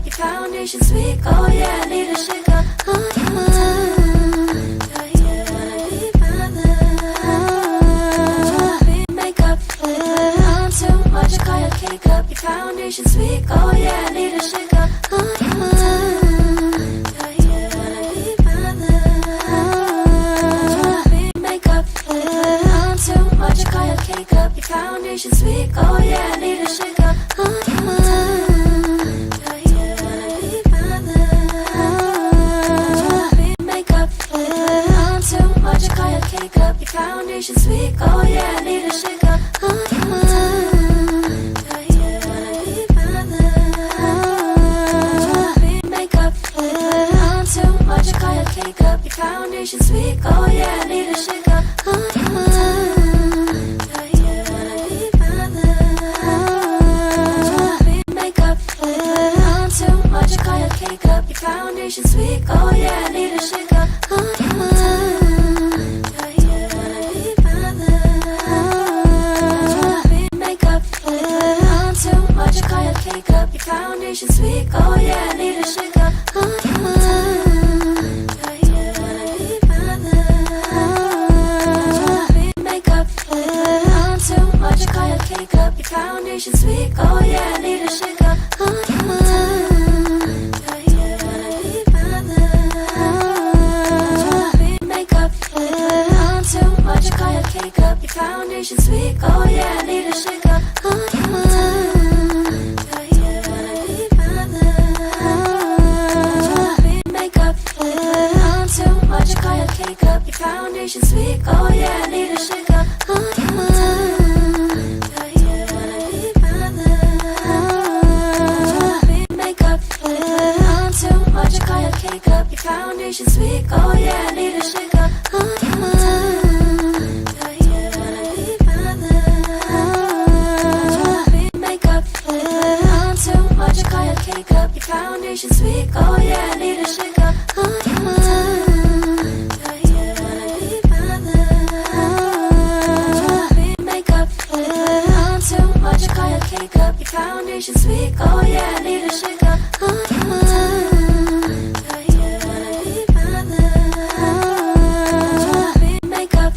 Your foundation's weak, oh yeah, I need a shake up. Makeup, I'm too much, I call your cake up. Your foundation's weak, oh yeah, I need a shake up. Makeup, I'm too much, I call your cake up. Your foundation's weak, oh yeah, I need a shake up. Makeup, I'm too much, I call your cake up. Your foundation's weak, oh yeah, I need a shake up. Makeup, I'm too much, I call your cake up. Your foundation's weak, oh yeah, I need a shake up. Makeup, I'm too much, I call your cake up. Your foundation's weak, oh yeah, I need a shake up. Makeup, I'm too much, I call your cake up. Your foundation's weak, oh yeah, I need a shake up. Makeup, I'm too much, I call your cake up. Your foundation's weak, oh yeah, I need a shake up. Makeup, I'm too much, I call your cake up. Your foundation's weak, oh yeah, I need a shake up. Makeup, I'm too much, I call your cake up. Your foundation's weak, oh yeah, I need a shake up. Makeup, I'm too much, I call your cake up. Your foundation's weak, oh yeah, I need a shake up. Makeup, I'm too much, I call your cake up. Your foundation's weak, oh yeah, I need a shake up. Makeup, I'm too much, I call your cake up. Your foundation's weak, oh yeah, I need a shake up. Makeup, I'm too much, I call your cake up. Your foundation's weak, oh yeah, I need a shake up. Makeup,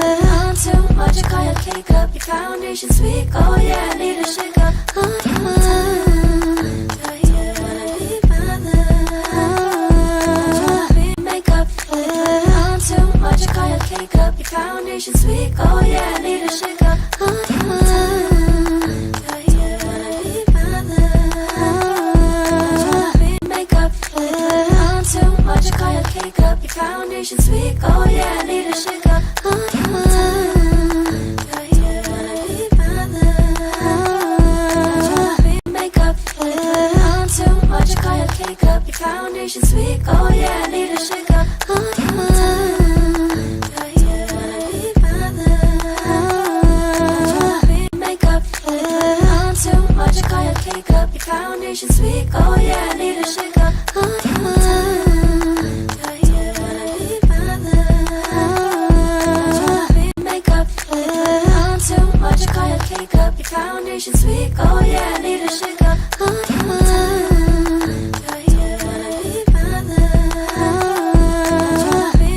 I'm too much, I call your cake up. Your foundation's weak, oh yeah, I need a shake up. Makeup, I'm too much, I call your cake up. Your foundation's weak, oh yeah, I need a shake up. Makeup, I'm too much, I call your cake up. Your foundation's weak, oh yeah, I need a shake up. Makeup, I'm too much, I call your cake up. Your foundation's weak, oh yeah, I need a shake up. Makeup, I'm too much, I call your cake up. Your foundation's weak, oh yeah, I need a shake up. Makeup, I'm too much, I call your cake up. Your foundation's weak, oh yeah, I need a shake up.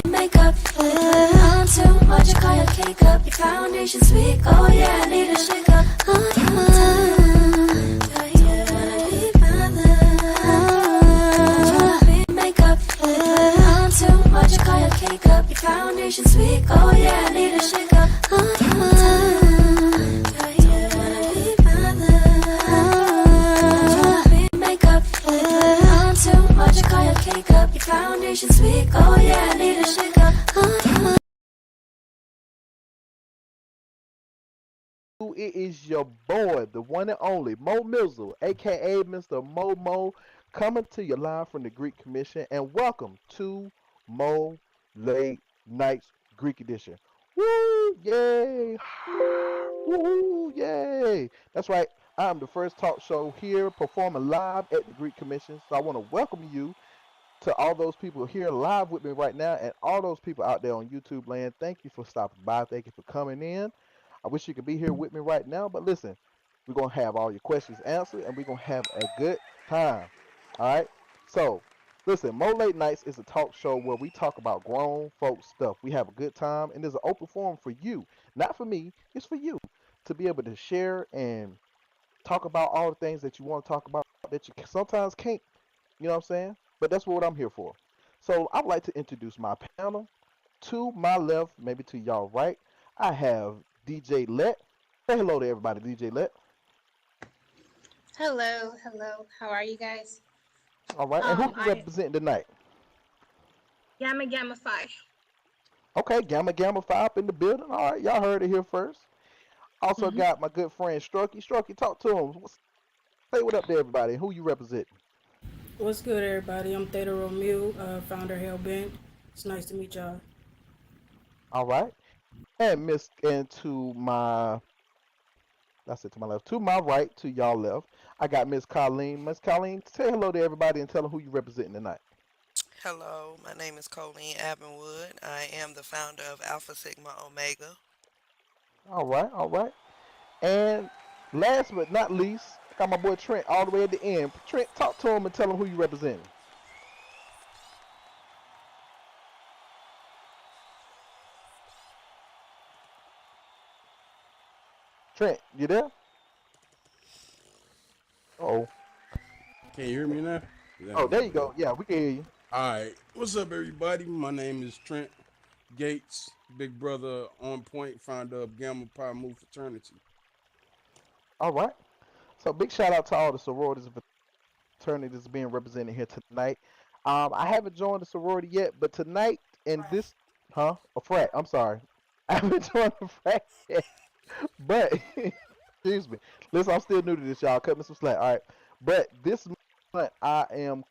Makeup, I'm too much, I call your cake up. Your foundation's weak, oh yeah, I need a shake up. Makeup, I'm too much, I call your cake up. Your foundation's weak, oh yeah, I need a shake up. Makeup, I'm too much, I call your cake up. Your foundation's weak, oh yeah, I need a shake up. It is your boy, the one and only Mo Mizzle, aka Mr. Mo, coming to you live from the Greek Commission, and welcome to Mo Late Nights Greek Edition. Woo! Yay! Woo! Yay! That's right. I'm the first talk show here performing live at the Greek Commission, so I want to welcome you To all those people here live with me right now, and all those people out there on YouTube land, thank you for stopping by. Thank you for coming in. I wish you could be here with me right now, but listen, we're gonna have all your questions answered, and we're gonna have a good time. All right. So, listen, Mo Late Nights is a talk show where we talk about grown folks stuff. We have a good time, and there's an open forum for you, not for me. It's for you to be able to share and talk about all the things that you want to talk about that you sometimes can't. You know what I'm saying? But that's what I'm here for. So I'd like to introduce my panel. To my left, maybe to y'all right, I have DJ Let. Say hello to everybody, DJ Let. Hello, hello. How are you guys? All right, and who you I representing tonight? Gamma Phi. Okay, Gamma Gamma 5 up in the building. All right, y'all heard it here first. Also hmm got my good friend Strucky. Strucky, talk to him. Say what up to everybody. Who you represent? What's good, everybody? I'm Theta Romeo, founder Hellbent. It's nice to meet y'all. All right, and Miss and to my that's it to my left. To my right, to y'all left, I got Miss Colleen. Miss Colleen, say hello to everybody and tell them who you representing tonight. Hello, my name is Colleen Abbenwood. I am the founder of Alpha Sigma Omega. All right, all right. And last but not least, I got my boy Trent all the way at the end. Trent, talk to him and tell him who you representing. Trent, you there? Oh, Can you hear me now? That oh, was there you weird. go. Yeah, we can hear you. All right. What's up, everybody? My name is Trent Gates, big brother on point, founder of Gamma Pi Mu Fraternity. All right. So big shout out to all the sororities and fraternities being represented here tonight. I haven't joined the sorority yet, but tonight in this, a frat. I'm sorry, I haven't joined the frat yet. But excuse me. Listen, I'm still new to this, y'all. Cut me some slack. All right. But this month, I am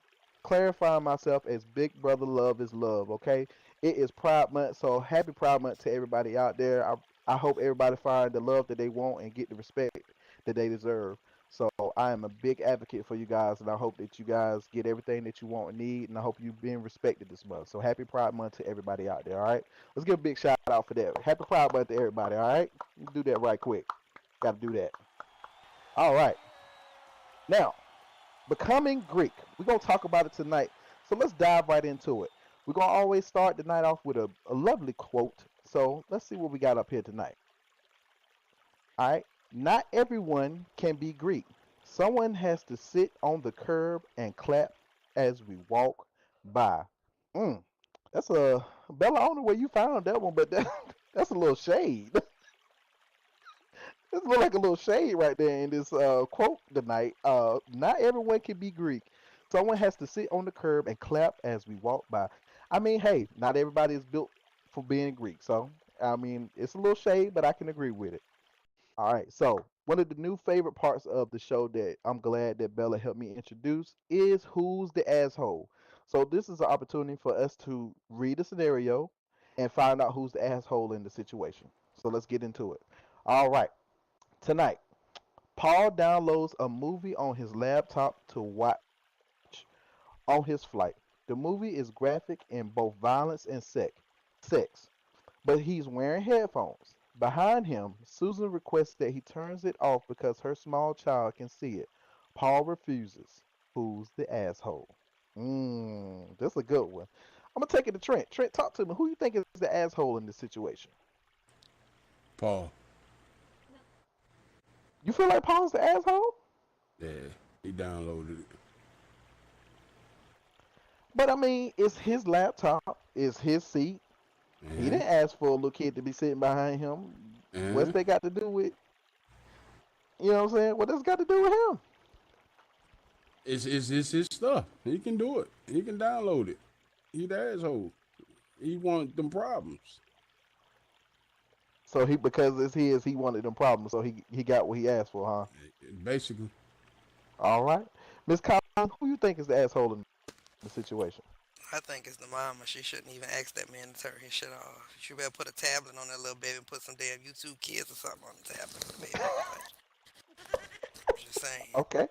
clarifying myself as Big Brother Love is Love. Okay. It is Pride Month, so happy Pride Month to everybody out there. I hope everybody find the love that they want and get the respect that they deserve. So I am a big advocate for you guys, and I hope that you guys get everything that you want and need, and I hope you've been respected this month. So happy Pride Month to everybody out there. All right. Let's give a big shout out for that. Happy Pride Month to everybody. All right. Do that right quick. Got to do that. All right. Now, becoming Greek. We're going to talk about it tonight. So let's dive right into it. We're going to always start the night off with a lovely quote. So let's see what we got up here tonight. All right. Not everyone can be Greek. Someone has to sit on the curb and clap as we walk by. Mm, that's a Bella. I don't know where you found that one, but that's a little shade. This look like a little shade right there in this quote tonight. Not everyone can be Greek. Someone has to sit on the curb and clap as we walk by. I mean, hey, not everybody is built for being Greek. So, I mean, it's a little shade, but I can agree with it. All right. So, one of the new favorite parts of the show that I'm glad that Bella helped me introduce is Who's the Asshole? So, this is an opportunity for us to read a scenario and find out who's the asshole in the situation. So, let's get into it. All right. Tonight, Paul downloads a movie on his laptop to watch on his flight. The movie is graphic in both violence and sex, but he's wearing headphones. Behind him, Susan requests that he turns it off because her small child can see it. Paul refuses. Who's the asshole? That's a good one. I'm gonna take it to Trent. Trent, talk to me. Who you think is the asshole in this situation? Paul. You feel like Paul's the asshole? Yeah, he downloaded it. But I mean, it's his laptop, it's his seat. He Uh-huh. didn't ask for a little kid to be sitting behind him. What's Uh-huh. they got to do with, you know what I'm saying? What does got to do with him? It's his stuff. He can do it. He can download it. He the asshole. He want them problems. So he because it's his, he wanted them problems, so he got what he asked for, huh? Basically, All right, Miss Collins, who you think is the asshole in the situation? I think it's the mama. She shouldn't even ask that man to turn his shit off. She better put a tablet on that little baby and put some damn YouTube kids or something on the tablet for the baby to watch. I'm just saying. Okay.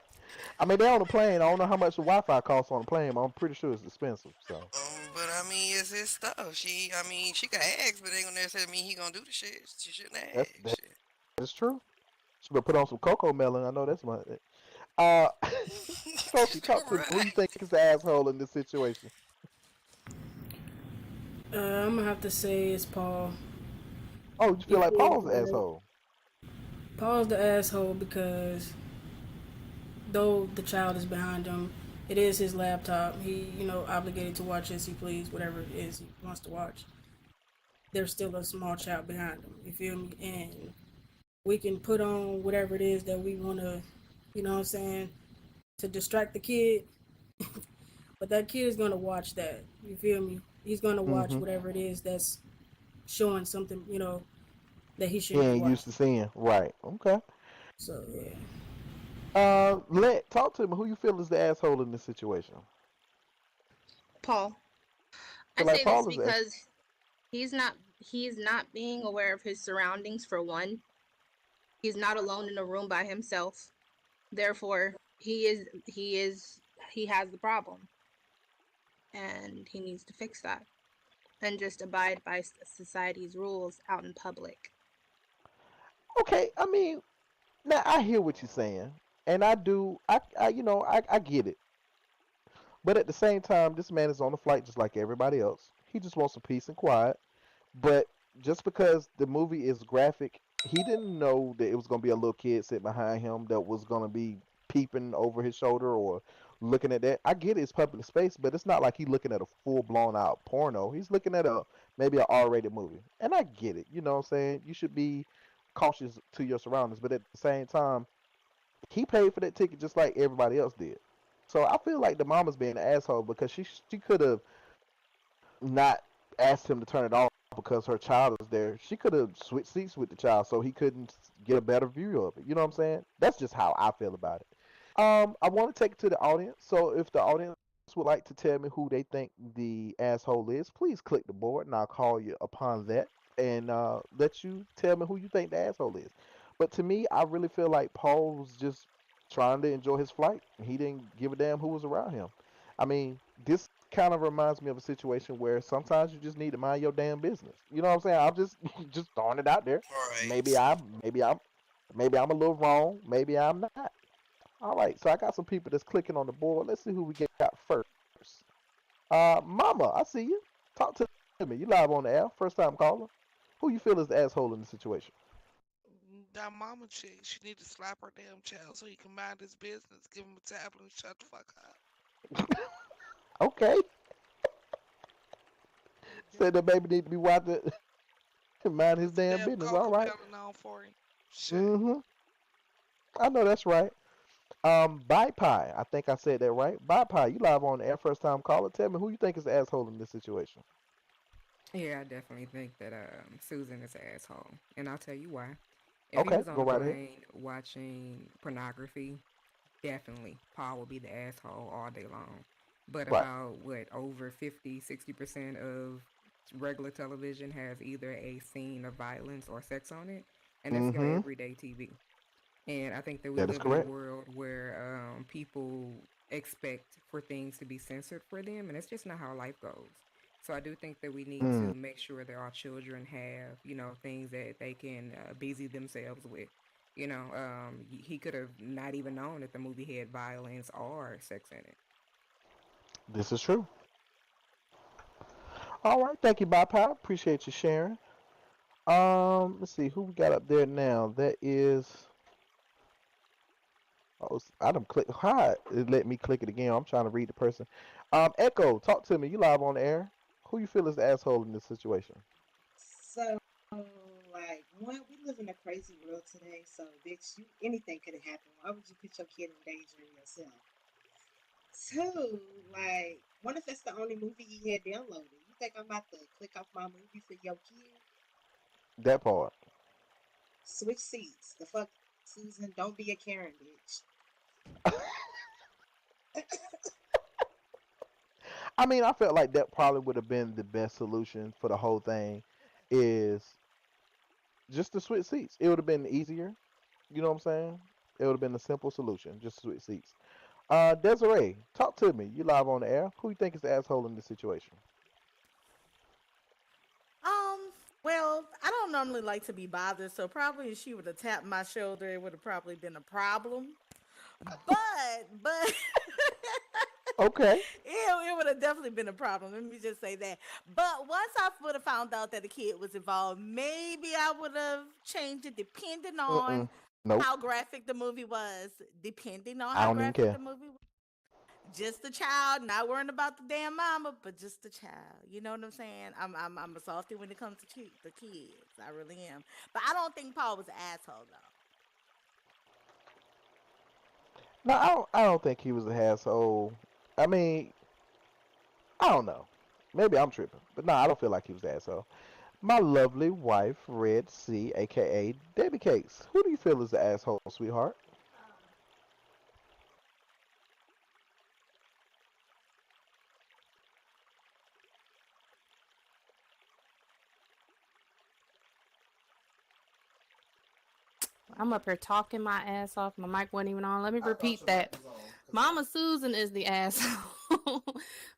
I mean, they're on the plane. I don't know how much the Wi-Fi costs on the plane, but I'm pretty sure it's expensive. So But I mean, it's his stuff. I mean, she can ask, but it ain't gonna necessarily mean he gonna do the shit. She shouldn't that's ask. that Shit. is true. She better put on some cocoa melon. I know that's my. Uh, Sophie, talk to me. Who you Right. think is the asshole in this situation? I'm gonna have to say it's Paul. Oh, you feel You like feel Paul's the me? asshole? Paul's the asshole because though the child is behind him, it is his laptop. He, obligated to watch as he please, whatever it is he wants to watch. There's still a small child behind him. You feel me? And we can put on whatever it is that we want to, what I'm saying, to distract the kid. But that kid is gonna watch that. You feel me? He's gonna watch Mm-hmm. whatever it is that's showing something, that he He shouldn't be ain't used watching. to seeing. Right. Okay. So yeah. Let talk to me. Who you feel is the asshole in this situation? Paul. I Feel like say this Paul is the because he's not being aware of his surroundings for one. He's not alone in a room by himself. Therefore, he has the problem and he needs to fix that and just abide by society's rules out in public. Okay. I mean, now I hear what you're saying, and I do. I get it. But at the same time, this man is on the flight just like everybody else. He just wants some peace and quiet. But just because the movie is graphic, he didn't know that it was gonna be a little kid sitting behind him that was gonna be peeping over his shoulder or looking at that. I get it's public space, but it's not like he's looking at a full blown out porno. He's looking at a maybe an R-rated movie, and I get it. You know what I'm saying? You should be cautious to your surroundings, but at the same time, he paid for that ticket just like everybody else did. So I feel like the mama's being an asshole because she could have not asked him to turn it off because her child is there. She could have switched seats with the child so he couldn't get a better view of it. You know what I'm saying? That's just how I feel about it. I want to take it to the audience. So if the audience would like to tell me who they think the asshole is, please click the board and I'll call you upon that and let you tell me who you think the asshole is. But to me, I really feel like Paul was just trying to enjoy his flight. He didn't give a damn who was around him. I mean, this kind of reminds me of a situation where sometimes you just need to mind your damn business. You know what I'm saying? I'm just just throwing it out there. Maybe Right. I maybe I'm a little wrong. Maybe I'm not. All right, so I got some people that's clicking on the board. Let's see who we got first. Mama, I see you. Talk to me. You live on the air. First time caller. Who you feel is the asshole in the situation? That mama chick, she need to slap her damn child so he can mind his business. Give him a tablet and shut the fuck up. Okay. Said the baby need to be watching mind his Put some damn damn business. All cocoa right. melon on for him. Shit. Mm-hmm. I know that's right. Bye Pie. I think I said that right. Bye Pie. You live on the air. First time caller. Tell me who you think is the asshole in this situation. Yeah, I definitely think that Susan is an asshole, and I'll tell you why. If he Okay, was on go the right ahead. plane watching pornography, definitely Paul would be the asshole all day long. But Right. about what over 50, 60% of regular television has either a scene of violence or sex on it, and that's your Mm-hmm. everyday TV. And I think that we That is live in a correct. world where people expect for things to be censored for them, and it's just not how life goes. So I do think that we need Mm. to make sure that our children have, things that they can busy themselves with. He could have not even known that the movie had violence or sex in it. This is true. All right. Thank you, Bye Pie. Appreciate you sharing. Let's see who we got up there now. That is. Oh, I done click. Hi, it let me click it again. I'm trying to read the person. Echo, talk to me. You live on the air. Who you feel is the asshole in this situation? So, like, one, we live in a crazy world today. So, bitch, anything could have happened. Why would you put your kid in danger and yourself? Two, like, what if that's the only movie he had downloaded? You think I'm about to click off my movie for your kid? That part. Switch seats. The fuck, Susan? Don't be a Karen, bitch. I mean, I felt like that probably would have been the best solution for the whole thing. Is just to switch seats. It would have been easier. You know what I'm saying? It would have been a simple solution, just switch seats. Desiree, talk to me. You live on the air. Who you think is the asshole in this situation? Um, well, I don't normally like to be bothered, so probably if she would have tapped my shoulder, it would have probably been a problem. But Okay. it would have definitely been a problem. Let me just say that. But once I would have found out that the kid was involved, maybe I would have changed it depending on Mm-mm. Nope. how graphic the movie was. Depending on I how don't even graphic the care. movie was. Just the child, not worrying about the damn mama, but just the child. You know what I'm saying? I'm a softy when it comes to the kids. I really am. But I don't think Paul was an asshole though. No, I don't think he was an asshole. I mean, I don't know. Maybe I'm tripping, but no, I don't feel like he was an asshole. My lovely wife, Red C, aka Debbie Cakes. Who do you feel is the asshole, sweetheart? I'm up here talking my ass off. My mic wasn't even on. Let me repeat that. Mama Susan is the asshole.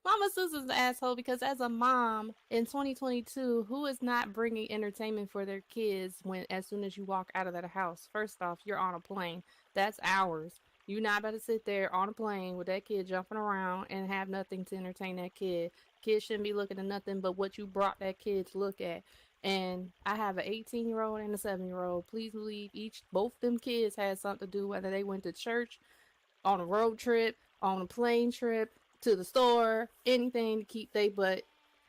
Mama Susan's the asshole because as a mom in 2022, who is not bringing entertainment for their kids when as soon as you walk out of that house? First off, you're on a plane. That's ours. You're not about to sit there on a plane with that kid jumping around and have nothing to entertain that kid. Kids shouldn't be looking at nothing but what you brought that kid to look at. And I have an 18-year-old and a 7-year-old. Please believe both them kids had something to do, whether they went to church, on a road trip, on a plane trip, to the store, anything to keep they butt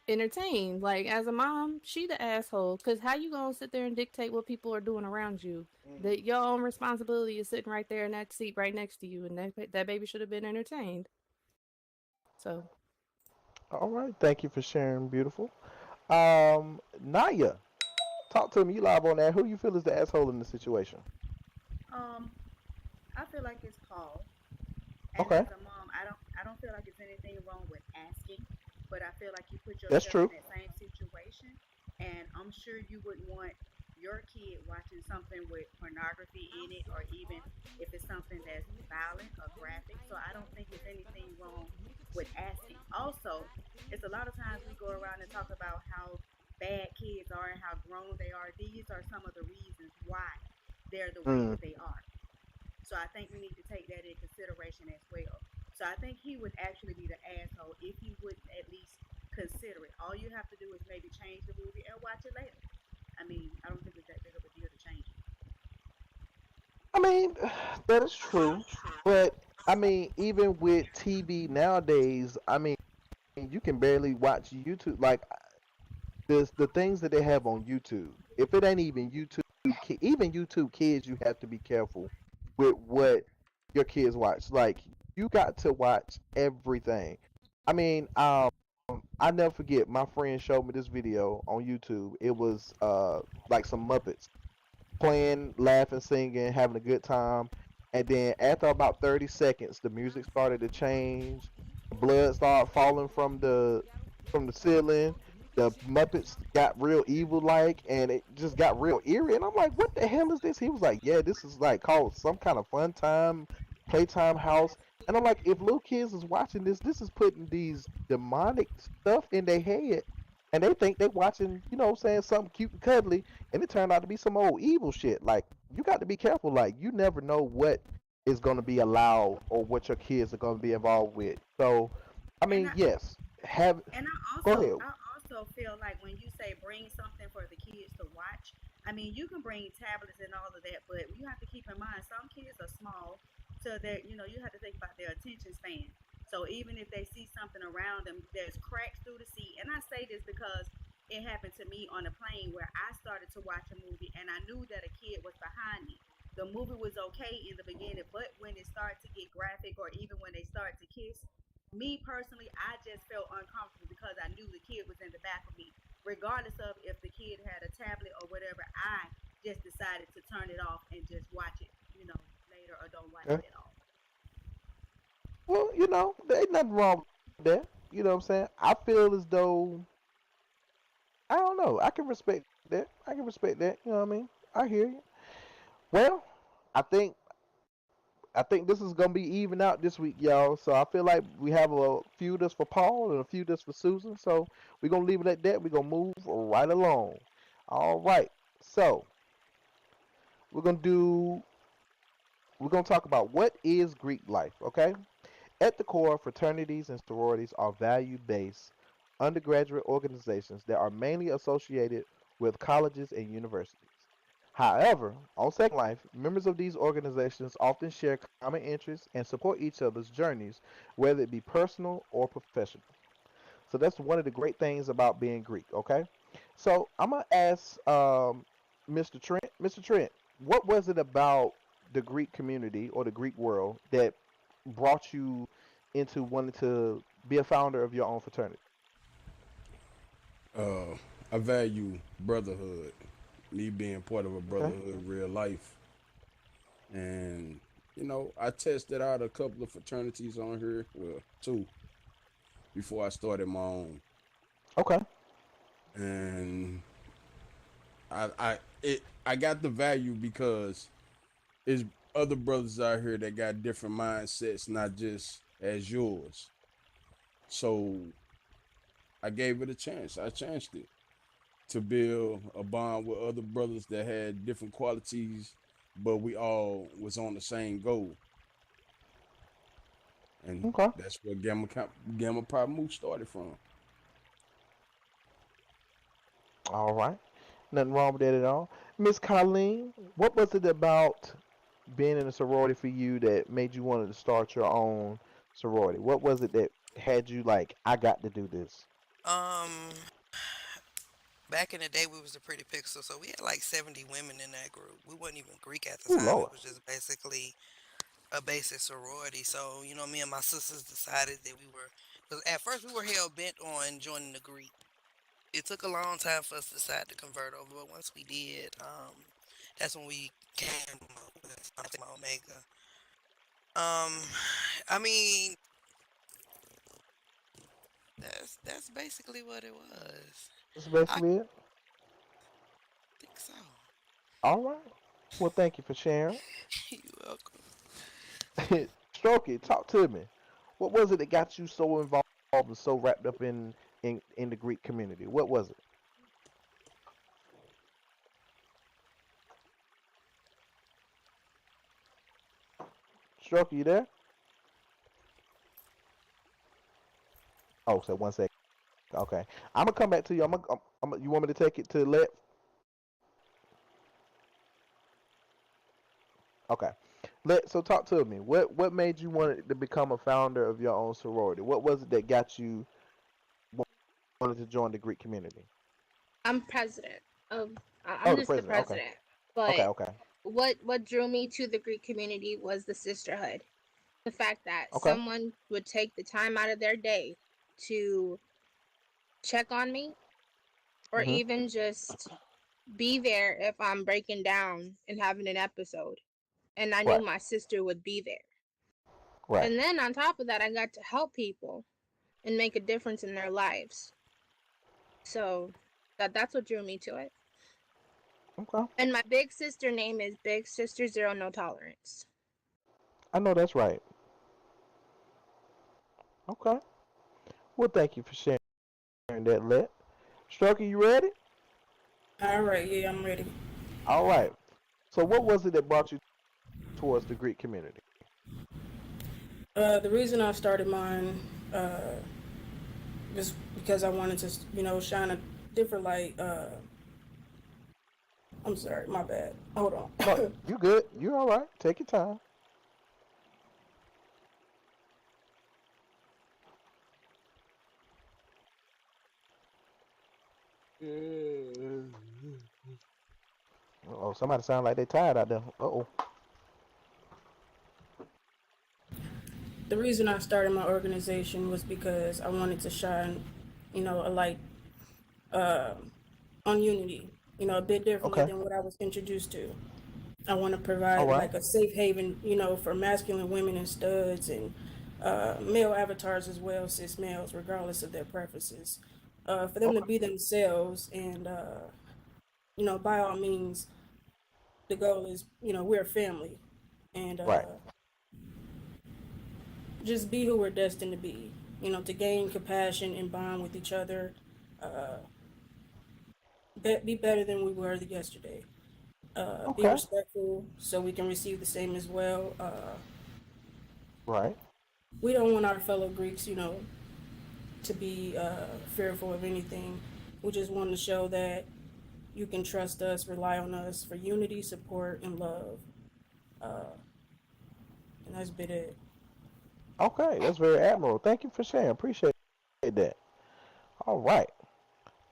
entertained. Like as a mom, she the asshole. Cause how you gonna sit there and dictate what people are doing around you? That your own responsibility is sitting right there in that seat right next to you, and that baby should have been entertained. So All right, thank you for sharing, beautiful. Naya, talk to me. You live on that. Who you feel is the asshole in the situation? Um, I feel like it's Paul, and Okay, as a mom, I don't feel like it's anything wrong with asking, but I feel like you put that's yourself in true. that same situation, and I'm sure you wouldn't want your kid watching something with pornography in it, or even if it's something that's violent or graphic. So I don't think it's anything wrong with asking. Also, it's a lot of times we go around and talk about how bad kids are and how grown they are. These are some of the reasons why they're the way Mm. that they are. So I think we need to take that in consideration as well. So I think he would actually be the asshole if he would at least consider it. All you have to do is maybe change the movie and watch it later. I mean, I don't think it's that big of a deal to change it. I mean, that is true. But I mean, even with TV nowadays, I mean, you can barely watch YouTube. Like the things that they have on YouTube. If it ain't even YouTube, even YouTube Kids, you have to be careful with what your kids watch. Like you got to watch everything. I mean, I never forget. My friend showed me this video on YouTube. It was like some Muppets playing, laughing, singing, having a good time. And then after about 30 seconds, the music started to change. The blood started falling from the ceiling. The Muppets got real evil like, and it just got real eerie. And I'm like, what the hell is this? He was like, yeah, this is like called some kind of fun time, playtime house. And I'm like, if little kids is watching this, this is putting these demonic stuff in their head. And they think they watching, you know what I'm saying, something cute and cuddly, and it turned out to be some old evil shit. Like you got to be careful. Like you never know what is going to be allowed or what your kids are going to be involved with. So, I And mean, I yes, have And go ahead. I also feel like when you say bring something for the kids to watch, I mean you can bring tablets and all of that, but you have to keep in mind some kids are small, so that you have to think about their attention span. So even if they see something around them, there's cracks through the seat. And I say this because it happened to me on a plane where I started to watch a movie and I knew that a kid was behind me. The movie was okay in the beginning, but when it started to get graphic or even when they started to kiss, me personally, I just felt uncomfortable because I knew the kid was in the back of me. Regardless of if the kid had a tablet or whatever, I just decided to turn it off and just watch it, later or don't watch Okay. it at all. Well, there ain't nothing wrong with that. You know what I'm saying? I feel as though I don't know. I can respect that. I can respect that. You know what I mean? I hear you. Well, I think I think this is gonna be even out this week, y'all. So I feel like we have a few that's for Paul and a few that's for Susan. So we're gonna leave it at that. We're gonna move right along. All right. So we're gonna do. We're gonna talk about what is Greek life. Okay. At the core, fraternities and sororities are value-based undergraduate organizations that are mainly associated with colleges and universities. However, on Second Life, members of these organizations often share common interests and support each other's journeys, whether it be personal or professional. So that's one of the great things about being Greek, okay? So I'm going to ask Mr. Trent. Mr. Trent, what was it about the Greek community or the Greek world that brought you into wanting to be a founder of your own fraternity? Uh, I value brotherhood, me being part of a Okay. brotherhood, real life, and I tested out a couple of fraternities on here, well, two, before I started my own, Okay. and I got the value because it's other brothers out here that got different mindsets, not just as yours. So I gave it a chance. I chanced it to build a bond with other brothers that had different qualities, but we all was on the same goal, and Okay. that's where Gamma Pi Mu started from. All right. Nothing wrong with that at all. Miss Colleen, what was it about being in a sorority for you that made you wanted to start your own sorority? What was it that had you like, I got to do this? Um, Back in the day, we was the Pretty Pixel, so we had like 70 women in that group. We wasn't even Greek at the Oh time. Lord. It was just basically a basic sorority. So, me and my sisters decided that we were, because at first we were hell bent on joining the Greek. It took a long time for us to decide to convert over, but once we did, that's when we came up with something Omega. Um, I mean, that's basically what it was. That's I basically it. think so. All right. Well, thank you for sharing. You're welcome. Strokey, talk to me. What was it that got you so involved and so wrapped up in the Greek community? What was it? Strokey, you there? Oh, so 1 second. Okay, I'm gonna come back to you. You want me to take it to let? Okay, let. So talk to me. What made you want to become a founder of your own sorority? What was it that got you wanted to join the Greek community? I'm president of. Oh, I'm the just the president. Okay. president. Okay. But Okay. what drew me to the Greek community was the sisterhood. The fact that Okay. someone would take the time out of their day to check on me, or Mhm. even just be there if I'm breaking down and having an episode. And I knew Right. my sister would be there. Right. And then on top of that, I got to help people and make a difference in their lives. So that's what drew me to it. Okay. And my big sister name is Big Sister Zero No Tolerance. I know that's right. Okay. Well, thank you for sharing that. Let. Strokey, you ready? All right, yeah, I'm ready. All right. So, what was it that brought you towards the Greek community? The reason I started mine was because I wanted to, shine a different light. I'm sorry, my bad. Hold No, on. you good. You all right. Take your time. Oh, somebody sound like they tired out there. Uh-oh. The reason I started my organization was because I wanted to shine, a light uh, on unity, a bit differently Okay. than what I was introduced to. I want to All provide right. like a safe haven, for masculine women and studs and male avatars as well, cis males, regardless of their preferences, for them to Okay. be themselves. And, by all means, the goal is, we're a family. And Right. just be who we're destined to be. To gain compassion and bond with each other. Uh, be better than we were yesterday. Be Okay. respectful so we can receive the same as well. Right. We don't want our fellow Greeks, to be fearful of anything. We just want to show that you can trust us, rely on us for unity, support, and love. Uh, and that's been it. Okay. That's very admirable. Thank you for sharing. Appreciate that. All right.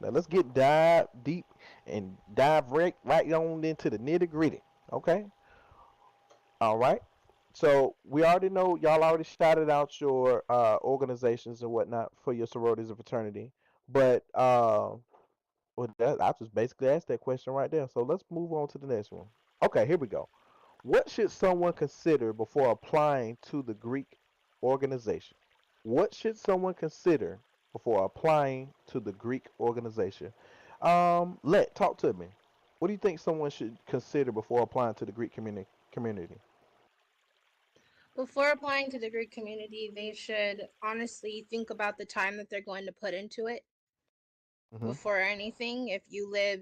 Now let's get dive deep and dive right on into the nitty gritty. Okay. All right. So we already know y'all already shouted out your organizations and whatnot for your sororities and fraternity, but well, I just basically asked that question right there. So let's move on to the next one. Okay, here we go. What should someone consider before applying to the Greek organization? What should someone consider before applying to the Greek organization? Let talk to me. What do you think someone should consider before applying to the Greek community? Before applying to the Greek community, they should honestly think about the time that they're going to put into it Mm-hmm. before anything. If you live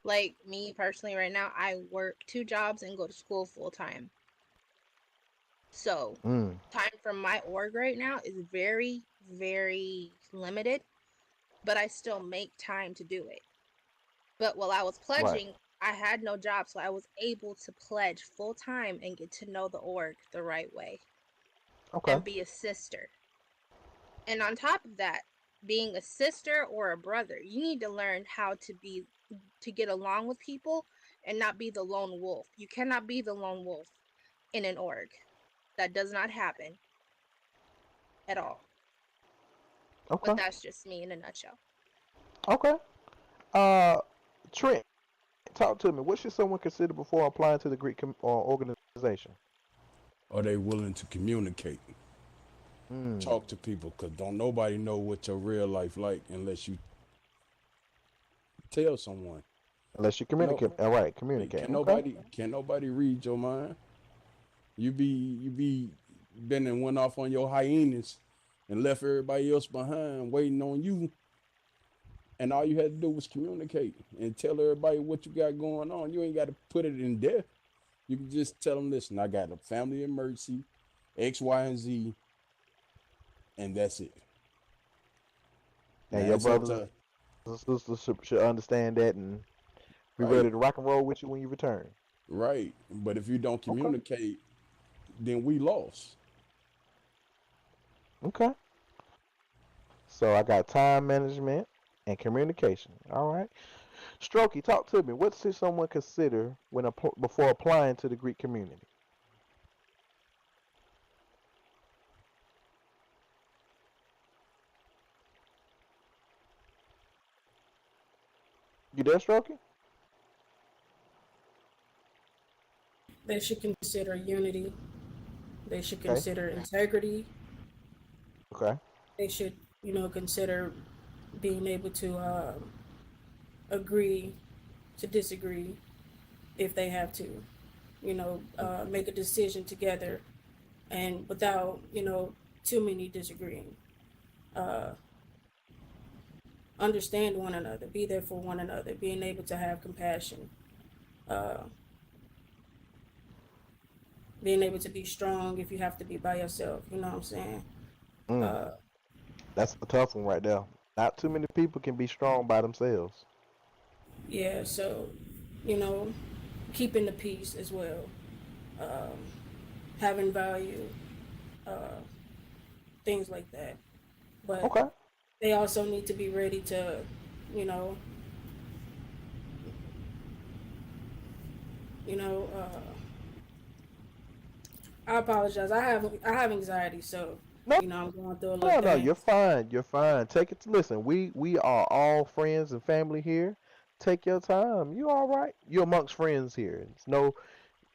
like me personally right now, I work two jobs and go to school full time. So, Mm. time from my org right now is very, very limited, but I still make time to do it. But while I was Right. pledging, I had no job, so I was able to pledge full time and get to know the org the right way Okay. and be a sister. And on top of that, being a sister or a brother, you need to learn how to get along with people and not be the lone wolf. You cannot be the lone wolf in an org. That does not happen at all. But Okay. that's just me in a nutshell. Okay. Uh, Trent, talk to me. What should someone consider before applying to the Greek organization? Are they willing to communicate? Mm. Talk to people, because don't nobody know what your real life like unless you tell someone. Unless you No, communicate. All right, communicate. Okay. can nobody read your mind. You be been and went off on your hyenas and left everybody else behind waiting on you, and all you had to do was communicate and tell everybody what you got going on. You ain't got to put it in there. You can just tell them, listen, I got a family emergency, X, Y, and Z, and that's it. And Now your it's up brothers to and sisters should understand that and be ready right, to rock and roll with you when you return. right. But if you don't Okay. communicate, then we lost. Okay. So I got time management and communication. All right. Strokey, talk to me. What should someone consider when before applying to the Greek community? You there, Strokey? They should consider unity. They should Okay. consider integrity. Okay. They should, consider being able to agree to disagree if they have to. Make a decision together and without, too many disagreeing. Uh, Understand one another, be there for one another, being able to have compassion, uh, being able to be strong if you have to be by yourself. You know what I'm saying? Mm, Uh, that's a tough one right there. Not too many people can be strong by themselves. yeah, so, you know, keeping the peace as well, um, having value, uh, things like that. But Okay. they also need to be ready to, you know, you know, I apologize. I have anxiety, so No, I'm going through a little no, no. You're dance. fine. You're fine. Take it. Listen, we are all friends and family here. Take your time. You all right? You're amongst friends here. It's no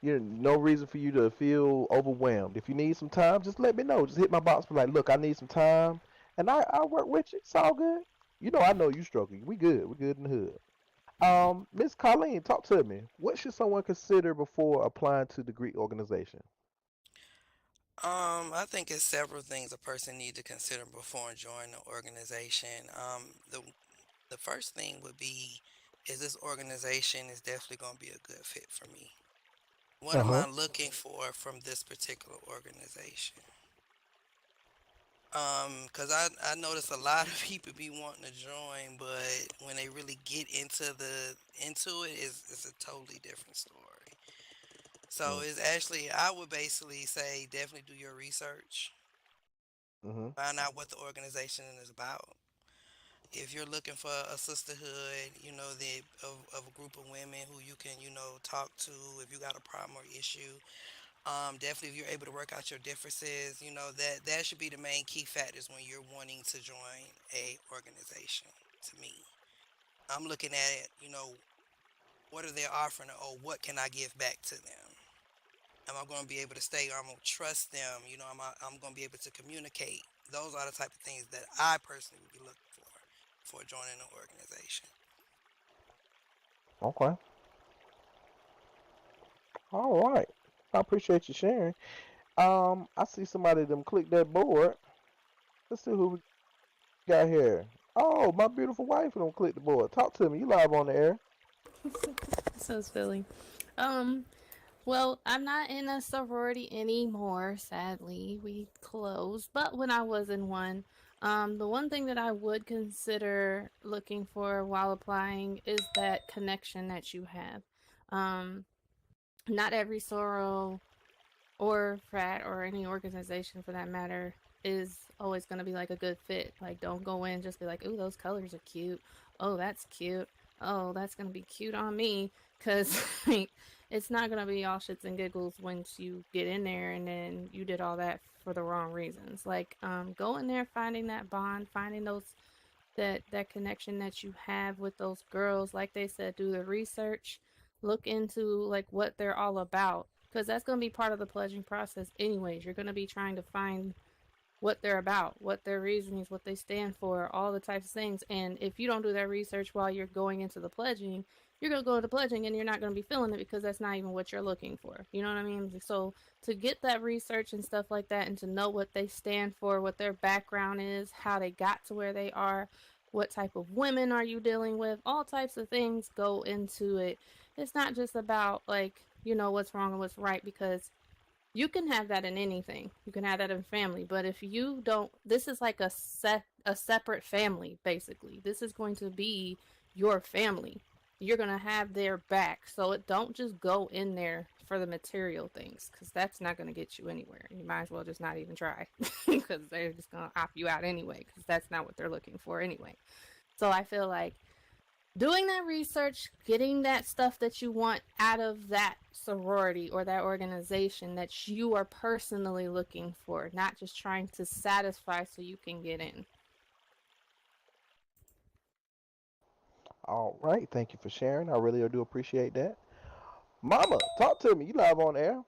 reason for you to feel overwhelmed. If you need some time, just let me know. Just hit my box. Be like, look, I need some time, and I'll work with you. It's all good. I know you struggling. We good. We good in the hood. Miss Colleen, talk to me. What should someone consider before applying to the Greek organization? I think it's several things a person need to consider before joining the organization. The first thing would be, is this organization is definitely going to be a good fit for me? What Uh am huh. I looking for from this particular organization? Cause I notice a lot of people be wanting to join, but when they really get into it, it's a totally different story. So Mm. it's actually, I would basically say definitely do your research, Mhm. find out what the organization is about. If you're looking for a sisterhood, of a group of women who you can, talk to if you got a problem or issue. Definitely, if you're able to work out your differences, that should be the main key factors when you're wanting to join a organization. To me, I'm looking at it. What are they offering, or what can I give back to them? Am I going to be able to stay? Or I'm going to trust them. I'm going to be able to communicate. Those are the type of things that I personally would be looking for joining an organization. Okay. All right. I appreciate you sharing. I see somebody them click that board. Let's see who we got here. Oh, my beautiful wife don't click the board. Talk to me. You live on the air. So silly. Um, well, I'm not in a sorority anymore, sadly. We closed. But when I was in one, the one thing that I would consider looking for while applying is that connection that you have. Um, Not every soror or frat or any organization for that matter is always going to be like a good fit. Like, don't go in just be like, ooh, those colors are cute. Oh, that's cute. Oh, that's going to be cute on me. Because like, it's not going to be all shits and giggles once you get in there and then you did all that for the wrong reasons. Like, go in there, finding that bond, finding that connection that you have with those girls. Like they said, do the research, look into like what they're all about, because that's going to be part of the pledging process anyways. You're going to be trying to find what they're about, what their reasons, what they stand for, all the types of things. And if you don't do that research while you're going into the pledging, you're going to go into pledging and you're not going to be feeling it because that's not even what you're looking for. You know what I mean? So to get that research and stuff like that and to know what they stand for, what their background is, how they got to where they are, what type of women are you dealing with, all types of things go into it. It's not just about like, what's wrong and what's right, because you can have that in anything. You can have that in family, but if you don't, this is like a separate family basically. This is going to be your family. You're going to have their back. So it don't just go in there for the material things, cuz that's not going to get you anywhere. You might as well just not even try cuz they're just going to opt you out anyway, cuz that's not what they're looking for anyway. So I feel like doing that research, getting that stuff that you want out of that sorority or that organization that you are personally looking for, not just trying to satisfy so you can get in. All right. Thank you for sharing. I really do appreciate that. Mama, talk to me. You live on the air.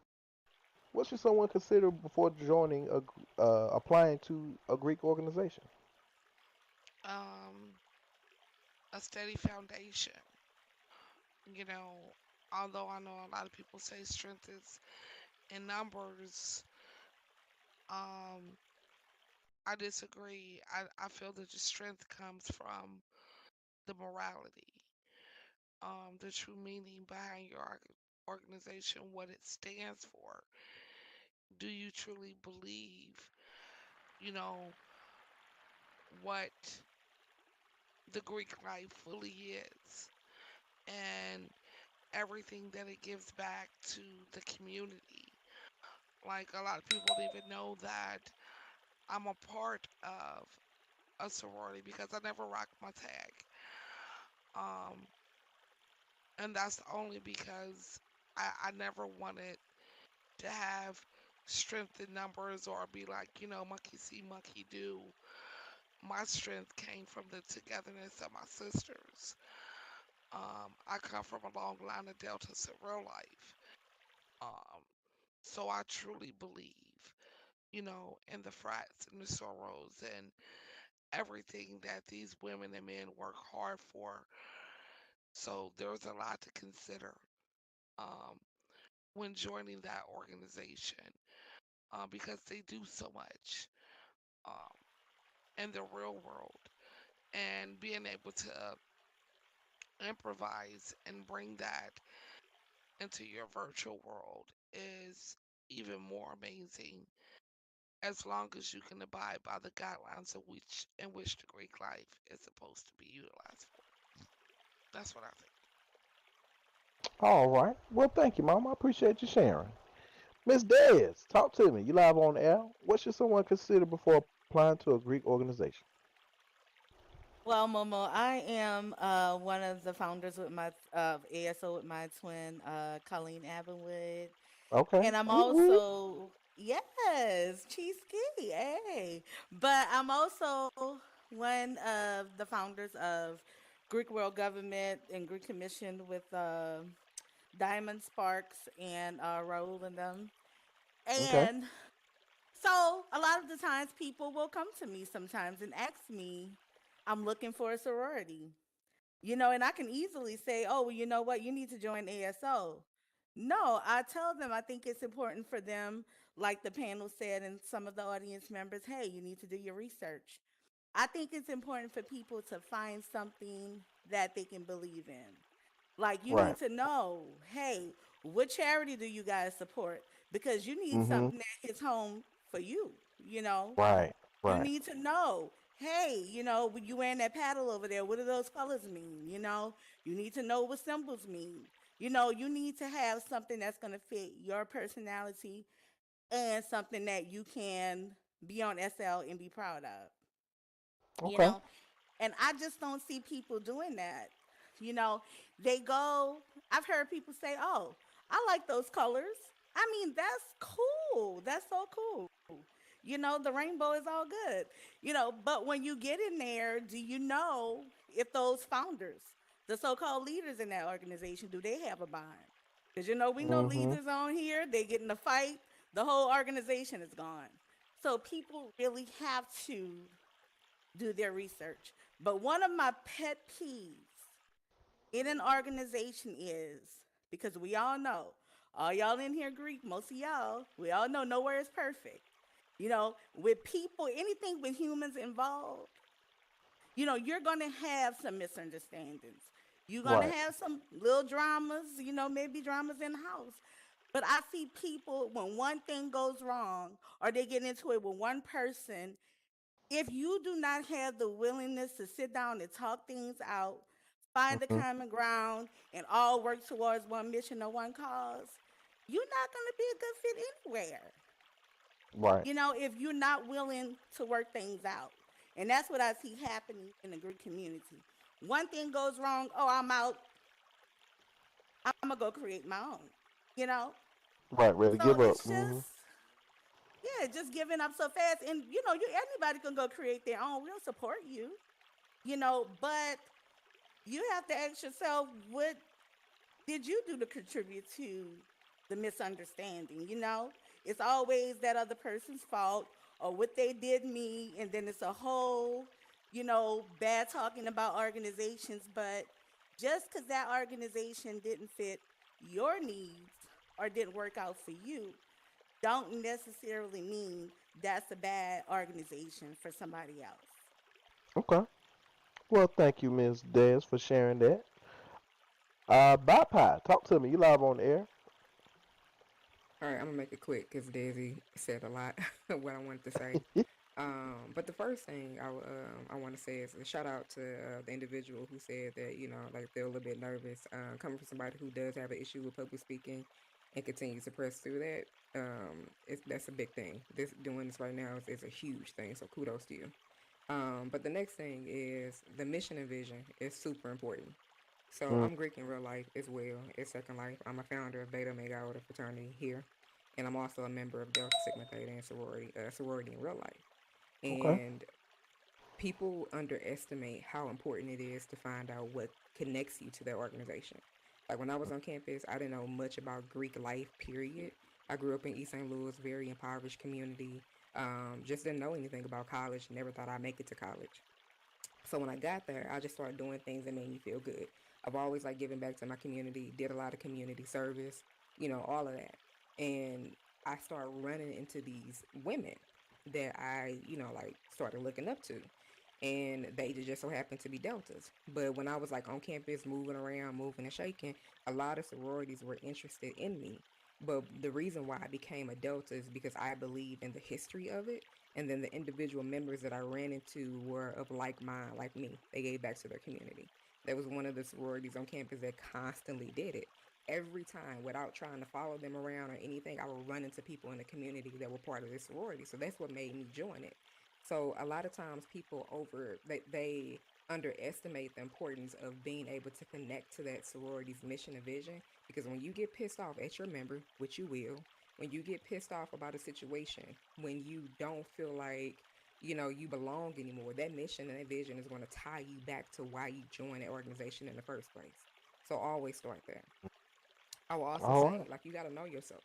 What should someone consider before joining applying to a Greek organization? Um, a steady foundation. You know, although I know a lot of people say strength is in numbers, um, I disagree. I feel that the strength comes from the morality, the true meaning behind your organization, what it stands for. Do you truly believe, you know, what the Greek life fully is and everything that it gives back to the community? Like, a lot of people don't even know that I'm a part of a sorority because I never rocked my tag. Um, and that's only because I never wanted to have strength in numbers or be like, monkey see, monkey do. My strength came from the togetherness of my sisters. I come from a long line of Deltas in real life. Um, so I truly believe, in the frats and the sorrows and everything that these women and men work hard for. So there's a lot to consider um, when joining that organization. because they do so much um, in the real world. And being able to improvise and bring that into your virtual world is even more amazing as long as you can abide by the guidelines in which the Greek life is supposed to be utilized for. That's what I think. All right. Well, thank you, Mama. I appreciate you sharing. Miss Dez, talk to me. You live on the air. What should someone consider before applying to a Greek organization? Well, Momo, I am one of the founders with my of ASO with my twin, Colleen Abinwood. Okay. And I'm Woo-woo. also, yes, cheesecake, hey. But I'm also one of the founders of Greek World Government and Greek Commission with Diamond Sparks and Raul and them. Okay. And so a lot of the times people will come to me sometimes and ask me, I'm looking for a sorority. And I can easily say, oh, well, you know what? You need to join ASO. No, I tell them I think it's important for them, like the panel said, and some of the audience members, hey, you need to do your research. I think it's important for people to find something that they can believe in. Like you Right. need to know, hey, what charity do you guys support? Because you need Mm-hmm. something that hits home for you. Right. You Right. need to know, hey, when you wearing that paddle over there, what do those colors mean? You need to know what symbols mean. You need to have something that's going to fit your personality and something that you can be on SL and be proud of. You Okay. know, and I just don't see people doing that. You know, they go, I've heard people say, oh, I like those colors. I mean, that's cool. That's so cool. The rainbow is all good. But when you get in there, do you know if those founders, the so called leaders in that organization, do they have a bond? Because, we know Mm-hmm. leaders on here, they get in a fight, the whole organization is gone. So people really have to do their research. But one of my pet peeves in an organization is because we all know, all y'all in here Greek, most of y'all, we all know nowhere is perfect. With people, anything with humans involved, you're going to have some misunderstandings. You're going to Right. have some little dramas, maybe dramas in the house. But I see people when one thing goes wrong or they get into it with one person, if you do not have the willingness to sit down and talk things out, find a Mm-hmm. common ground, and all work towards one mission or one cause, you're not going to be a good fit anywhere. Right. If you're not willing to work things out. And that's what I see happening in the Greek community. One thing goes wrong, oh, I'm out. I'm going to go create my own, you know? Right. Ready to So give up. it's Mm-hmm. just, yeah, just giving up so fast. And, anybody can go create their own. We'll support you, but you have to ask yourself, what did you do to contribute to the misunderstanding? It's always that other person's fault or what they did me, and then it's a whole, bad talking about organizations. But just because that organization didn't fit your needs or didn't work out for you, don't necessarily mean that's a bad organization for somebody else. Okay. Well, thank you, Miss Dez, for sharing that. Bye pie. Talk to me. You live on the air. All right, I'm gonna make it quick because Daisy said a lot of what I wanted to say. But the first thing I want to say is a shout out to the individual who said that like they're a little bit nervous coming from somebody who does have an issue with public speaking and continues to press through that. That's a big thing. This doing this right now is a huge thing. So kudos to you. But the next thing is the mission and vision is super important. So Mm, I'm Greek in real life as well as Second Life. I'm a founder of Beta Omega Iota fraternity here, and I'm also a member of Delta Sigma Theta and sorority in real life. okay. And people underestimate how important it is to find out what connects you to their organization. Like when I was on campus, I didn't know much about Greek life, period. I grew up in East St. Louis, very impoverished community. Just didn't know anything about college. Never thought I'd make it to college. So when I got there, I just started doing things that made me feel good. I've always like giving back to my community, did a lot of community service, all of that. And I started running into these women that I, like started looking up to. And they just so happened to be deltas. But when I was like on campus, moving around, moving and shaking, a lot of sororities were interested in me. But the reason why I became a delta is because I believe in the history of it. And then the individual members that I ran into were of like mind, like me. They gave back to their community. That was one of the sororities on campus that constantly did it. Every time, without trying to follow them around or anything, I would run into people in the community that were part of this sorority. So that's what made me join it. So a lot of times people they underestimate the importance of being able to connect to that sorority's mission and vision, because when you get pissed off at your member, which you will, when you get pissed off about a situation, when you don't feel like you belong anymore, that mission and that vision is going to tie you back to why you joined the organization in the first place. So always start there. I will also All say, right. like, you got to know yourself.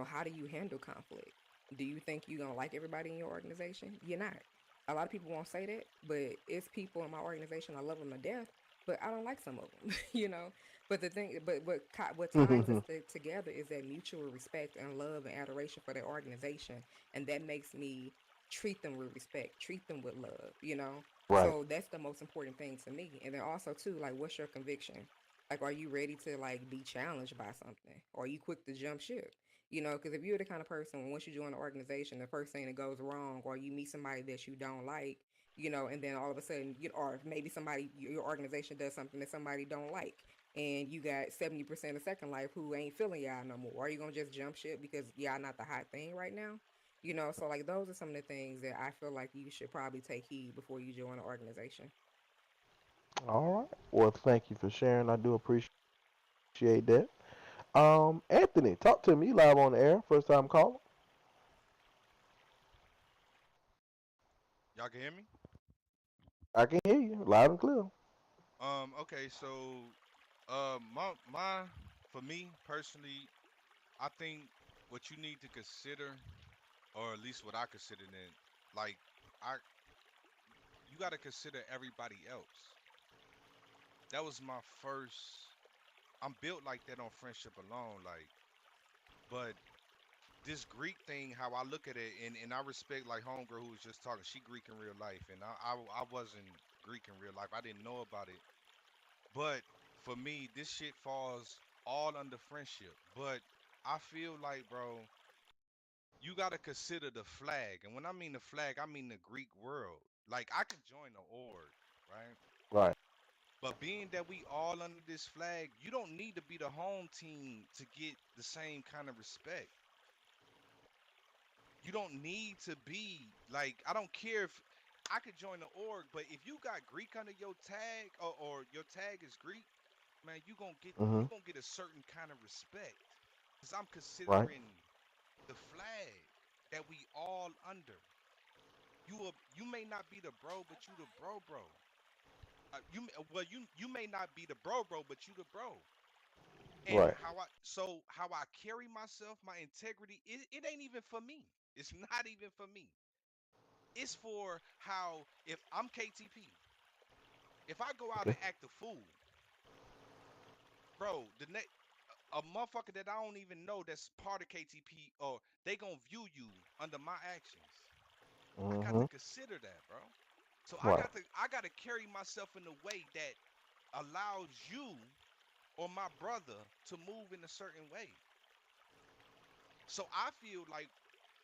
How do you handle conflict? Do you think you're going to like everybody in your organization? You're not. A lot of people won't say that, but it's people in my organization, I love them to death, but I don't like some of them, you know? But the thing, but what ties us together is that mutual respect and love and adoration for their organization. And that makes me treat them with respect, treat them with love? Right. So that's the most important thing to me. And then also, too, like, what's your conviction? Like, are you ready to like be challenged by something? Or are you quick to jump ship? Because if you're the kind of person, once you join the organization, the first thing that goes wrong, or you meet somebody that you don't like, and then all of a sudden, or maybe somebody, your organization does something that somebody don't like, and you got 70% of Second Life who ain't feeling y'all no more. Are you gonna just jump ship because y'all not the hot thing right now? So like those are some of the things that I feel like you should probably take heed before you join an organization. All right. Well, thank you for sharing. I do appreciate that. Anthony, talk to me. You live on the air. First time calling. Y'all can hear me? I can hear you loud and clear. Okay, so my for me personally, I think what you need to consider, or at least what I consider then, like I you gotta consider everybody else. That was my first I'm built like that on friendship alone, like, but this Greek thing, how I look at it, and I respect like homegirl who was just talking, she Greek in real life, and I wasn't Greek in real life. I didn't know about it. But for me, this shit falls all under friendship. But I feel like, bro, you gotta consider the flag. And when I mean the flag, I mean the Greek world. Like I could join the org, right? Right. But being that we all under this flag, you don't need to be the home team to get the same kind of respect. You don't need to be like, I don't care if I could join the org, but if you got Greek under your tag, or your tag is Greek, man, Mm-hmm. you gonna get a certain kind of respect. Cause I'm Right. considering the flag that we all under. You may not be the bro, but you the bro. You may not be the bro, but you the bro. And Right. how I carry myself, my integrity, it ain't even for me. It's not even for me. It's for how, if I'm KTP, if I go out Okay. and act a fool, bro, the next a motherfucker that I don't even know that's part of KTP, or they gonna view you under my actions. I got Mm-hmm. to consider that, bro. So Right. I got to carry myself in a way that allows you or my brother to move in a certain way. So I feel like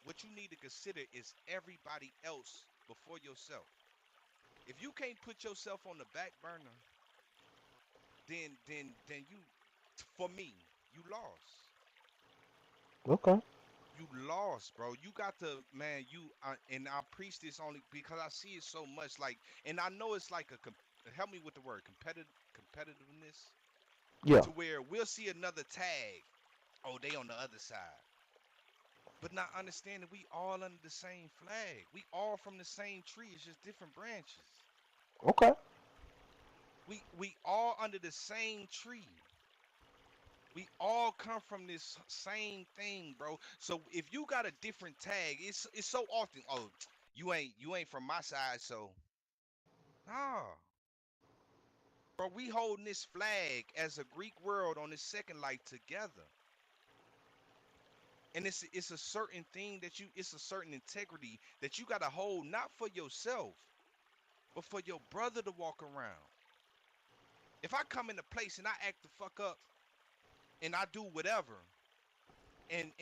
what you need to consider is everybody else before yourself. If you can't put yourself on the back burner, then you, for me, you lost. Okay. You lost, bro. You got to, man. And I preach this only because I see it so much. Like, and I know it's like help me with the word competitiveness, Yeah. to where we'll see another tag. Oh, they on the other side, but not understanding we all under the same flag. We all from the same tree. It's just different branches. Okay. We all under the same tree. We all come from this same thing, bro. So if you got a different tag, it's so often, oh, you ain't from my side, so nah. Bro, we holding this flag as a Greek world on this second life together. And it's a certain thing that it's a certain integrity that you gotta hold, not for yourself, but for your brother to walk around. If I come in a place and I act the fuck up and I do whatever, and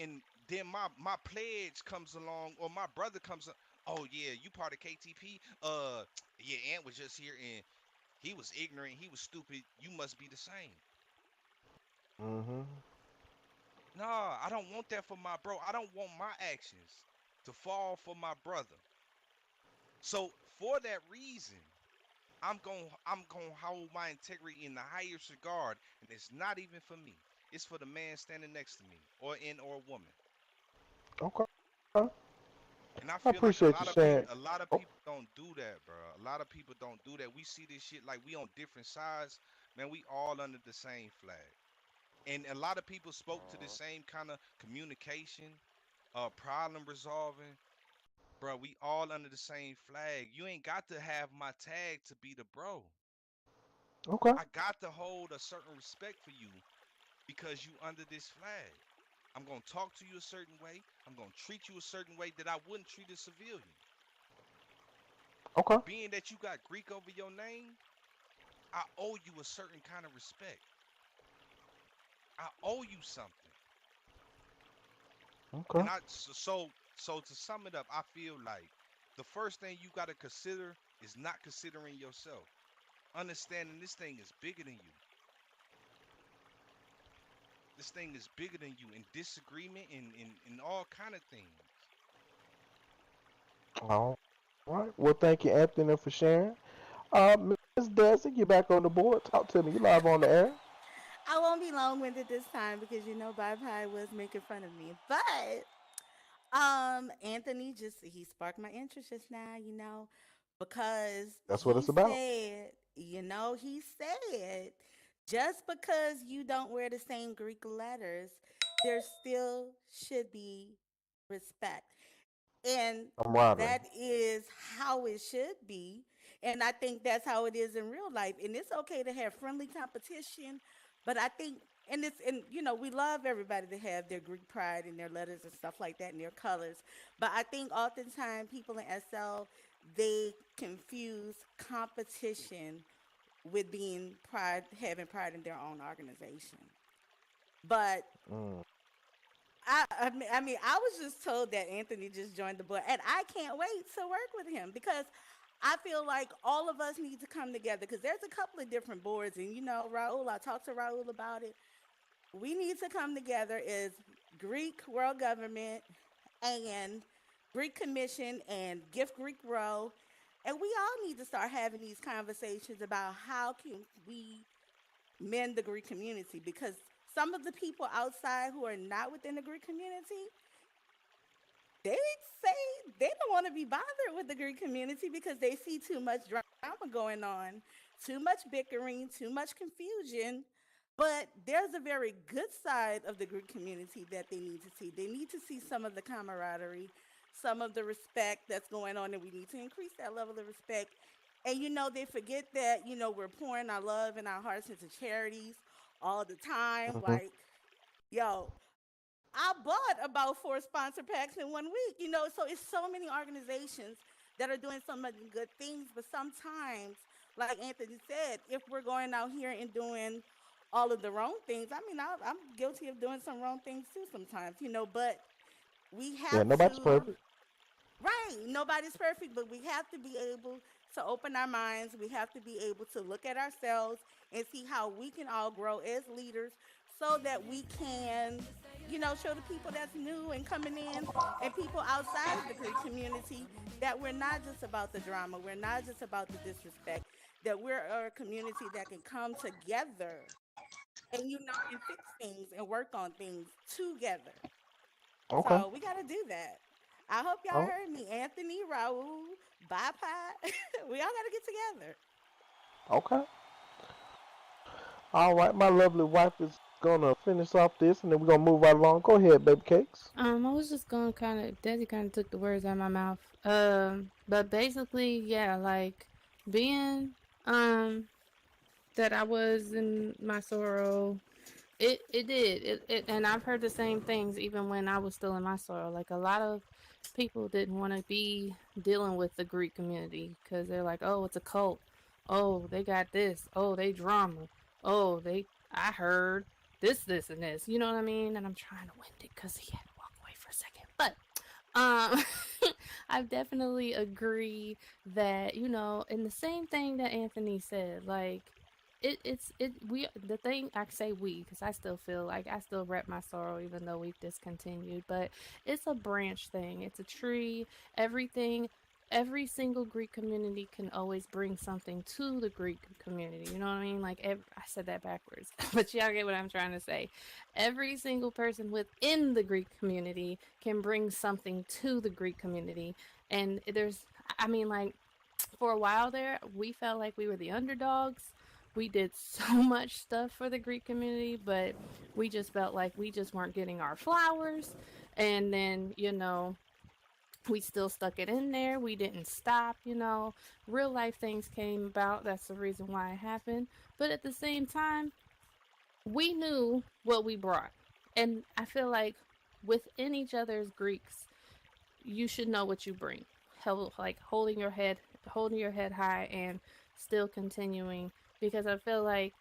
then my pledge comes along or my brother comes up, oh yeah, you part of KTP? Yeah, Ant was just here and he was ignorant, he was stupid. You must be the same. Mm-hmm. Nah, I don't want that for my bro. I don't want my actions to fall for my brother. So for that reason, I'm going to hold my integrity in the highest regard, and it's not even for me. It's for the man standing next to me, or a woman. Okay. And I I feel like appreciate you sharing. a lot of Oh, people don't do that, bro. A lot of people don't do that. We see this shit like we on different sides. Man, we all under the same flag. And a lot of people spoke to the same kind of communication, problem resolving. Bro, we all under the same flag. You ain't got to have my tag to be the bro. okay. I got to hold a certain respect for you because you under this flag. I'm gonna talk to you a certain way. I'm gonna treat you a certain way that I wouldn't treat a civilian. Okay. Being that you got Greek over your name, I owe you a certain kind of respect. I owe you something. Okay. And so to sum it up, I feel like the first thing you gotta consider is not considering yourself. Understanding this thing is bigger than you. This thing is bigger than you in disagreement in all kind of things. All right. Well, thank you, Anthony, for sharing. Miss Desi, you back on the board. Talk to me. You live on the air. I won't be long winded this time because Bye Pie was making fun of me. But Anthony just he sparked my interest just now, because That's what he it's about. said, he said just because you don't wear the same Greek letters, there still should be respect. And Camaraderie. that is how it should be. And I think that's how it is in real life. And it's okay to have friendly competition, but I think we love everybody to have their Greek pride and their letters and stuff like that and their colors. But I think oftentimes people in SL they confuse competition with being pride having pride in their own organization. But Mm. I was just told that Anthony just joined the board, and I can't wait to work with him because I feel like all of us need to come together because there's a couple of different boards, and Raul, I talked to Raul about it. We need to come together as Greek World Government and Greek Commission and Gift Greek Row, and we all need to start having these conversations about how can we mend the Greek community because some of the people outside who are not within the Greek community, they say they don't want to be bothered with the Greek community because they see too much drama going on, too much bickering, too much confusion. But there's a very good side of the Greek community that they need to see. They need to see some of the camaraderie, some of the respect that's going on, and we need to increase that level of respect. And they forget that, we're pouring our love and our hearts into charities all the time. Mm-hmm. Like, yo, I bought about 4 sponsor packs in 1 week, so it's so many organizations that are doing so many good things. But sometimes, like Anthony said, if we're going out here and doing all of the wrong things, I'm guilty of doing some wrong things too sometimes, but we Yeah, have nobody's to. perfect. Right. Nobody's perfect, but we have to be able to open our minds. We have to be able to look at ourselves and see how we can all grow as leaders so that we can, show the people that's new and coming in and people outside of the Greek community that we're not just about the drama. We're not just about the disrespect, that we're a community that can come together and, and fix things and work on things together. Okay. So we got to do that. I hope y'all Oh, heard me. Anthony, Raul, Bye Pie. We all got to get together. okay. All right. My lovely wife is gonna finish off this, and then we're gonna move right along. Go ahead, baby cakes. I was just gonna Desi kind of took the words out of my mouth. But basically, yeah, like being, that I was in my sorrow It did. And I've heard the same things even when I was still in my sorrow. Like a lot of people didn't want to be dealing with the Greek community because they're like, oh, it's a cult. Oh, they got this. Oh, they drama. Oh, they. I heard this, and this. You know what I mean? And I'm trying to wind it because he had to walk away for a second. But um, I definitely agree that and the same thing that Anthony said, like we the thing I say we because I still feel like I still rep my sorrow even though we've discontinued, but it's a branch thing. It's a tree. Everything. Every single Greek community can always bring something to the Greek community. You know what I mean? Like I said that backwards, but y'all get what I'm trying to say. Every single person within the Greek community can bring something to the Greek community, and I mean, like for a while there, we felt like we were the underdogs. We did so much stuff for the Greek community, but we just felt like we just weren't getting our flowers. And then, we still stuck it in there. We didn't stop. Real life things came about. That's the reason why it happened. But at the same time, we knew what we brought. And I feel like within each other's Greeks, you should know what you bring. Like holding your head high and still continuing because I feel like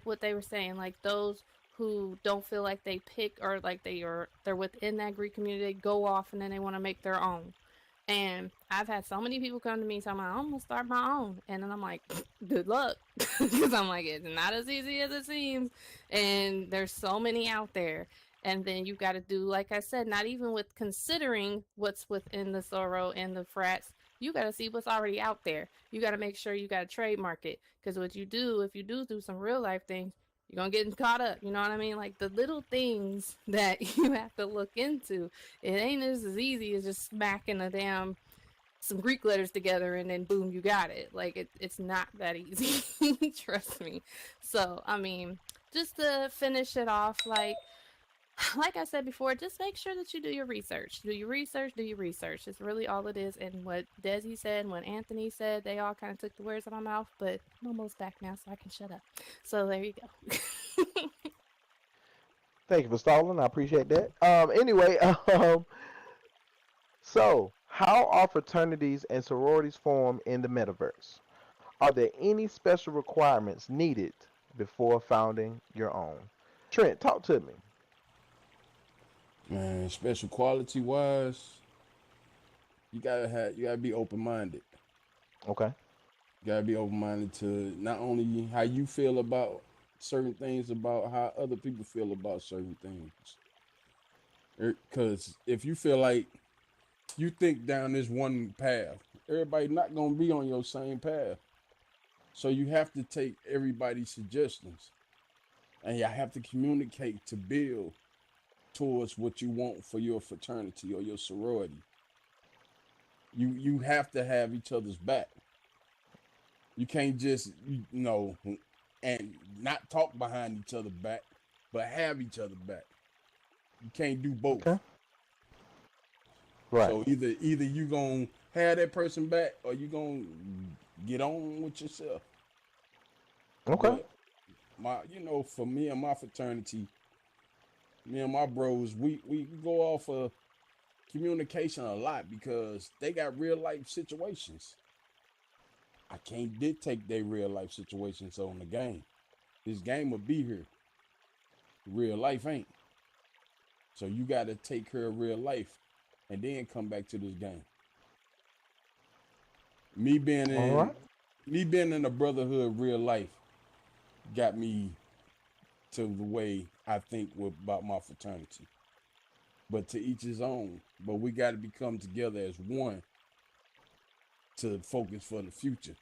what they were saying, like those who don't feel like they pick or like they're within that Greek community, they go off and then they want to make their own. And I've had so many people come to me talking about, I'm gonna start my own, and then I'm like, good luck, because I'm like, it's not as easy as it seems, and there's so many out there. And then you got to do, like I said, not even with considering what's within the sorrow and the frats. You got to see what's already out there. You got to make sure you got to trademark it, because what you do, if you do some real life things, you're gonna get caught up. You know what I mean? Like the little things that you have to look into. It ain't as easy as just smacking some Greek letters together and then boom, you got it. Like it's not that easy. Trust me. So I mean, just to finish it off, like I said before, just make sure that you do your research. Do your research, do your research. It's really all it is. And what Desi said, what Anthony said, they all kind of took the words out of my mouth, but I'm almost back now, so I can shut up. So there you go. Thank you for stalling. I appreciate that. Anyway, so how are fraternities and sororities formed in the metaverse? Are there any special requirements needed before founding your own? Trent, talk to me. Man, special quality wise, you gotta be open minded. Okay. You gotta be open minded to not only how you feel about certain things, about how other people feel about certain things. Because if you feel like you think down this one path, everybody not gonna be on your same path. So you have to take everybody's suggestions, and you have to communicate to build towards what you want for your fraternity or your sorority. You have to have each other's back. You can't just and not talk behind each other back, but have each other back. You can't do both. Okay. Right. So either you gonna have that person back or you gonna get on with yourself. Okay. But for me and my fraternity, me and my bros, we go off of communication a lot because they got real life situations. I can't dictate their real life situations on the game. This game will be here. Real life ain't. So you got to take care of real life and then come back to this game. Me being in a brotherhood real life got me to the way I think about my fraternity. But to each his own. But we got to become together as one to focus for the future.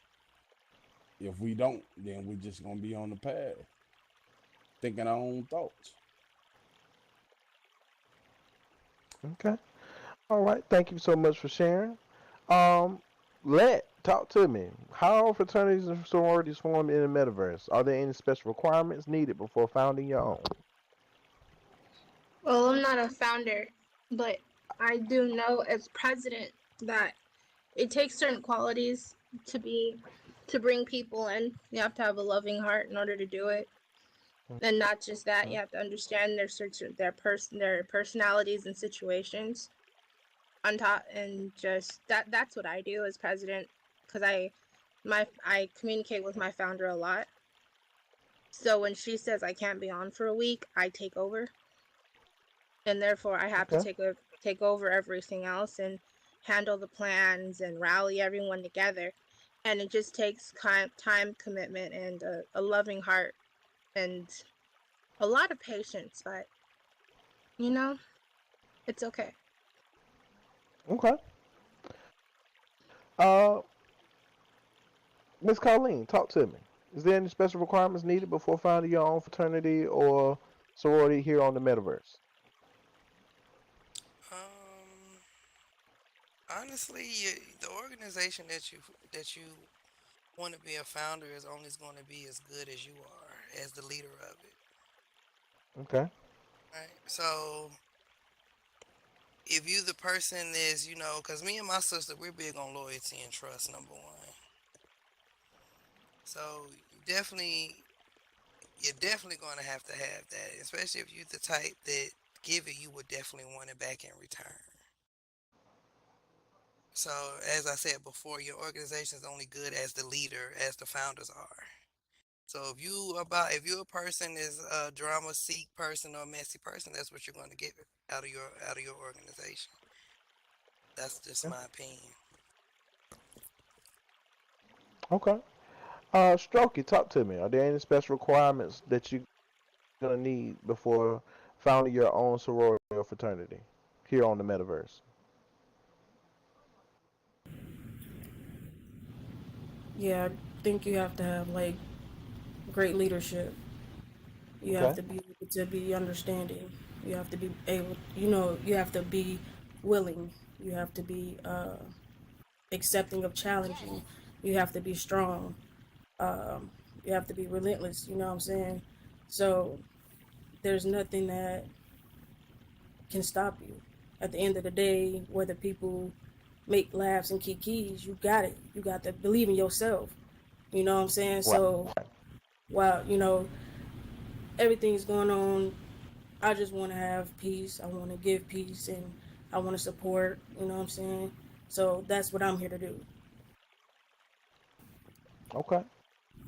If we don't, then we're just going to be on the path, thinking our own thoughts. Okay. All right. Thank you so much for sharing. Talk to me. How are fraternities and sororities formed in the metaverse? Are there any special requirements needed before founding your own? Well, I'm not a founder, but I do know as president that it takes certain qualities to bring people in. You have to have a loving heart in order to do it. And not just that, Mm. you have to understand their personalities and situations on top, and just that's what I do as president, because I communicate with my founder a lot. So when she says I can't be on for a week, I take over, and therefore I have to Okay. take over everything else and handle the plans and rally everyone together. And it just takes time, commitment, and a loving heart, and a lot of patience. But you know, it's okay. Okay. Uh, Miss Colleen, talk to me. Is there any special requirements needed before founding your own fraternity or sorority here on the metaverse? Um, Honestly, the organization that you want to be a founder is only going to be as good as you are as the leader of it. Okay. Right. So if you the person is, because me and my sister, we're big on loyalty and trust, number one. So you're definitely going to have that, especially if you're the type that give it, you would definitely want it back in return. So as I said before, your organization is only good as the leader, as the founders are. So if you a person is a drama seek person or a messy person, that's what you're going to get out of your organization. That's just Yeah. my opinion. Okay. Strokey, talk to me. Are there any special requirements that you're gonna need before founding your own sorority or fraternity here on the metaverse? Yeah, I think you have to have like great leadership. You have Okay. to be able to be understanding. You have to be able, you have to be willing. You have to be accepting of challenging. You have to be strong. Um, you have to be relentless. You know what I'm saying? So there's nothing that can stop you. At the end of the day, whether people make laughs and kikis, you got it. You got to believe in yourself. You know what I'm saying? Right. So while everything's going on, I just want to have peace. I want to give peace, and I want to support. You know what I'm saying? So that's what I'm here to do. Okay.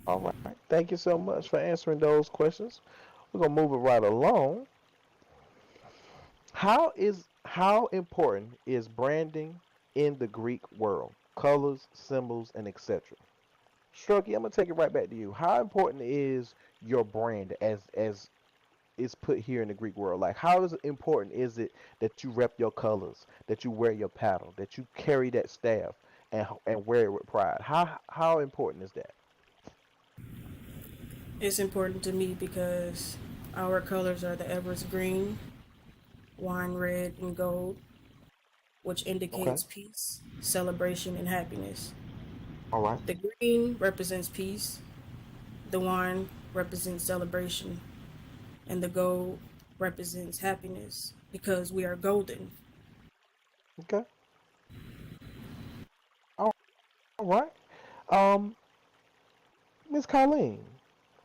All right. Thank you so much for answering those questions. We're gonna move it right along. How important is branding in the Greek world? Colors, symbols, and etc. Strokey, I'm gonna take it right back to you. How important is your brand as is put here in the Greek world? Like, how important is it that you rep your colors, that you wear your paddle, that you carry that staff and wear it with pride? How important is that? It's important to me because our colors are the Everest green, wine red, and gold, which Okay. indicates peace, celebration, and happiness. All right. The green represents peace, the wine represents celebration, and the gold represents happiness because we are golden. Okay. All right. Um, Miss Colleen,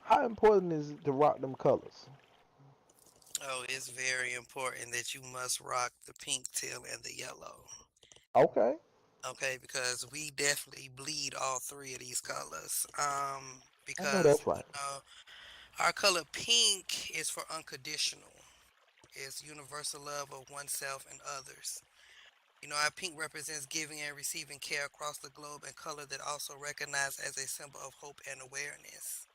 how important is it to rock them colors? Oh, it's very important that you must rock the pink, teal, and the yellow. Okay. Okay, because we definitely bleed all three of these colors. I know Because that's right. our color pink is for unconditional. It's universal love of oneself and others. Our pink represents giving and receiving care across the globe, and color that also recognized as a symbol of hope and awareness.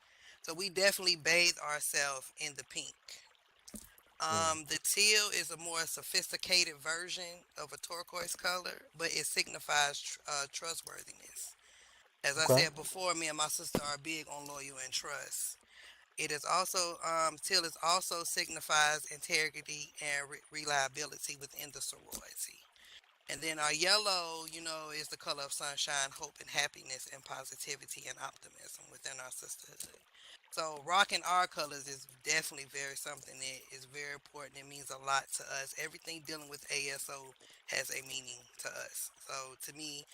So we definitely bathe ourselves in the pink. Mm. The teal is a more sophisticated version of a turquoise color, but it signifies trustworthiness. As I Okay. said before, me and my sister are big on loyal and trust. It is also teal is also signifies integrity and reliability within the sorority. And then our yellow, is the color of sunshine, hope, and happiness, and positivity and optimism within our sisterhood. So rocking our colors is definitely very something that is very important. It means a lot to us. Everything dealing with ASO has a meaning to us. So to me,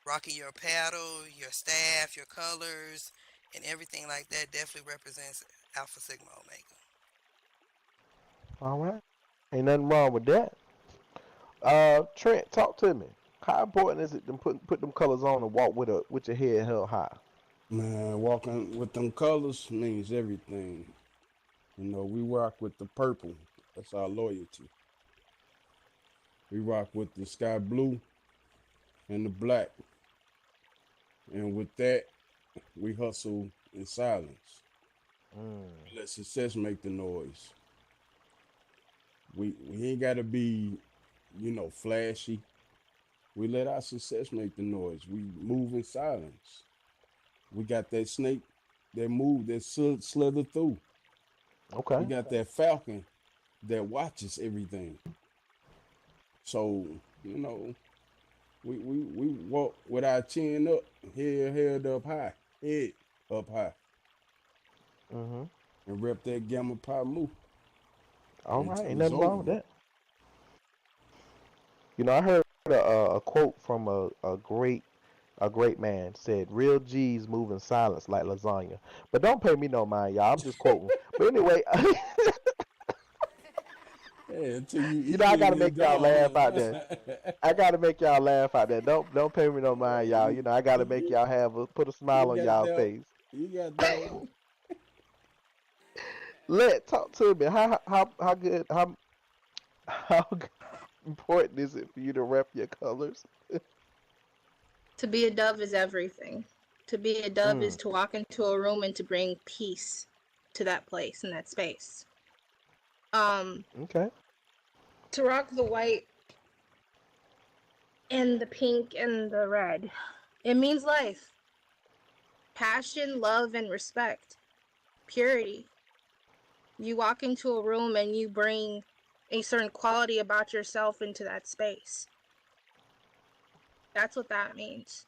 rocking your paddle, your staff, your colors, and everything like that definitely represents Alpha Sigma Omega. All right. Ain't nothing wrong with that. Trent, talk to me. How important is it to put them colors on and walk with your head held high? Man, walking with them colors means everything. You know, we rock with the purple. That's our loyalty. We rock with the sky blue and the black. And with that, we hustle in silence. Mm, Let success make the noise. We ain't gotta be, flashy. We let our success make the noise. We move in silence. We got that snake that move that slither through. We okay. got that falcon that watches everything. So, you know, we walk with our chin up, head held up high, head up high, Mm-hmm. and rep that gamma pi mu All right. until Ain't it's nothing over wrong with with. that. I heard a quote from a great man said, "Real G's move in silence like lasagna." But don't pay me no mind, y'all. I'm just quoting. But anyway, Yeah, until you I eating gotta it make y'all laugh down. out there. I gotta make y'all laugh out there. Don't pay me no mind, y'all. you, I gotta make you y'all put a you smile on got y'all that. face. You got that one. Let talk to me. How good how important is it for you to rep your colors? To be a dove is everything. To be a dove is Mm, to walk into a room and to bring peace to that place and that space. Um, okay. to rock the white and the pink and the red, it means life, passion, love, and respect, purity. You walk into a room and you bring a certain quality about yourself into that space. That's what that means.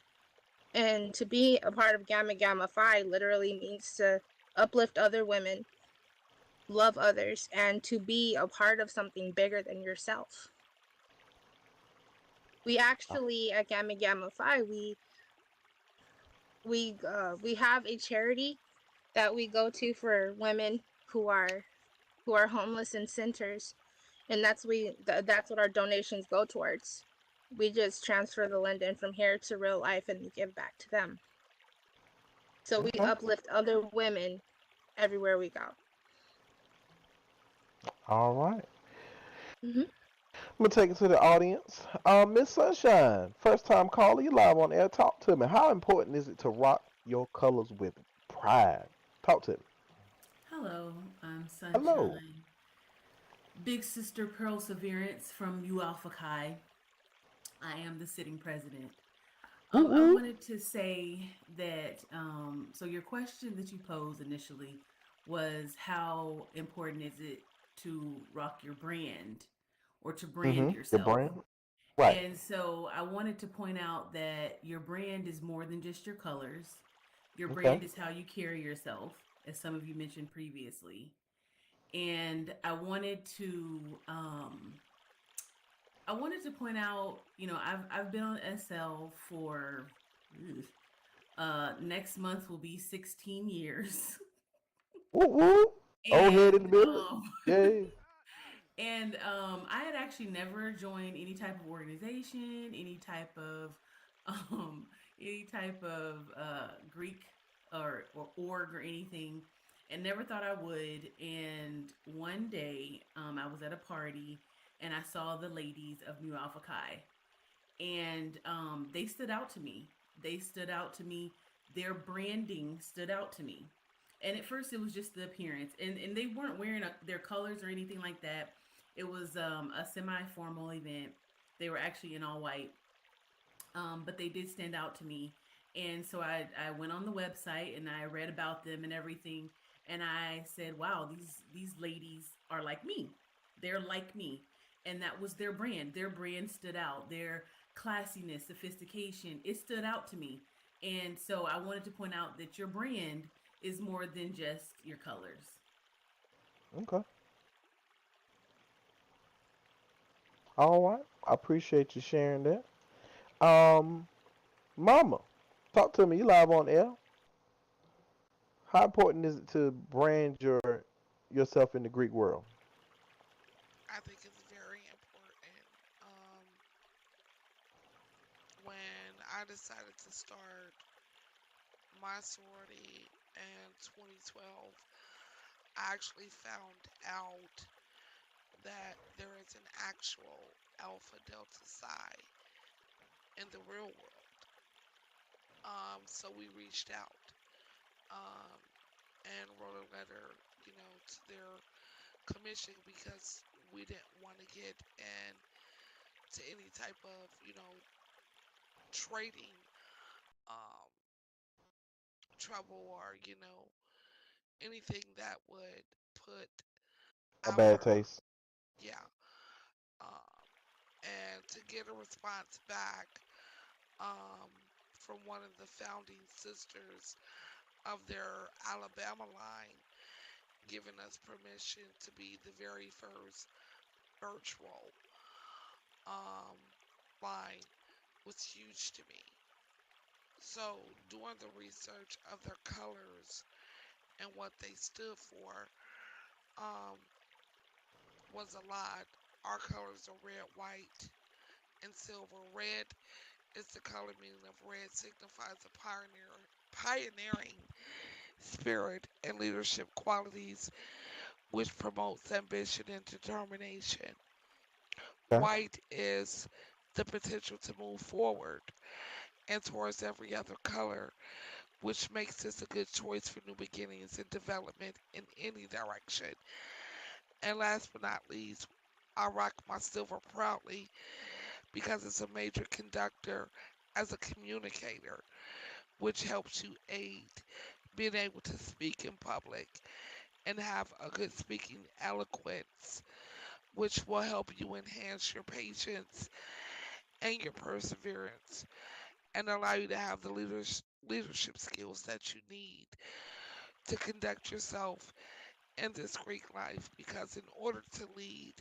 And to be a part of Gamma Gamma Phi literally means to uplift other women, love others, and to be a part of something bigger than yourself. We actually at Gamma Gamma Phi we have a charity that we go to for women who are homeless in centers, and that's what our donations go towards. We just transfer the Linden from here to real life and we give back to them. So we Okay. uplift other women everywhere we go. All right. Hmm. I'm gonna take it to the audience. Miss Sunshine, first time caller, you live on air. Talk to me. How important is it to rock your colors with pride? Talk to me. Hello, I'm Hello. Sunshine. Big Sister Perseverance from U Alpha Chi. I am the sitting president. Ooh, I ooh. wanted to say that, so your question that you posed initially was how important is it to rock your brand or to brand Your yourself? brand. Right. And so I wanted to point out that your brand is more than just your colors. Your Okay. brand is how you carry yourself, as some of you mentioned previously. And I wanted to point out, I've been on SL for ugh, next month will be 16 years. Ooh, ooh. Old head in and the building. Yay. I had actually never joined any type of organization, um, any type of Greek or org or anything, and never thought I would. And one day, I was at a party and I saw the ladies of Mu Alpha Chi, and they stood out to me. They stood out to me. Their branding stood out to me. And at first, it was just the appearance, and they weren't wearing their colors or anything like that. It was a semi-formal event. They were actually in all white, but they did stand out to me. And so I went on the website and I read about them and everything, and I said, "Wow, these ladies are like me. They're like me." And that was their brand. Their brand stood out. Their classiness, sophistication, it stood out to me. And so I wanted to point out that your brand is more than just your colors. Okay. All right. I appreciate you sharing that. Um, Mama, talk to me. You live on air. How important is it to brand yourself in the Greek world? I think it's very important. When I decided to start my sorority in 2012, I actually found out that there is an actual Alpha Delta Psi in the real world. So we reached out um, and wrote a letter, to their commission because we didn't want to get into any type of, trading um, trouble or, anything that would put A bad our, taste. yeah, um, and to get a response back um, from one of the founding sisters of their Alabama line, giving us permission to be the very first virtual um, line was huge to me. So, doing the research of their colors and what they stood for um, was a lot. Our colors are red, white, and silver. Red is the color meaning of red, signifies a pioneering spirit and leadership qualities, which promotes ambition and determination. Okay. White is the potential to move forward and towards every other color, which makes this a good choice for new beginnings and development in any direction. And last but not least, I rock my silver proudly because it's a major conductor as a communicator, which helps you aid being able to speak in public and have a good speaking eloquence, which will help you enhance your patience and your perseverance and allow you to have the leadership skills that you need to conduct yourself in this Greek life. Because in order to lead,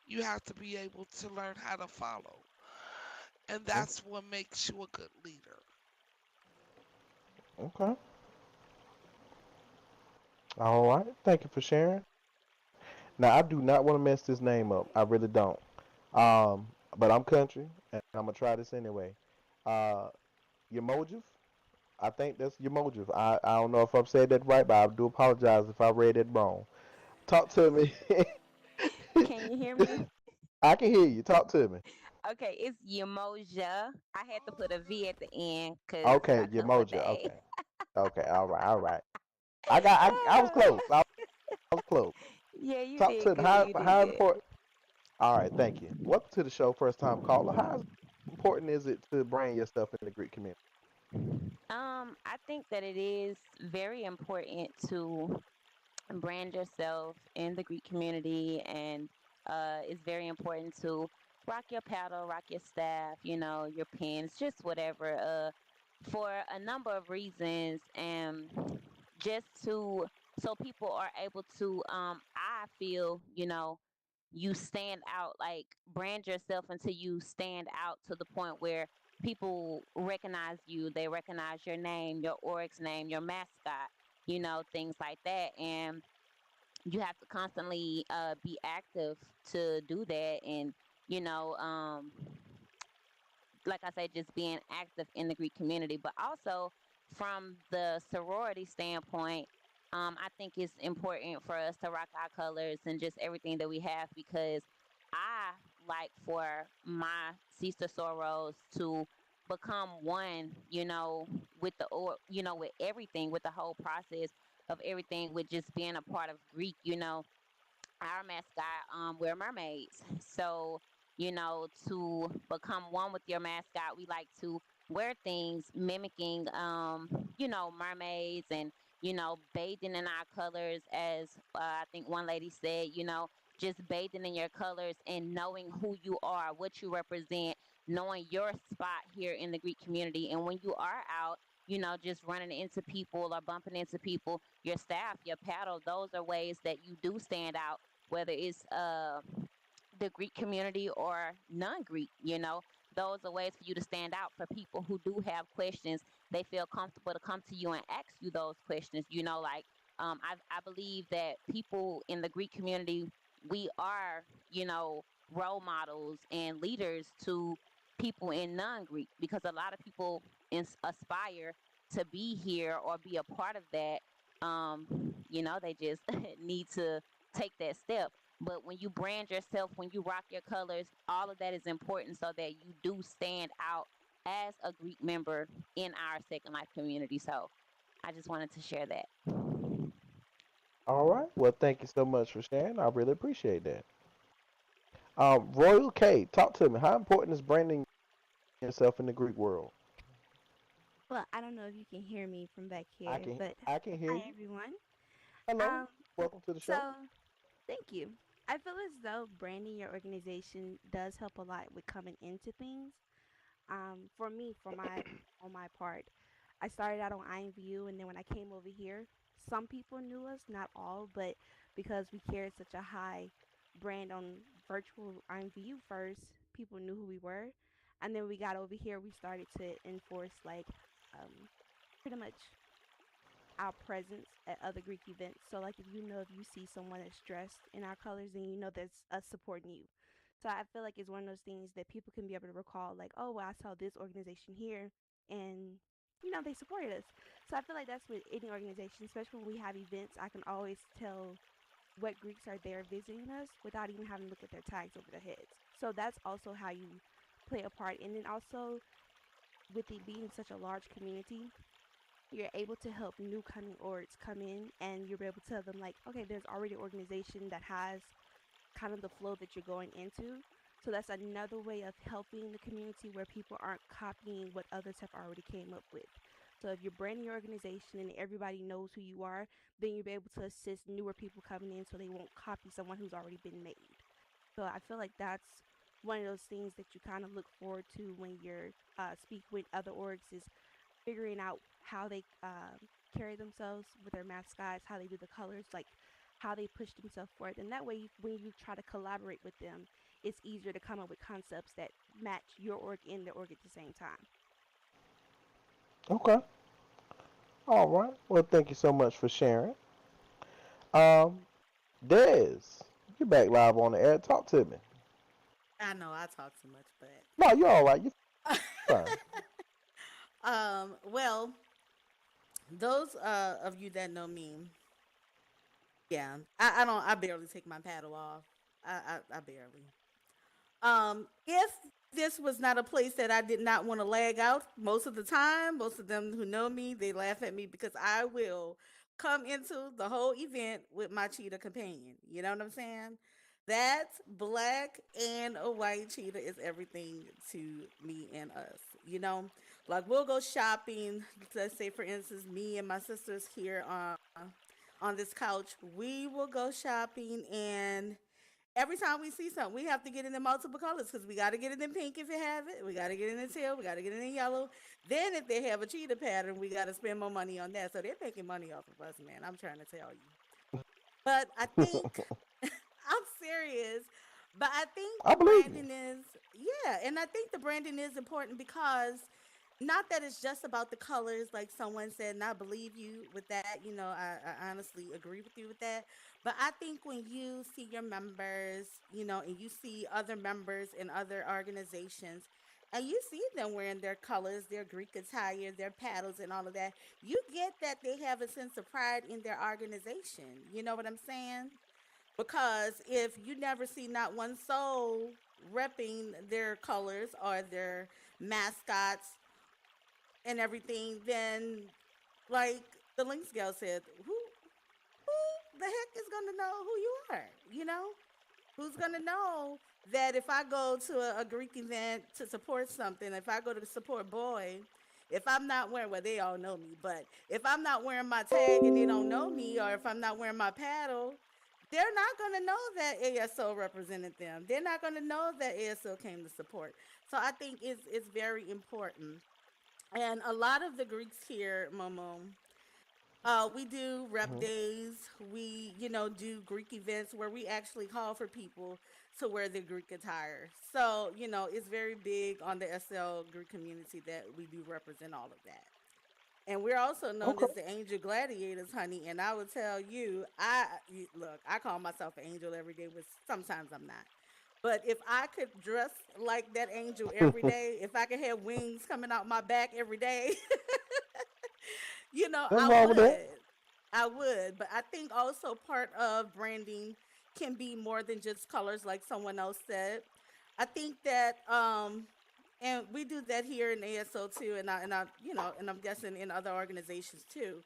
you have to be able to learn how to follow. And Okay. that's what makes you a good leader. Okay. All right. Thank you for sharing. Now I do not want to mess this name up. I really don't. But I'm country, and I'm gonna try this anyway. Uh, Yemojif. I think that's Yemojif. I don't know if I've said that right, but I do apologize if I read it wrong. Talk to me. Can you hear me? I can hear you. Talk to me. Okay, it's Yemoja. I had to put a V at the end because Okay, I couldn't put the Yemoja. A. Okay. Okay. All right. All right. I was close. I was close. Talk to me. Yeah, you How did good. You important? did good. All right. Thank you. Welcome to the show, first time caller. How important is it to brand yourself in the Greek community? I think that it is very important to brand yourself in the Greek community, and it's very important to rock your paddle, rock your staff, your pens, just whatever, for a number of reasons, and just to so people are able to, I feel, you stand out, like brand yourself until you stand out to the point where people recognize you, they recognize your name, your oric's name, your mascot, things like that. And you have to constantly be active to do that. And you know um, like I said, just being active in the Greek community, but also from the sorority standpoint, I think it's important for us to rock our colors and just everything that we have, because I like for my sister sorors to become one, with with everything, with the whole process of everything, with just being a part of Greek. Our mascot, we're mermaids. So, to become one with your mascot, we like to wear things mimicking, mermaids, and, bathing in our colors, as I think one lady said, just bathing in your colors and knowing who you are, what you represent, knowing your spot here in the Greek community. And when you are out, just running into people or bumping into people, your staff, your paddle, those are ways that you do stand out, whether it's the Greek community or non Greek, those are ways for you to stand out for people who do have questions they feel comfortable to come to you and ask you those questions. Like I believe that people in the Greek community, we are, role models and leaders to people in non-Greek, because a lot of people aspire to be here or be a part of that. They just need to take that step. But when you brand yourself, when you rock your colors, all of that is important so that you do stand out as a Greek member in our Second Life community. So I just wanted to share that. All right. Well, thank you so much for sharing. I really appreciate that. Royal K, talk to me. How important is branding yourself in the Greek world? Well, I don't know if you can hear me from back I here, can but I can hear hi you. everyone. Hello. Um, Welcome to the show. so thank you. I feel as though branding your organization does help a lot with coming into things. For me, on my part, I started out on IMVU, and then when I came over here, some people knew us, not all, but because we carried such a high brand on virtual IMVU first, people knew who we were, and then we got over here, we started to enforce like pretty much our presence at other Greek events. So, like, if you see someone that's dressed in our colors, then you know that's us supporting you. So, I feel like it's one of those things that people can be able to recall, like, oh, well, I saw this organization here, and they supported us. So, I feel like that's with any organization, especially when we have events. I can always tell what Greeks are there visiting us without even having to look at their tags over their heads. So, that's also how you play a part. And then also, with it being such a large community, you're able to help new coming orgs come in, and you're able to tell them like, okay, there's already an organization that has kind of the flow that you're going into. So that's another way of helping the community where people aren't copying what others have already came up with. So if you're branding your organization and everybody knows who you are, then you'll be able to assist newer people coming in so they won't copy someone who's already been made. So I feel like that's one of those things that you kind of look forward to when you're speak with other orgs, is figuring out how they carry themselves with their mascots, how they do the colors, like how they push themselves forward. And that way, when you try to collaborate with them, it's easier to come up with concepts that match your org and their org at the same time. Okay. All right. Well, thank you so much for sharing. Des, you back live on the air. Talk to me. I know I talk too much, No, you're all right. You're but fine. well, those of you that know me, yeah, I don't, I barely take my paddle off. I barely. If this was not a place that I did not want to lag out most of the time, most of them who know me, they laugh at me because I will come into the whole event with my cheetah companion. You know what I'm saying? That black and a white cheetah is everything to me and us. You know, like we'll go shopping. Let's say, for instance, me and my sisters here on this couch, we will go shopping, and every time we see something, we have to get it in multiple colors because we got to get it in pink if you have it. We got to get it in teal. We got to get it in yellow. Then if they have a cheetah pattern, we got to spend more money on that. So they're making money off of us, man. I'm trying to tell you. But I think I'm serious. But I think I the believe you. branding is, yeah, and I think the branding is important because not that it's just about the colors, like someone said, and I believe you with that. I honestly agree with you with that. But I think when you see your members, and you see other members in other organizations, and you see them wearing their colors, their Greek attire, their paddles, and all of that, you get that they have a sense of pride in their organization. You know what I'm saying? Because if you never see not one soul repping their colors or their mascots and everything, then like the Lynx gal said, who the heck is gonna know who you are? Who's gonna know that if I go to a Greek event to support something, if I go to support Boy, if I'm not wearing, well, they all know me, but if I'm not wearing my tag and they don't know me, or if I'm not wearing my paddle, they're not gonna know that ASO represented them. They're not gonna know that ASO came to support. So I think it's very important. And a lot of the Greeks here, Momo, we do rep Mhm. days. We, do Greek events where we actually call for people to wear their Greek attire. So, it's very big on the SL Greek community that we do represent all of that. And we're also known Okay. as the Angel Gladiators, honey. And I will tell you, look, I call myself an angel every day, but sometimes I'm not. But if I could dress like that angel every day, if I could have wings coming out my back every day, Nothing I wrong with that. would. I would. But I think also part of branding can be more than just colors, like someone else said. I think that and we do that here in ASO too, and I'm guessing in other organizations too.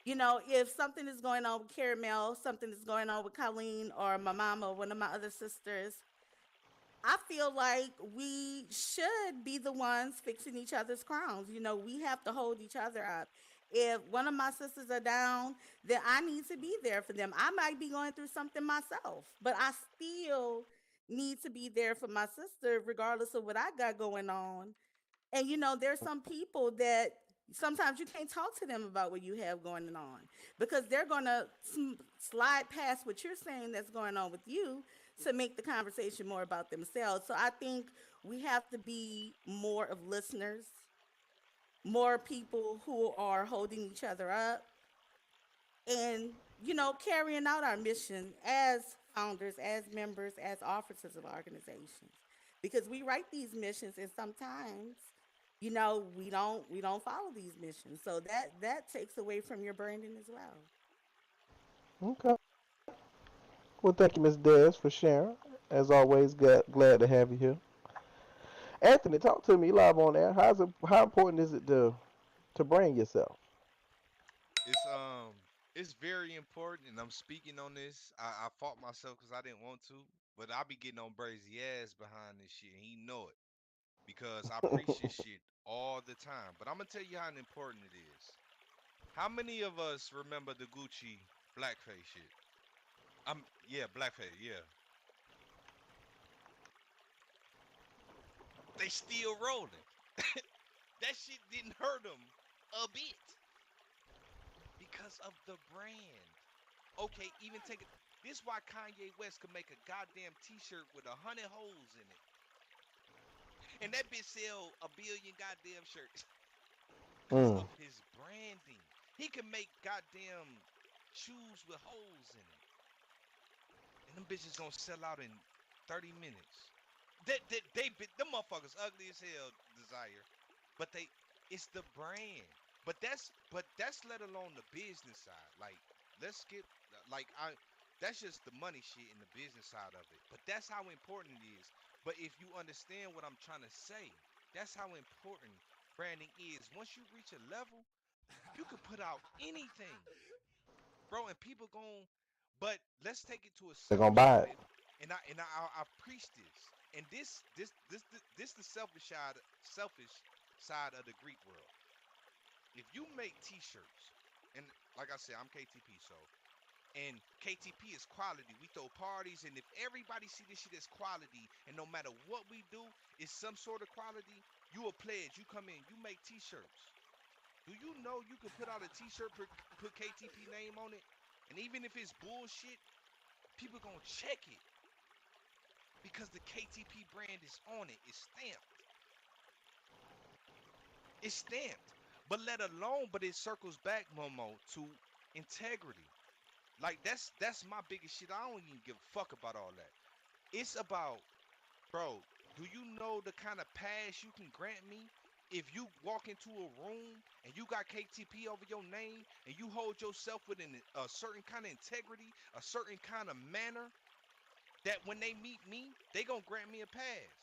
If something is going on with Caramel, something is going on with Colleen or my mama or one of my other sisters, I feel like we should be the ones fixing each other's crowns. We have to hold each other up. If one of my sisters are down, then I need to be there for them. I might be going through something myself, but I still need to be there for my sister, regardless of what I got going on. And there's some people that sometimes you can't talk to them about what you have going on because they're going to slide past what you're saying that's going on with you to make the conversation more about themselves. So I think we have to be more of listeners, more people who are holding each other up, and carrying out our mission as founders, as members, as officers of organizations, because we write these missions and sometimes we don't follow these missions, so that takes away from your branding as well. Okay. Well, thank you, Miss Des, for sharing. As always, glad to have you here. Anthony, talk to me live on air. How important is it to brand yourself? It's it's very important, and I'm speaking on this. I fought myself because I didn't want to, but I be getting on Brazy ass behind this shit, and he know it because I preach this shit all the time. But I'm gonna tell you how important it is. How many of us remember the Gucci blackface shit? Yeah, blackface. Yeah, they still rolling. That shit didn't hurt them a bit because of the brand. Okay, even take it. This why Kanye West could make a goddamn T-shirt with 100 holes in it, and that bitch sell a billion goddamn shirts because Mm. of his branding. He can make goddamn shoes with holes in it, and them bitches gonna sell out in 30 minutes. Them motherfuckers ugly as hell, Desire, but it's the brand. But that's let alone the business side. Like, let's skip, like that's just the money shit and the business side of it. But that's how important it is. But if you understand what I'm trying to say, that's how important branding is. Once you reach a level, you can put out anything, bro, and people gon' but let's take it to a They're gonna selfish buy it. side, and I preach this, and this the selfish side of the Greek world. If you make T-shirts, and like I said, I'm KTP, so, and KTP is quality. We throw parties, and if everybody see this shit as quality, and no matter what we do, is some sort of quality, you a pledge. You come in, you make T-shirts. Do you know you can put out a T-shirt, put KTP name on it, and even if it's bullshit, people gonna check it because the KTP brand is on it. It's stamped. It's stamped. But but it circles back, Momo, to integrity. Like, that's my biggest shit. I don't even give a fuck about all that. It's about, bro, do you know the kind of pass you can grant me if you walk into a room and you got KTP over your name and you hold yourself with a certain kind of integrity, a certain kind of manner, that when they meet me, they gonna grant me a pass.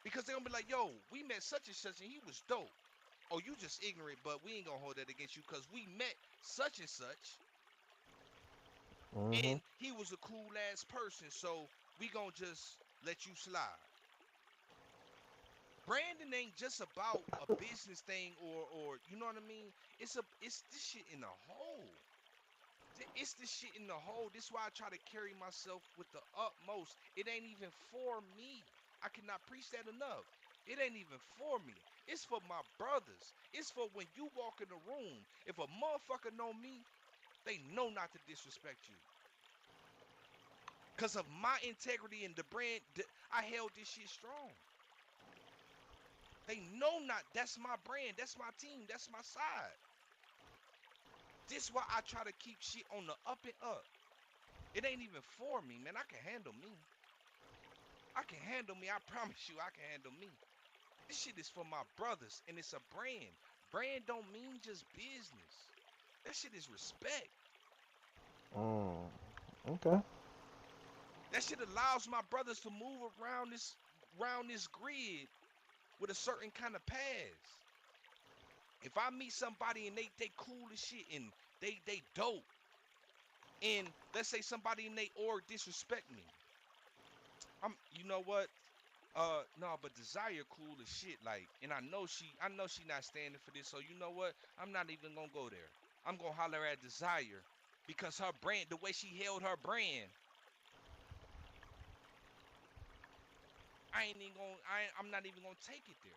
Because they gonna be like, yo, we met such and such and he was dope. Oh, you just ignorant, but we ain't gonna hold that against you because we met such and such Hmm. and he was a cool ass person, so we gonna just let you slide. Branding ain't just about a business thing, or you know what I mean. It's this shit in the whole. It's this shit in the whole. This is why I try to carry myself with the utmost. It ain't even for me. I cannot preach that enough. It ain't even for me. It's for my brothers. It's for when you walk in the room. If a motherfucker know me, they know not to disrespect you. Cause of my integrity and the brand, I held this shit strong. They know not. That's my brand. That's my team. That's my side. This why I try to keep shit on the up and up. It ain't even for me, man. I can handle me. I can handle me. I promise you, I can handle me. This shit is for my brothers, and it's a brand. Brand don't mean just business. That shit is respect. Mm, okay. That shit allows my brothers to move around this grid with a certain kind of pass. If I meet somebody and they cool as shit and they dope, and let's say somebody in they org disrespect me, you know what? No, but Desire cool as shit. Like, and I know she not standing for this. So you know what? I'm not even gonna go there. I'm gonna holler at Desire because her brand, the way she held her brand, I'm not even gonna take it there.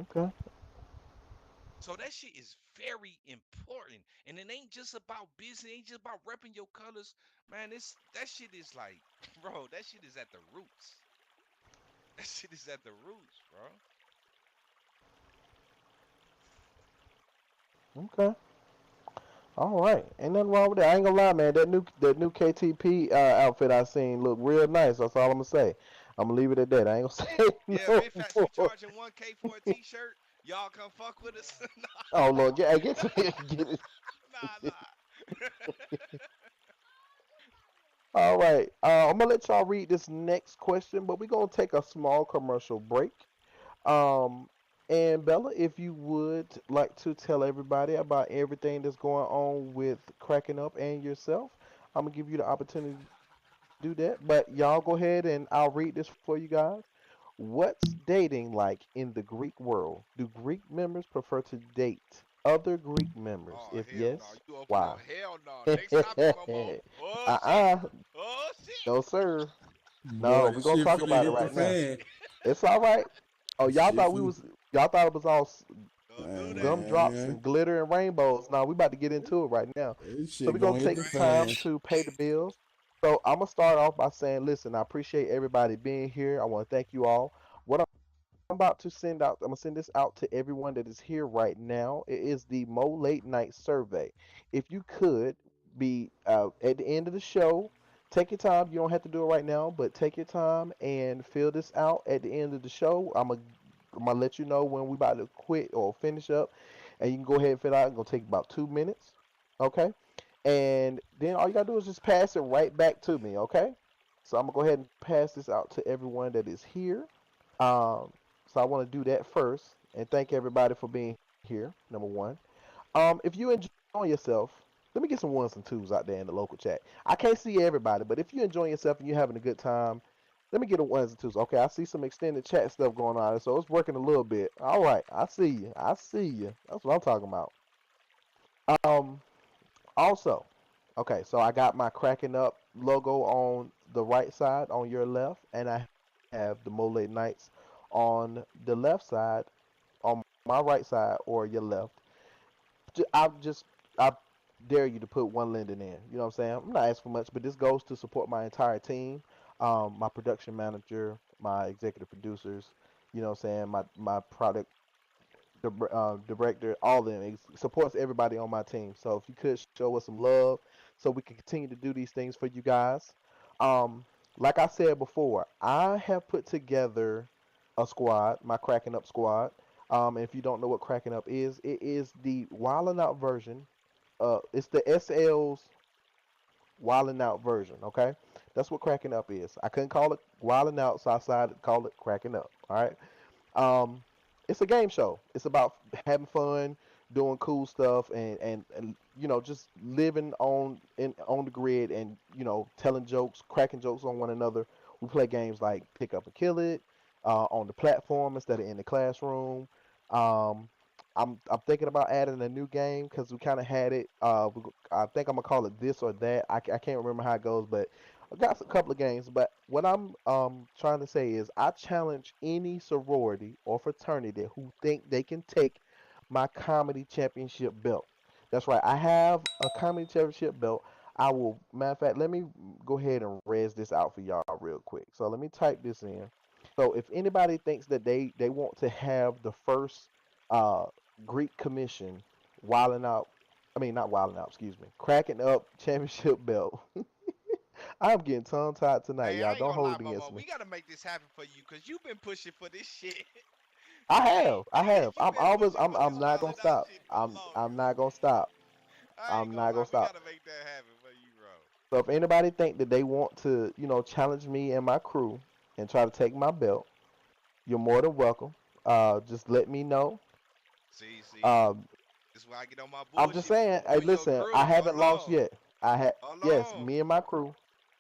Okay. So that shit is very important. And it ain't just about business, it ain't just about repping your colors. Man, that shit is like, bro, that shit is at the roots. That shit is at the roots, bro. Okay. All right. Ain't nothing wrong with that. I ain't gonna lie, man. That new KTP outfit I seen look real nice. That's all I'm gonna say. I'm gonna leave it at that. I ain't gonna say Yeah, no Big Facts, we more. charging 1K for a t-shirt. Y'all come fuck with us. Oh Lord, get to get it. Nah, nah. All right. I'm gonna let y'all read this next question, but we're gonna take a small commercial break. Um, and Bella, if you would like to tell everybody about everything that's going on with cracking up and yourself, I'm gonna give you the opportunity to do that. But y'all go ahead and I'll read this for you guys. What's dating like in the Greek world? Do Greek members prefer to date other Greek members? Oh, If hell no. yes, You open why? up. Hell no. Next topic, Momo. Oh, shit. uh-uh. Oh, shit. No, sir. Boy, No, the we're gonna shit talk finna about it hit the right now. fan. It's all right. Oh, The shit finna, y'all thought it was all Don't do that. gumdrops man. and glitter and rainbows. Now we about to get into it right now. This So shit we're gonna gonna hit take the this Right. time fan. to pay the bills. So I'm gonna start off by saying, listen, I appreciate everybody being here. I want to thank you all. What I'm about to send out, I'm gonna send this out to everyone that is here right now. It is the Mo Late Night Survey. If you could be at the end of the show, take your time. You don't have to do it right now, but take your time and fill this out at the end of the show. I'm gonna let you know when we about to quit or finish up, and you can go ahead and fill out. It's gonna take about 2 minutes, okay? And then all you gotta do is just pass it right back to me, okay? So I'm gonna go ahead and pass this out to everyone that is here. Um, so I want to do that first, and thank everybody for being here. Number one. If you enjoying yourself, let me get some ones and twos out there in the local chat. I can't see everybody, but if you enjoying yourself and you're having a good time, let me get a ones and twos. Okay, I see some extended chat stuff going on, so it's working a little bit. All right, I see you. I see you. That's what I'm talking about. Um, Also, okay, so I got my cracking up logo on the right side on your left, and I have the Mole Nights on the left side on my right side or your left. I dare you to put one Linden in. You know what I'm saying? I'm not asking for much, but this goes to support my entire team, my production manager, my executive producers. You know what I'm saying? My product director, all of them. It supports everybody on my team. So if you could show us some love, so we can continue to do these things for you guys. Like I said before, I have put together a squad, my Cracking Up squad. And if you don't know what Cracking Up is, it is the Wildin' Out version. It's the SL's Wildin' Out version. Okay, that's what Cracking Up is. I couldn't call it Wildin' Out, so I decided to call it Cracking Up. All right. Um, it's a game show. It's about having fun, doing cool stuff, and just living on the grid, and telling jokes, cracking jokes on one another. We play games like Pick Up and Kill It on the platform instead of in the classroom. Um, I'm thinking about adding a new game because we kind of had it. I think I'm gonna call it this or that. I can't remember how it goes, but I got a couple of games. But what I'm trying to say is I challenge any sorority or fraternity who think they can take my comedy championship belt. That's right. I have a comedy championship belt. I will. Matter of fact, let me go ahead and res this out for y'all real quick. So let me type this in. So if anybody thinks that they want to have the first uh, Greek commission, wilding out. I mean, not wilding out. Excuse me. Cracking up championship belt. I'm getting tongue tied tonight, Hey, y'all. I ain't Don't gonna lie, hold it Momo. against me. We gotta make this happen for you because you've been pushing for this shit. I You ain't. have. I have. You've been pushing for I'm this not gonna wilding out stop. shit for the I'm longest. not gonna stop. I ain't I'm gonna not lie. gonna We stop. gotta make that happen for you, bro. So if anybody think that they want to, challenge me and my crew and try to take my belt, you're more than welcome. Just let me know. See. Um, This is why I get on my I'm just bullshit with saying, you hey, and your listen, I crew. Hold haven't lost on. yet. I had, Hold yes, on. me and my crew,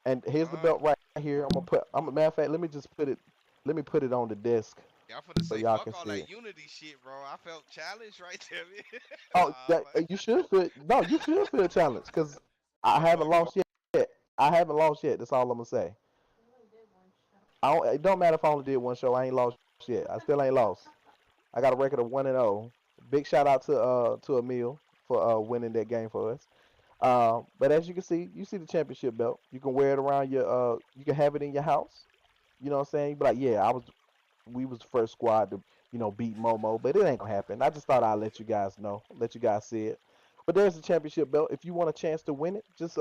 and here's the Uh, belt right here. Matter of fact, let me just let me put it on the desk y'all finna so say y'all fuck can all see that it. unity shit, bro. I felt challenged right there. Oh, Nah, man. you should feel, no, you should feel challenged because I Oh haven't my god. lost yet. I haven't lost yet. That's all I'm gonna say. It don't matter if I only did one show. I ain't lost yet. I still ain't lost. I got a record of 1-0. Big shout out to Emil for winning that game for us. But as you can see, you see the championship belt. You can wear it around your you can have it in your house. You know what I'm saying? You be like, yeah, we was the first squad to, beat Momo, but it ain't gonna happen. I just thought I'd let you guys know, let you guys see it. But there's the championship belt. If you want a chance to win it, just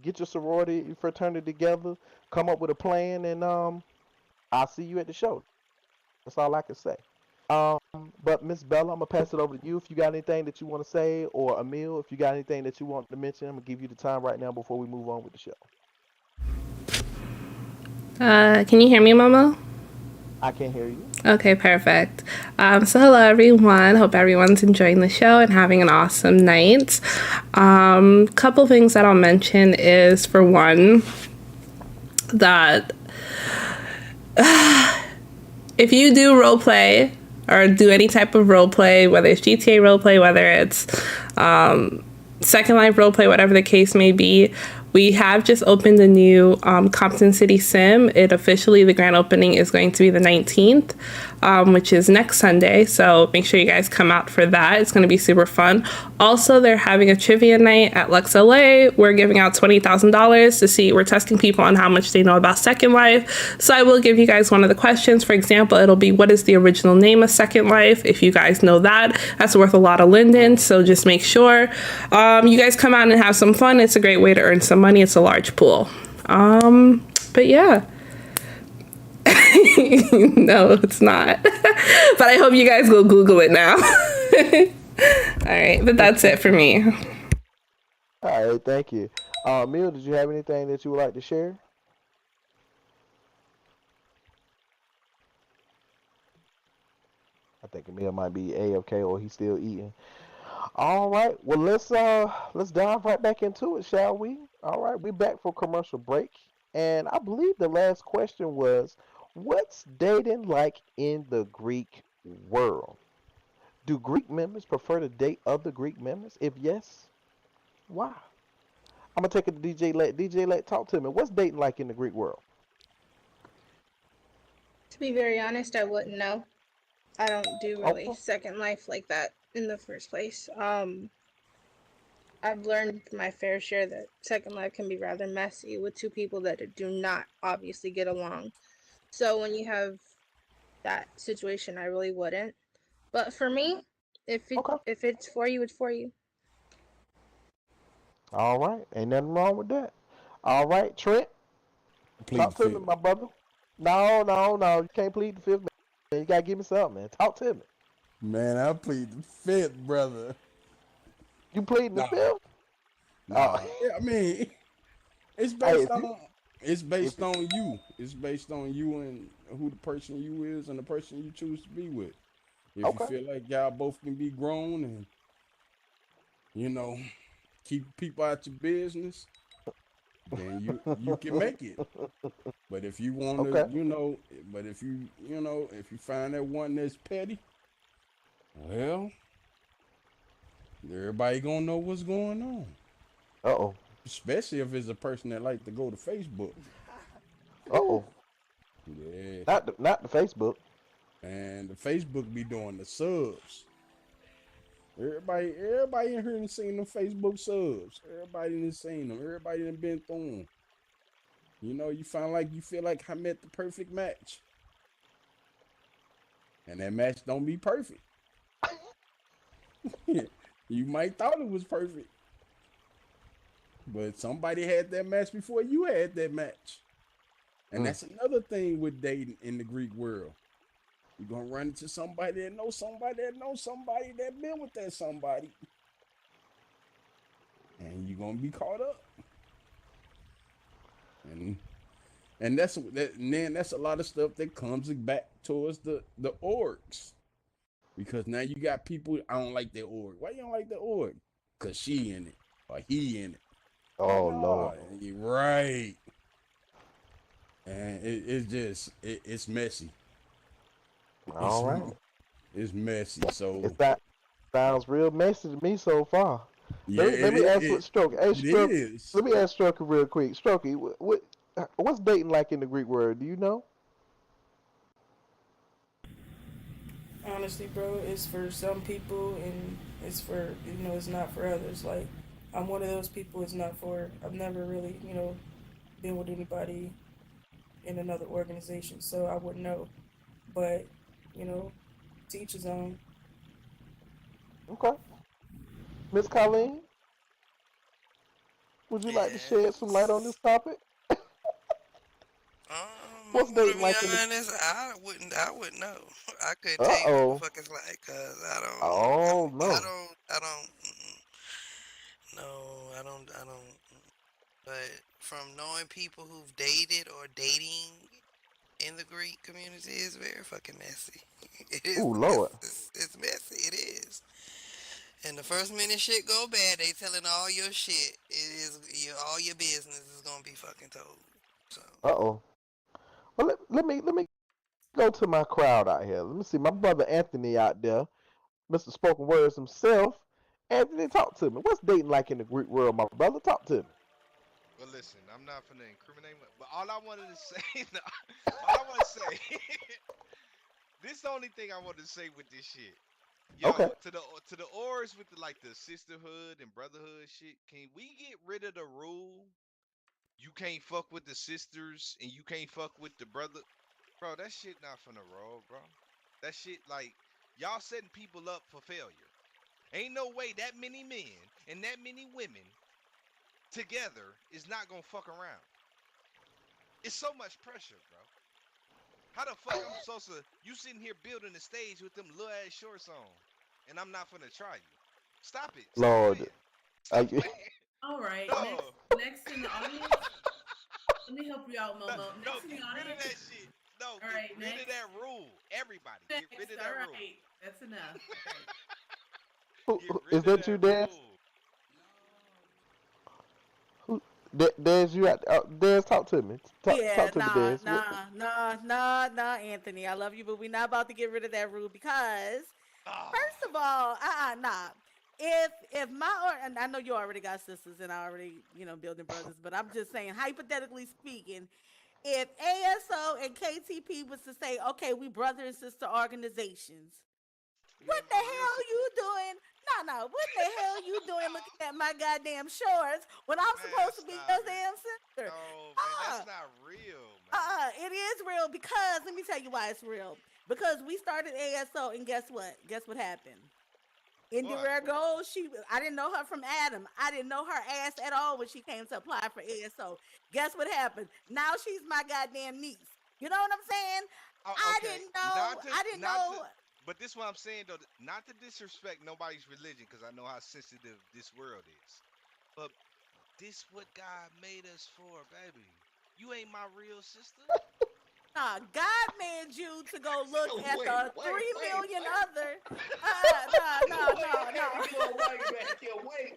get your sorority your fraternity together, come up with a plan, and I'll see you at the show. That's all I can say. But Miss Bella, I'm gonna pass it over to you if you got anything that you want to say, or Emil, if you got anything that you want to mention. I'm gonna give you the time right now before we move on with the show. Can you hear me, Momo? I can't hear you. Okay, perfect. So hello everyone. Hope everyone's enjoying the show and having an awesome night. Couple things that I'll mention is, for one, that if you do role play or do any type of role play, whether it's GTA role play, whether it's Second Life role play, whatever the case may be, we have just opened a new Compton City Sim. The grand opening is going to be the 19th, which is next Sunday. So make sure you guys come out for that. It's going to be super fun. Also, they're having a trivia night at Lux LA. We're giving out $20,000 to see. We're testing people on how much they know about Second Life. So I will give you guys one of the questions. For example, it'll be, what is the original name of Second Life? If you guys know that, that's worth a lot of linden. So just make sure you guys come out and have some fun. It's a great way to earn some money. It's a large pool. But yeah. No, it's not. But I hope you guys go Google it now. All right, but that's it for me. All right, thank you. Emil, did you have anything that you would like to share? I think Emil might be A-OK or he's still eating. All right, well let's dive right back into it, shall we? All right, we're back for commercial break, and I believe the last question was, what's dating like in the Greek world? Do Greek members prefer to date other Greek members? If yes, why? I'm gonna take it to DJ Let. DJ Let, talk to me. What's dating like in the Greek world? To be very honest, I wouldn't know. I don't do really Okay, Second Life like that in the first place. I've learned my fair share that Second Life can be rather messy with two people that do not obviously get along. So when you have that situation, I really wouldn't. But for me, okay. if it's for you, it's for you. All right, ain't nothing wrong with that. All right, Trent, Plead talk the to me, fifth. my brother. No, no, no, you can't plead the fifth, man. You gotta give me something, man. Talk to me. Man, I plead the fifth, brother. You pleading the Nah, fifth? Uh, nah. Yeah, I mean, it's hey, based on if you, you. It's based on you and who the person you is and the person you choose to be with. If you okay, feel like y'all both can be grown and you know keep people out your business, then you can make it. But if you want to, okay. but if you find that one that's petty, well, everybody gonna know what's going on. Uh-oh, Especially if it's a person that like to go to Facebook. uh-oh. Yeah, Not the Facebook. and the Facebook be doing the subs. Everybody in here done seen them Facebook subs. Everybody done seen them. Everybody done been through them. You feel like I met the perfect match, and that match don't be perfect. You might thought it was perfect, but somebody had that match before you had that match. And Mm. that's another thing with dating in the Greek world. You're gonna run into somebody that knows somebody that knows somebody that been with that somebody. And you're gonna be caught up. And and then that's a lot of stuff that comes back towards the orgs. Because now you got people, I don't like that org. Why you don't like the org? Cause she in it or he in it. Oh No, Lord. you're right. And it's messy. All right. It's messy. So That sounds real messy to me so far. yeah, Let me ask what Stroke. Hey it Stroke, is. let me ask Strokey real quick. Strokey, what's dating like in the Greek word? Do you know? Honestly, bro, it's for some people and it's for, it's not for others. Like, I'm one of those people it's not for. I've never really, been with anybody in another organization, so I wouldn't know. But, you know, to each his own. Okay. Miss Colleen, would you like to shed some light on this Yes. topic? What's I'm gonna dating be like in the? honest. I wouldn't know. I couldn't tell Uh you what the oh. fuck it's like, cause I don't. Oh I no. don't. I don't. No, I don't. I don't. But from knowing people who've dated or dating in the Greek community, is very fucking messy. It is. Ooh Lord. It's messy. It is. And the first minute shit go bad, they telling all your shit. It is all your business is gonna be fucking told. So. Uh oh. Well, let me go to my crowd out here. Let me see my brother Anthony out there, Mr. Spoken Words himself. Anthony, talk to me. What's dating like in the Greek world, my brother? Talk to me. Well, listen, I'm not finna incriminate, but all I wanted to say, no, all I want to say, this is the only thing I wanted to say with this shit. Okay. Yo, to the oars with the like the sisterhood and brotherhood shit. Can we get rid of the rule? You can't fuck with the sisters and you can't fuck with the brother, bro. That shit not finna roll, bro. That shit like y'all setting people up for failure. Ain't no way that many men and that many women together is not gonna fuck around. It's so much pressure, bro. How the fuck I'm supposed to? You sitting here building the stage with them little ass shorts on, and I'm not finna try you. Stop it. Stop Lord. playing. I, Stop playing. All right, No. next in the audience. Let me help you out, No, Momo. no, Next in the get rid of audience. that shit. No, All get right, rid of next. that rule. Everybody, get rid Next. of All that rule. right, that's enough. Okay. Get is rid of that you, that Daz? rule. Daz, you out? Daz, talk to me. Yeah, Talk to me, nah, Daz. nah, nah, nah, nah, Anthony. I love you, but we're not about to get rid of that rule because, Ah, first of all, nah. If my and I know you already got sisters and I already building brothers, but I'm just saying hypothetically speaking, if ASO and KTP was to say, okay, we brother and sister organizations, you what ain't the my real hell sister. you doing? No, what the hell you doing looking at my goddamn shorts when I'm Man, supposed to be your stop it. damn sister? No, man, Uh, that's not real, man. it is real because let me tell you why it's real. Because we started ASO and guess what? Guess what happened? Indy What? Rare Gold, I didn't know her from Adam. I didn't know her ass at all when she came to apply for ASO. Guess what happened? Now she's my goddamn niece. You know what I'm saying? Oh, I okay, didn't know. I didn't not to. know. But this is what I'm saying though, not to disrespect nobody's religion, because I know how sensitive this world is. But this what God made us for, baby. You ain't my real sister. Nah, God made you to go look at Wait, the wait, 3 million wait. other. No. Wait, we going way back here. Wait.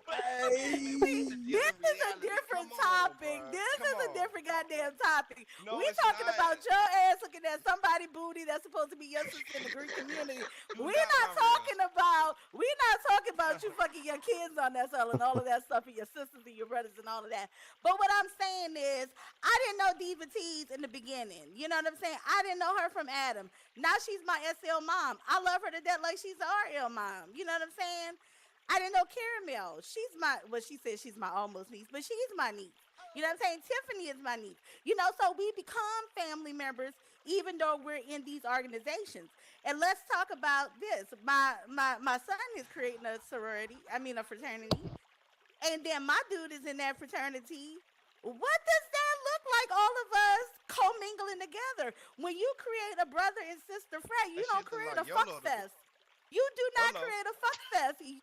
But come on, man. We need to deal This in is a reality. different Come on, topic. bro. This Come is a on. different goddamn topic. No, We it's talking not. about your ass looking at somebody booty that's supposed to be your sister in the Greek community. You not my real We not talking about you fucking your kids on that cell and all of that stuff and your sisters and your brothers and all of that. But what I'm saying is, I didn't know Diva T's in the beginning. You know what I'm saying? I didn't know her from Adam. Now she's my SL mom. I love her to death like she's a RL mom. You know what I'm saying? I didn't know Caramel. She's my, well, she says she's my almost niece, but she's my niece. You know what I'm saying? Tiffany is my niece. So we become family members even though we're in these organizations. And let's talk about this. My son is creating a sorority. I mean a fraternity. And then my dude is in that fraternity. What does that look like? All of us commingling together. When you create a brother and sister frat, you That don't shit look create like a fuck YOLO to me. fest. You do not YOLO. create a fuck fest. You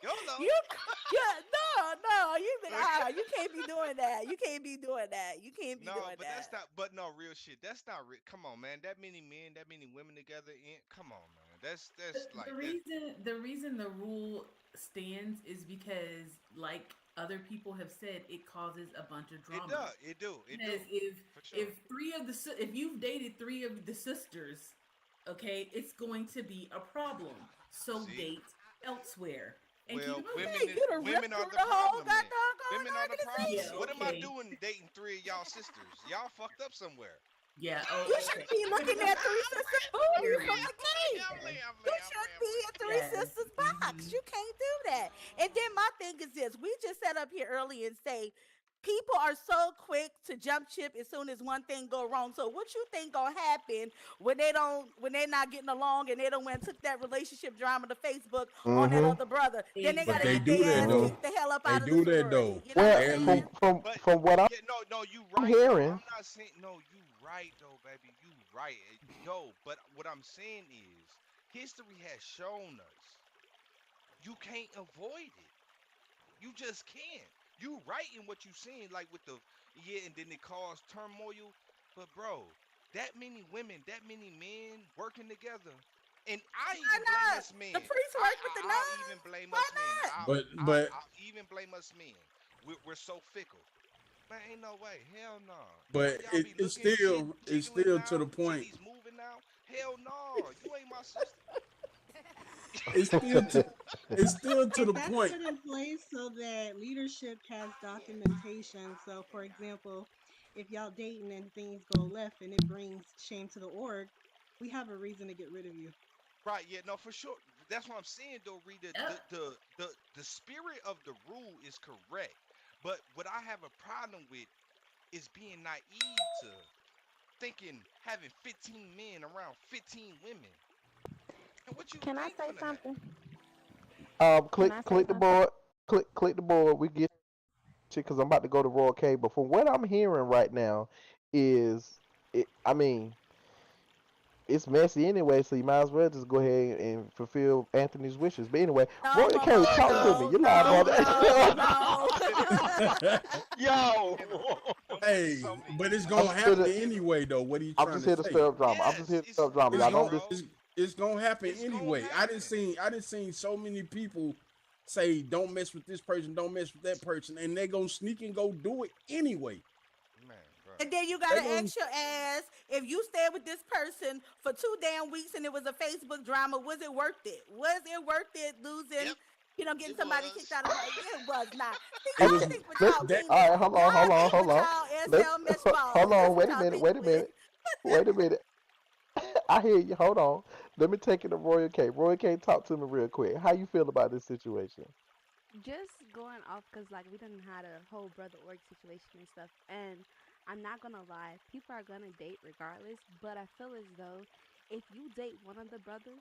YOLO. you yeah, no, you can't be doing that. You can't be doing that. You can't be No, doing but that's that. not. But no, real shit. That's not real. Come on, man. That many men, that many women together. Come on, man. That's The like that. reason the rule stands is because, like other people have said, it causes a bunch of It drama. does. It do. It do. Because if For sure. if if you've dated three of the sisters, okay, it's going to be a problem. So See. date elsewhere and keep Well, it Okay, moving. you done women ripped are through the the whole problem then. goddamn Women are the problem. Yeah, organization. What am I okay. doing dating three of y'all sisters? Y'all fucked up somewhere. Yeah. Oh, You okay. shouldn't be looking at three sisters movies from Period. the gate. You should be in Three Yes. Sisters box. You can't do that. And then my thing is this: we just sat up here early and say people are so quick to jump ship as soon as one thing go wrong. So what you think gonna happen when they're not getting along and they don't went and took that relationship drama to Facebook on that Mm-hmm. other brother? Then they But gotta they get Exactly. do their that ass though. kicked the hell up They out of the do that sorority. though. You know what Well, I'm They at saying? least But from what yeah, no, you I'm right though. hearing, I'm not saying no, you right though, baby. You right. Yo, but what I'm saying is history has shown us you can't avoid it. You just can't. You right in what you saying, like with the yeah, and then it caused turmoil. But bro, that many women, that many men working together, and I Why even blame not? us The men. priest worked with the I'll even nuns. blame Why us men. not? but I'll even blame us men. We're so fickle. Man, ain't no way. Hell no. but When y'all be it's looking shit it's jiggling still to the now, point. titties moving now. Hell no. You ain't my sister. It's still to it's still to And the that's point. put in place so that leadership has documentation. So, for example, if y'all dating and things go left and it brings shame to the org, we have a reason to get rid of you. Right, yeah, no, for sure. That's what I'm saying though, Rita. Yep. The spirit of the rule is correct. But what I have a problem with is being naive to thinking having 15 men around 15 women. And what you Can I think say gonna happen? something? Can I say click the something? board, click the board. We get because I'm about to go to Royal K. But from what I'm hearing right now, is I mean, it's messy anyway. So you might as well just go ahead and fulfill Anthony's wishes. But anyway, No, Royal K, Momo, talk to me. no, You lied no, about no, that. no. Yo, Them pussies Hey, so mean. but it's I'm gonna just here happen to, anyway though. What are you I'm trying just to here to say? stir up drama. I'm just Yes, here to stir up drama. It's Y'all hey don't going just bro. it's gonna happen It's gonna anyway. happen. I didn't seen so many people say don't mess with this person, don't mess with that person, and they gonna sneak and go do it anyway. Man, bro. And then you They gotta gonna ask your ass if you stayed with this person for 2 damn weeks and it was a Facebook drama, was it worth it? Was it worth it losing, Yep, getting it somebody kicked was. out of her? It was not. See, it y'all was think with let. y'all that penis. All right, hold on, Y'all hold on, think hold with on. y'all Let SL mesh hold balls. That's on. what Wait a y'all minute. think Wait a with. minute. Wait a minute. I hear you. Hold on. Let me take it to Royal K. Royal K, talk to me real quick. How you feel about this situation? Just going off because like we done had a whole brother org situation and stuff, and I'm not gonna lie, people are gonna date regardless, but I feel as though if you date one of the brothers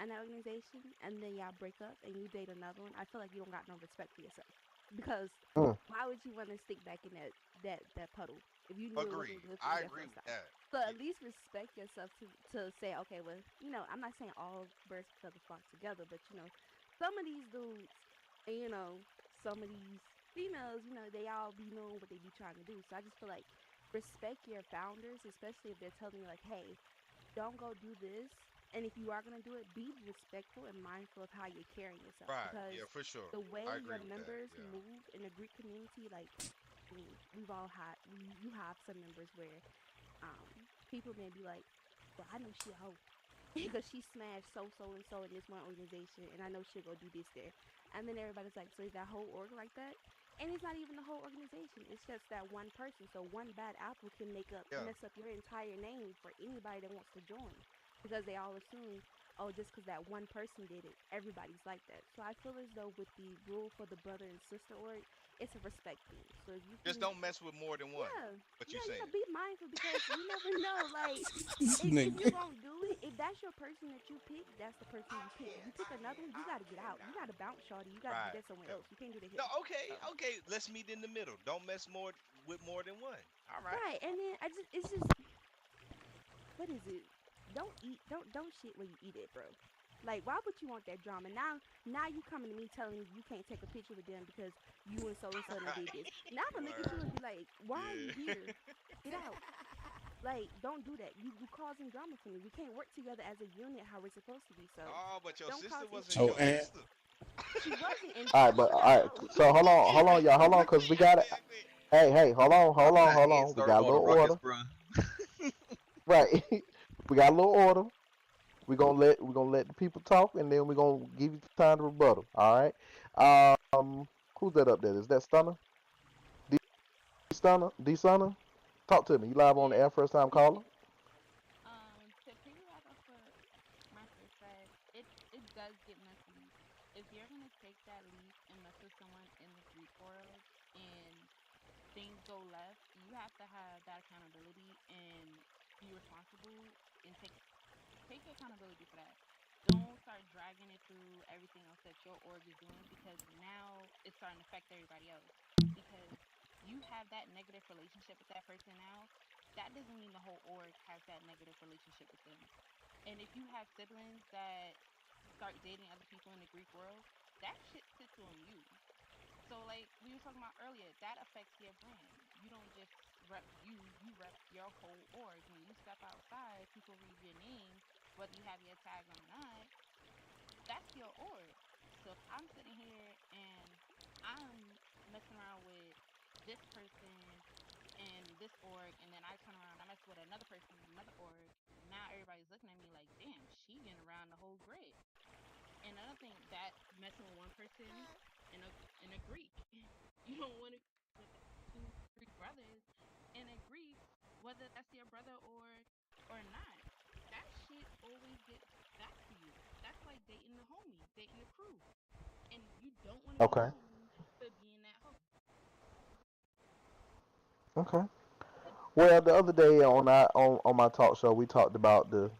in that organization and then y'all break up and you date another one, I feel like you don't got no respect for yourself because Mm. why would you want to stick back in that puddle if you knew it Agreed. wasn't good for I you that agree first with time? that. So Yeah. at least respect yourself to say, okay, well, I'm not saying all birds feather flock together, but some of these dudes, and some of these females, they all be knowing what they be trying to do. So I just feel like respect your founders, especially if they're telling you like, hey, don't go do this. And if you are gonna do it, be respectful and mindful of how you're carrying yourself. Right. Because Yeah, for sure. the way I your agree with that. members Yeah. move in the Greek community, like I mean, we've all had you have some members where um people may be like, well, I know she a hoe because she smashed and so in this one organization, and I know she'll go do this there. And then everybody's like, so is that whole org like that? And it's not even the whole organization. It's just that one person. So one bad apple can Yeah. mess up your entire name for anybody that wants to join, because they all assume, oh, just because that one person did it, everybody's like that. So I feel as though with the rule for the brother and sister org, it's a respect thing. So if you Just can, don't mess with more than one. yeah, What you yeah, saying? yeah, be mindful because you never know. Like, This if you nigga. gonna do it, if that's your person that you pick, that's the person you pick. You pick another one, you gotta get out. You gotta bounce, shorty. You gotta do Right. that somewhere Yeah. else. You can't do that No, here. okay, So okay. Let's meet in the middle. Don't mess more with more than one. All right. right, and then it's just what is it? Don't shit where you eat it, bro. Like, why would you want that drama? Now you coming to me telling me you can't take a picture with them because you and so done did this. Now I'm gonna look at you Word. and be like, why are you Yeah. here? Get out. Like, don't do that. You causing drama for me. We can't work together as a unit how we're supposed to be. So Oh, but your don't sister cause wasn't issues. So your and sister. She wasn't, and All right, she but should all have right. known. So hold on, y'all, hold on, I cause we quit. I got it. quit. I quit. Hey, I'm not hold getting on. We started got a on the little ruckus, order, bruh. right? We got a little order. We gonna let the people talk, and then we gonna give you time to rebuttal. All right. Who's that up there? Is that Stunner? D Stunner? Talk to me. You live on the Yeah. air, first time caller. To piggyback off what Master said, it does get messy. If you're gonna take that leap and mess with someone in the Greek world and things go left, you have to have that accountability and be responsible and take accountability for that. Don't start dragging it through everything else that your org is doing because now it's starting to affect everybody else. Because you have that negative relationship with that person now, that doesn't mean the whole org has that negative relationship with them. And if you have siblings that start dating other people in the Greek world, that shit sits on you. So like we were talking about earlier, that affects your brand. You don't just rep you rep your whole org. When you step outside, people read your name, whether you have your tag on or not, that's your org. So if I'm sitting here and I'm messing around with this person and this org, and then I turn around, I mess with another person in another org, now everybody's looking at me like, damn, she getting around the whole grid. And another thing, that messing with one person in a Greek, you don't want to with two Greek brothers in a Greek, whether that's your brother or not. That shit always gets back to you. That's like dating the homie, dating the crew, and you don't want to be Okay. known for being that hoe. Okay. Well, the other day on my talk show, we talked about the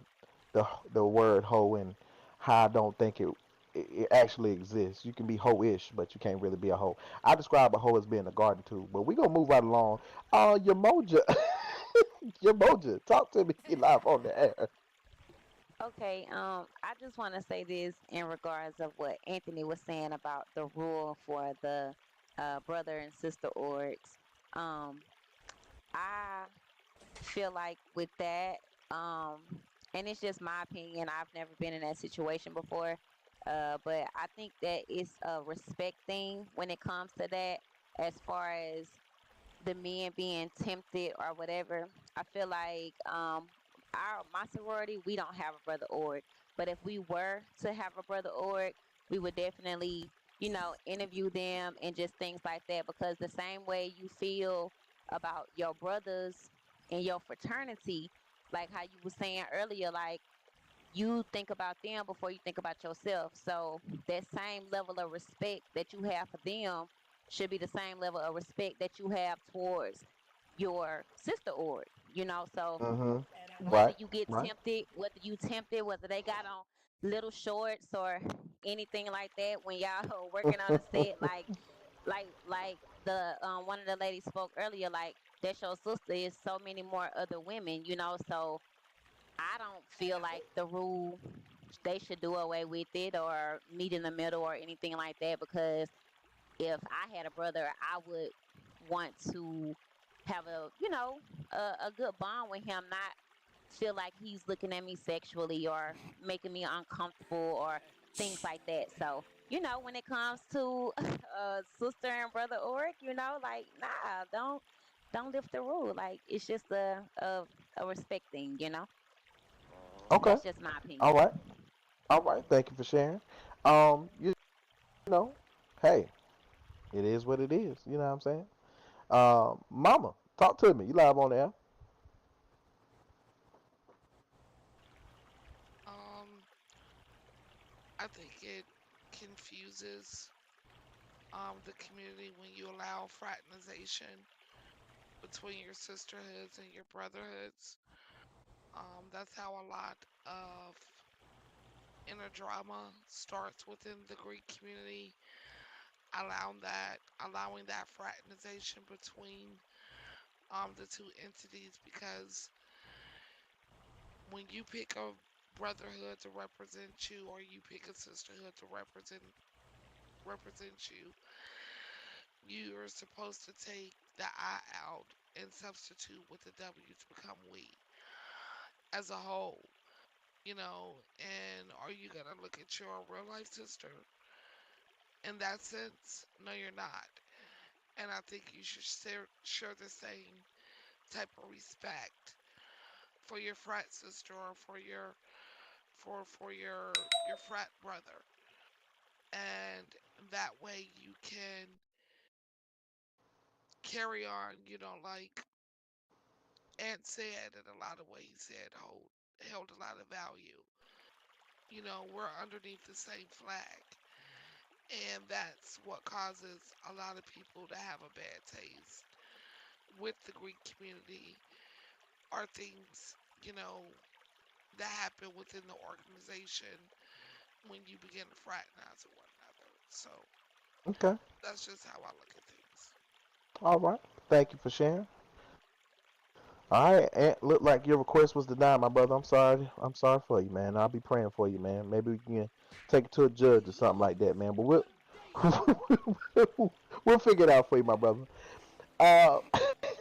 word hoe and how I don't think it actually exists. You can be hoe-ish, but you can't really be a hoe. I describe a hoe as being a garden tool. But we gonna move right along. Yamoja, Yamoja, talk to me live on the air. Okay, I just want to say this in regards of what Anthony was saying about the rule for the brother and sister orgs. Um, I feel like with that, and it's just my opinion. I've never been in that situation before, but I think that it's a respect thing when it comes to that. As far as the men being tempted or whatever. I feel like our my sorority, we don't have a brother org. But if we were to have a brother org, we would definitely, interview them and just things like that. Because the same way you feel about your brothers in your fraternity, like how you were saying earlier, like you think about them before you think about yourself. So that same level of respect that you have for them should be the same level of respect that you have towards your sister org. So Mm-hmm. whether Right. you get Right. tempted, whether they got on little shorts or anything like that when y'all are working on a set, like the one of the ladies spoke earlier, like that's your sister is so many more other women. So I don't feel like the rule they should do away with it or meet in the middle or anything like that because if I had a brother, I would want to have a good bond with him, not feel like he's looking at me sexually or making me uncomfortable or things like that. So, when it comes to sister and brother org, like nah, don't lift the rule. Like it's just a respect thing. Okay. That's just my All opinion. right. All right. Thank you for sharing. You know, hey, it is what it is. You know what I'm saying? Mama, talk to me. You live on the air. Um, I think it confuses the community when you allow fraternization between your sisterhoods and your brotherhoods. That's how a lot of inner drama starts within the Greek community, allowing that fraternization between the two entities, because when you pick a brotherhood to represent you, or you pick a sisterhood to represent you, you are supposed to take the I out and substitute with the W to become we as a whole, and are you gonna look at your real life sister in that sense? No, you're not. And I think you should share the same type of respect for your frat sister, or for your frat brother, and that way you can carry on. Like Ant said, in a lot of ways, said held a lot of value. We're underneath the same flag, and that's what causes a lot of people to have a bad taste with the Greek community, are things, you know, that happen within the organization when you begin to fraternize with one another. So Okay. that's just how I look at things. All right. Thank you for sharing. All right. Ant, look like your request was denied, my brother. I'm sorry. I'm sorry for you, man. I'll be praying for you, man. Maybe we can take it to a judge or something like that, man. But we'll figure it out for you, my brother. Uh,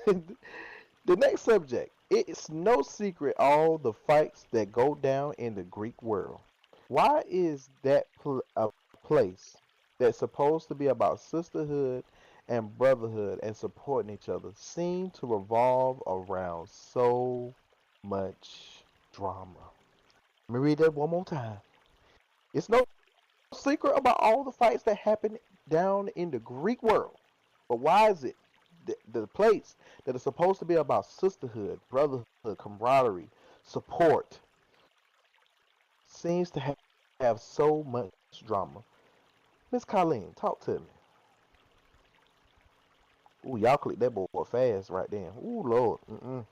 the next subject. It's no secret all the fights that go down in the Greek world. Why is that a place that's supposed to be about sisterhood and brotherhood and supporting each other seem to revolve around so much drama? Let me read that one more time. It's no secret about all the fights that happen down in the Greek world. But why is it the place that is supposed to be about sisterhood, brotherhood, camaraderie, support seems to have so much drama? Miss Colleen, talk to me. Ooh, y'all clicked that boy fast right there. Ooh, Lord. Mm-mm.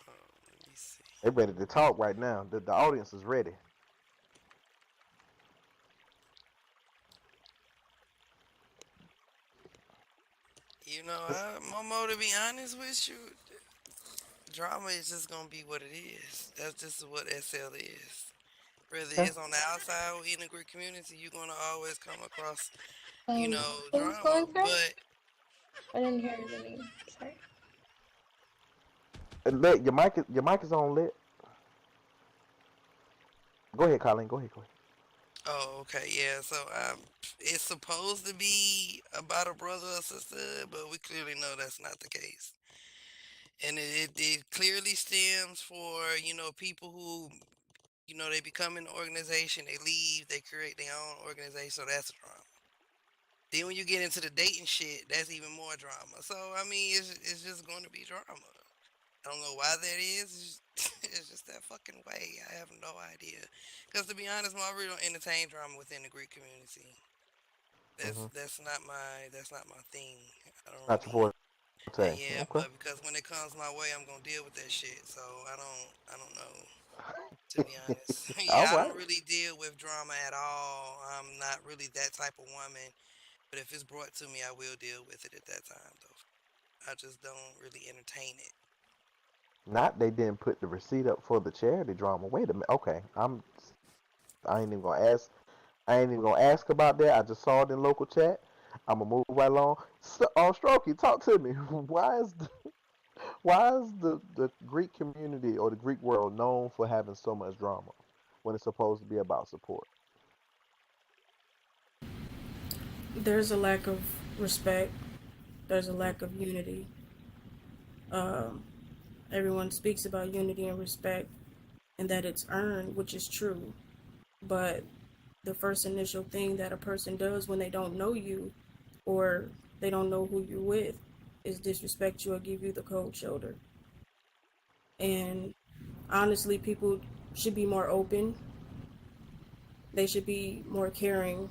Let me see. They ready to talk right now. The audience is ready. Momo, to be honest with you, drama is just gonna be what it is. That's just what SL is. Whether Okay. it's on the outside or in the Greek community, you're gonna always come across, Who's drama. going But first? I didn't hear the name. Sorry. Let your mic is on lit. Go ahead, Colleen. Go ahead. Go ahead. oh, okay, yeah. So it's supposed to be about a brother or sister, but we clearly know that's not the case. And it clearly stems for people who they become an organization, they leave, they create their own organization, so that's drama. Then when you get into the dating shit, that's even more drama. So I mean, it's just going to be drama. I don't know why that is. It's just that fucking way. I have no idea. Because to be honest, I really don't entertain drama within the Greek community. Mm-hmm. That's not my thing. I don't Not your really. forte. Okay. Yeah, but because when it comes my way, I'm gonna deal with that shit. So I don't know. To be honest, All yeah, I right. don't really deal with drama at all. I'm not really that type of woman. But if it's brought to me, I will deal with it at that time, though. I just don't really entertain it. Not they didn't put the receipt up for the charity drama. Wait a minute. Okay. I ain't even gonna ask. I ain't even gonna ask about that. I just saw it in local chat. I'm gonna move right along. Strokey, talk to me. Why is the Greek community or the Greek world known for having so much drama when it's supposed to be about support? There's a lack of respect. There's a Mm-hmm. lack of unity. Um, Everyone speaks about unity and respect and that it's earned, which is true. But the first initial thing that a person does when they don't know you or they don't know who you're with is disrespect you or give you the cold shoulder. And honestly, people should be more open. They should be more caring,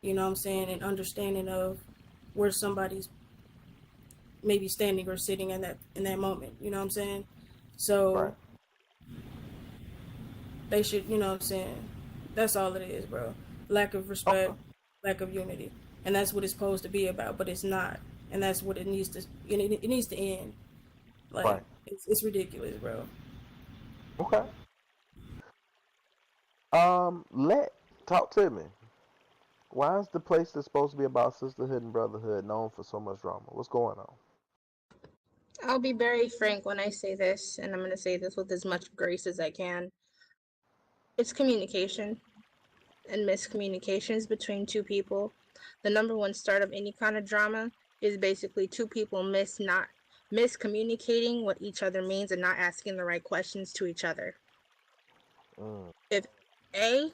you know what I'm saying, and understanding of where somebody's maybe standing or sitting in that moment, you know what I'm saying? Right. So they should, you know what I'm saying? That's all it is, bro. Lack of respect, Okay. lack of unity. And that's what it's supposed to be about, but it's not. And that's what it needs to it needs to end. Like Right. it's ridiculous, bro. Okay. Let talk to me. Why is the place that's supposed to be about sisterhood and brotherhood known for so much drama? What's going on? I'll be very frank when I say this, and I'm going to say this with as much grace as I can. It's communication and miscommunications between two people. The number one start of any kind of drama is basically two people not miscommunicating what each other means and not asking the right questions to each other. Mm. If A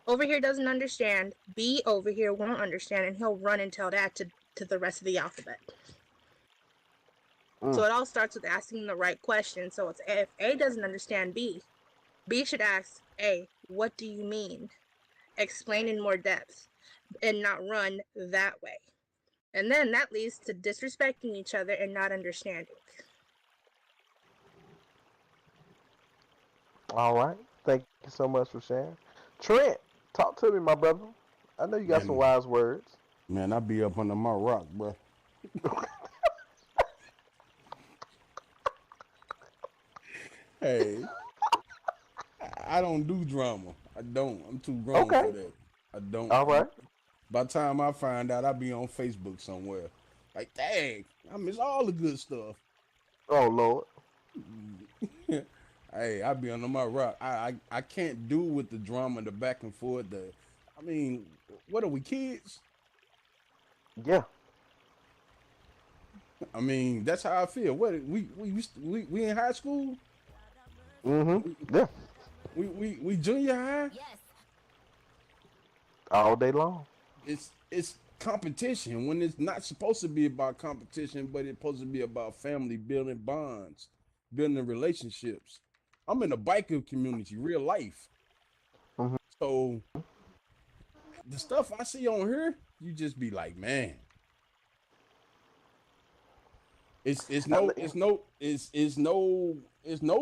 over here doesn't understand, B over here won't understand, and he'll run and tell that to the rest of the alphabet. So it all starts with asking the right question. So it's if A doesn't understand B should ask A, what do you mean? Explain in more depth and not run that way. And then that leads to disrespecting each other and not understanding. All right. Thank you so much for sharing. Trent, talk to me, my brother. I know you got some Man, wise words. man, I be up under my rock, bro. Hey, I don't do drama. I don't. I'm too grown Okay. for that. I don't. All right. By the time I find out, I be on Facebook somewhere. Like, dang, I miss all the good stuff. Oh Lord. Hey, I be under my rock. I can't do with the drama, the back and forth. I mean, what are we, kids? Yeah. I mean, that's how I feel. What we in high school? Yeah. We junior high? All day long. It's competition when it's not supposed to be about competition, but it's supposed to be about family, building bonds, building relationships. I'm in the biker community, real life. Mm-hmm. So the stuff I see on here, you just be like, man, it's no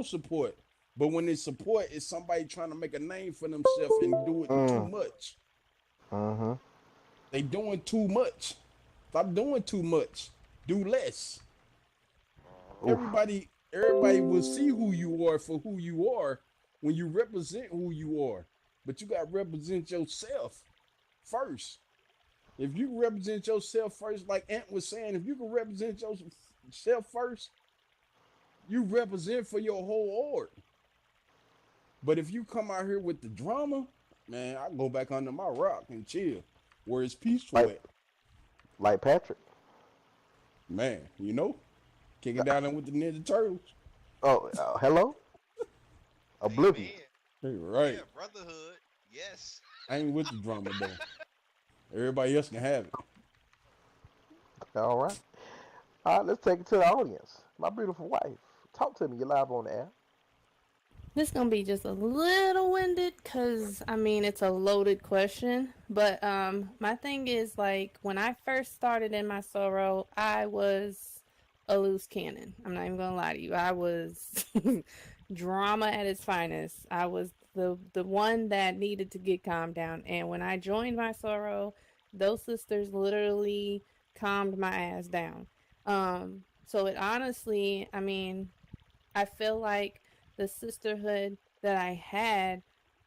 support. But when it's support, it's somebody trying to make a name for themselves and do it too much. Mm-hmm. They doing too much. Stop doing too much. Do less. Oof. Everybody will see who you are for who you are when you represent who you are. But you gotta represent yourself first. If you represent yourself first, like Ant was saying, if you can represent yourself first, you represent for your whole org. But if you come out here with the drama, man, I go back under my rock and chill. Where it's peaceful at. Like Patrick. Man, you know, kicking down there with the Ninja Turtles. Oh, hello. Oblivion. Hey, right. Yeah, brotherhood. Yes. I ain't with the drama though. Everybody else can have it. All right. All right. Let's take it to the audience. My beautiful wife. Talk to me. You're live on the air. This gonna be just a little winded because I mean it's a loaded question, but my thing is like when I first started in my sorrow, I was a loose cannon. I'm not even gonna lie to you. I was drama at its finest. I was the one that needed to get calmed down, and when I joined my sorrow, those sisters literally calmed my ass down. So it honestly, I mean, I feel like the sisterhood that I had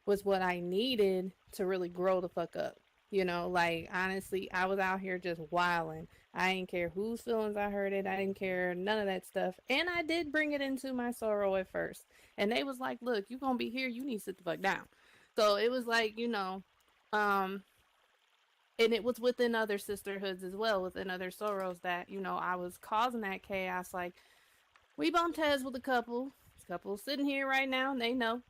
was what I needed to really grow the fuck up. You know, like honestly, I was out here just wilding. I didn't care whose feelings I hurt it. I didn't care none of that stuff. And I did bring it into my sorrow at first. And they was like, look, you gonna be here, you need to sit the fuck down. So it was like, um, and it was within other sisterhoods as well, within other sorrows that, I was causing that chaos. Like, we bumped heads with a couple. Couple sitting here right now, and they know.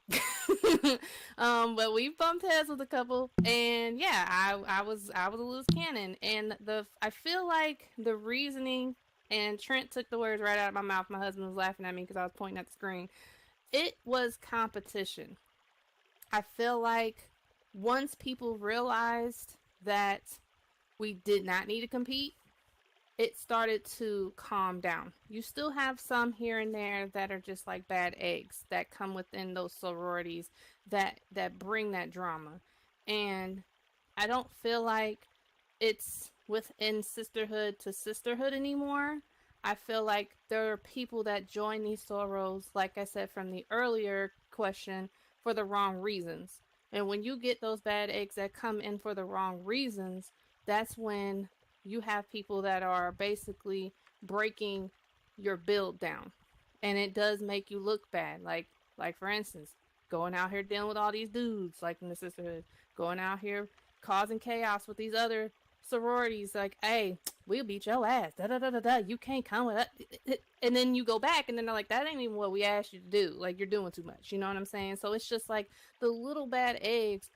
But we bumped heads with a couple, and yeah, I was a loose cannon, and I feel like the reasoning, and Trent took the words right out of my mouth. My husband was laughing at me because I was pointing at the screen. it was competition. I feel like once people realized that we did not need to compete, it started to calm down. You still have some here and there that are just like bad eggs that come within those sororities that bring that drama. And I don't feel like it's within sisterhood to sisterhood anymore. I feel like there are people that join these sorors, like I said from the earlier question, for the wrong reasons. And when you get those bad eggs that come in for the wrong reasons, that's when you have people that are basically breaking your build down. And it does make you look bad. Like for instance, going out here dealing with all these dudes like in the sisterhood, going out here causing chaos with these other sororities like, hey, we'll beat your ass. Da da da da da. You can't come with us. And then you go back and then they're like, that ain't even what we asked you to do. Like you're doing too much. You know what I'm saying? So it's just like the little bad eggs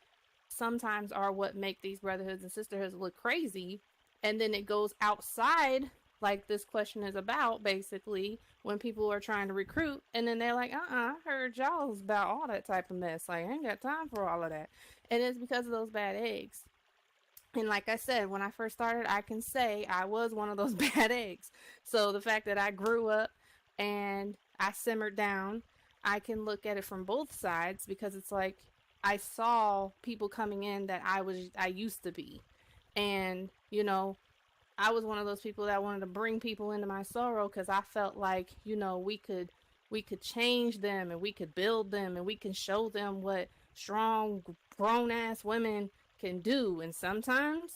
sometimes are what make these brotherhoods and sisterhoods look crazy. And then it goes outside, like this question is about, basically, when people are trying to recruit. And then they're like, I heard y'all's about all that type of mess. Like, I ain't got time for all of that. And it's because of those bad eggs. And like I said, when I first started, I can say I was one of those bad eggs. So the fact that I grew up and I simmered down, I can look at it from both sides because it's like I saw people coming in that I used to be. And, I was one of those people that wanted to bring people into my sorrow because I felt like, we could change them and we could build them and we can show them what strong grown ass women can do. And sometimes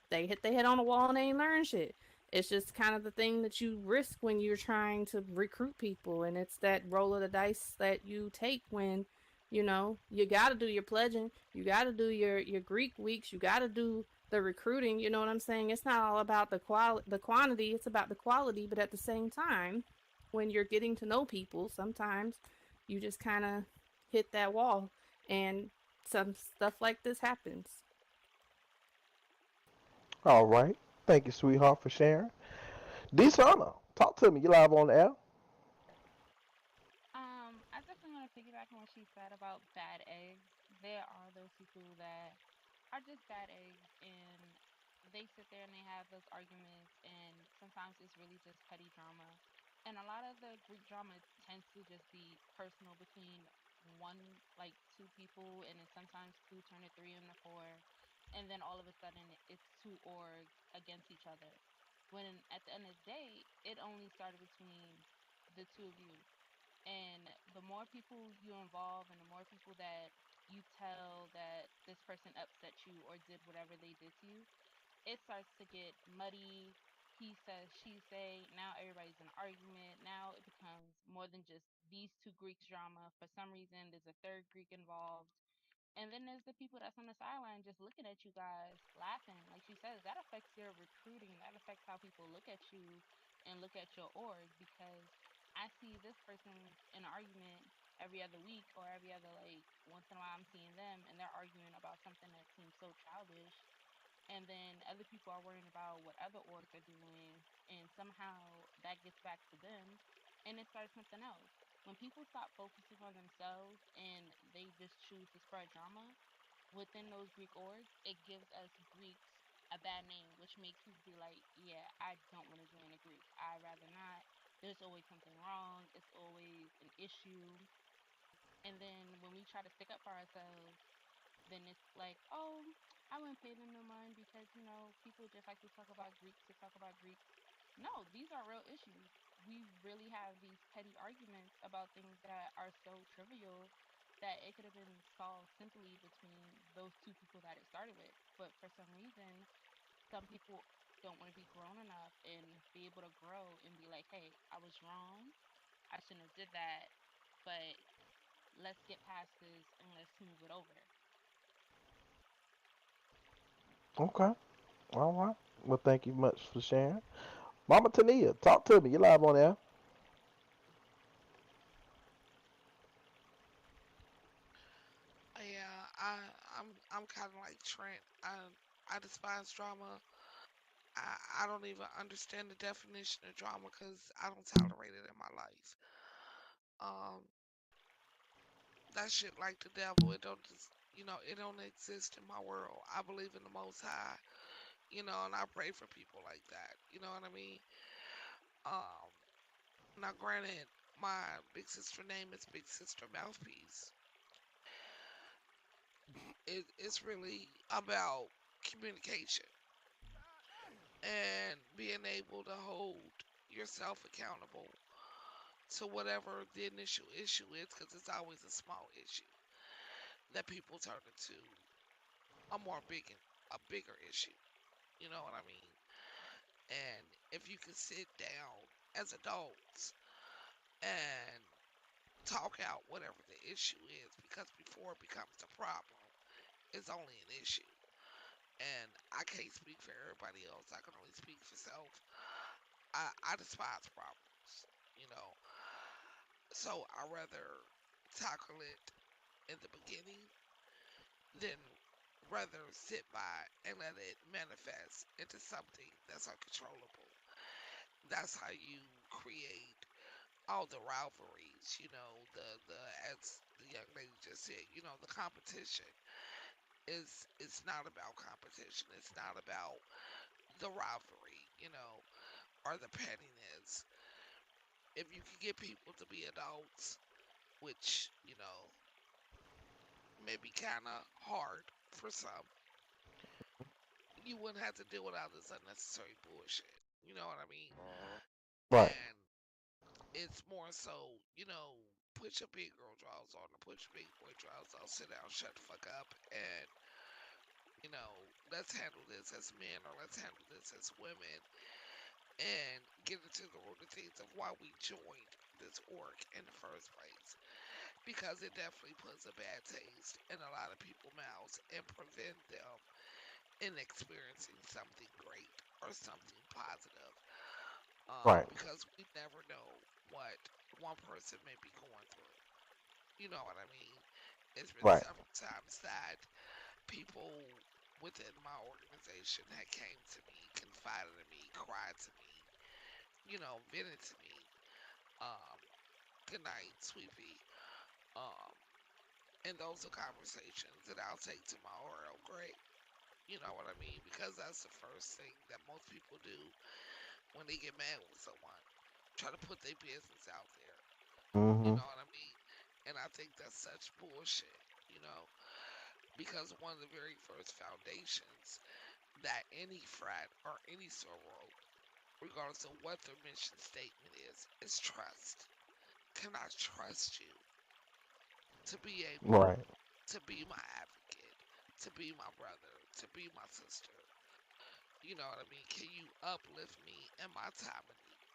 they hit their head on the wall and they ain't learn shit. It's just kind of the thing that you risk when you're trying to recruit people, and it's that roll of the dice that you take when you got to do your pledging, you got to do your Greek weeks, you got to do the recruiting. You know what I'm saying? It's not all about the quantity, it's about the quality. But at the same time, when you're getting to know people, sometimes you just kind of hit that wall, and some stuff like this happens. All right. Thank you, sweetheart, for sharing. Desana, talk to me. You live on the air. I definitely want to piggyback on what she said about bad eggs. There are those people that are just bad eggs and they sit there and they have those arguments, and sometimes it's really just petty drama. And a lot of the Greek drama tends to just be personal between one, like two people, and then sometimes two turn to three and to four, and then all of a sudden it's two orgs against each other. When at the end of the day, it only started between the two of you. And the more people you involve and the more people that you tell that this person upset you or did whatever they did to you, it starts to get muddy. He says, she say. Now everybody's in an argument. Now it becomes more than just these two Greeks drama. For some reason, there's a third Greek involved. And then there's the people that's on the sideline just looking at you guys, laughing. Like she says, that affects your recruiting. That affects how people look at you and look at your org, because I see this person in an argument every other week, or every other, like, once in a while I'm seeing them and they're arguing about something that seems so childish. And then other people are worrying about what other orgs are doing, and somehow that gets back to them, and it starts something else. When people stop focusing on themselves and they just choose to spread drama within those Greek orgs, it gives us Greeks a bad name, which makes people be like, yeah, I don't want to join a Greek. I'd rather not. There's always something wrong. It's always an issue. And then when we try to stick up for ourselves, then it's like, oh, I wouldn't pay them no mind because, people just like to talk about Greeks to talk about Greeks. No, these are real issues. We really have these petty arguments about things that are so trivial that it could have been solved simply between those two people that it started with. But for some reason, some people don't want to be grown enough and be able to grow and be like, hey, I was wrong. I shouldn't have did that. But let's get past this and let's smooth it over. Okay. All right. Well, thank you much for sharing. Mama Tania, talk to me. You live on the air. Yeah, I'm kind of like Trent. I despise drama. I don't even understand the definition of drama because I don't tolerate it in my life. Um, That shit like the devil. It don't just, it don't exist in my world. I believe in the Most High, and I pray for people like that. You know what I mean? Um, Now, granted, my big sister name is Big Sister Mouthpiece. It's really about communication and being able to hold yourself accountable to whatever the initial issue is, because it's always a small issue that people turn into a bigger issue. You know what I mean? And if you can sit down as adults and talk out whatever the issue is, because before it becomes a problem, it's only an issue. And I can't speak for everybody else. I can only speak for self. I despise problems, you know. So I rather tackle it in the beginning than rather sit by and let it manifest into something that's uncontrollable. That's how you create all the rivalries, the as the young lady just said, the competition is not about competition. It's not about the rivalry, or the pettiness. If you can get people to be adults, which, may be kind of hard for some, you wouldn't have to deal with all this unnecessary bullshit. You know what I mean? Right. And it's more so, put your big girl drawers on or put your big boy drawers on, sit down, shut the fuck up, and, let's handle this as men or let's handle this as women and get into the root of things of why we joined this org in the first place. Because it definitely puts a bad taste in a lot of people's mouths and prevent them in experiencing something great or something positive. Right. Because we never know what one person may be going through. You know what I mean? It's been Right. several times that people within my organization had came to me, confided in me, cried to me, vented to me. Um, Good night, sweetie. Um, and those are conversations that I'll take to my oral grave. You know what I mean? Because that's the first thing that most people do when they get mad with someone. Try to put their business out there. You Mm-hmm. know what I mean? And I think that's such bullshit, because one of the very first foundations that any frat or any soror, regardless of what their mission statement is trust. Can I trust you to be able Right. to be my advocate, to be my brother, to be my sister? You know what I mean? Can you uplift me in my time of need?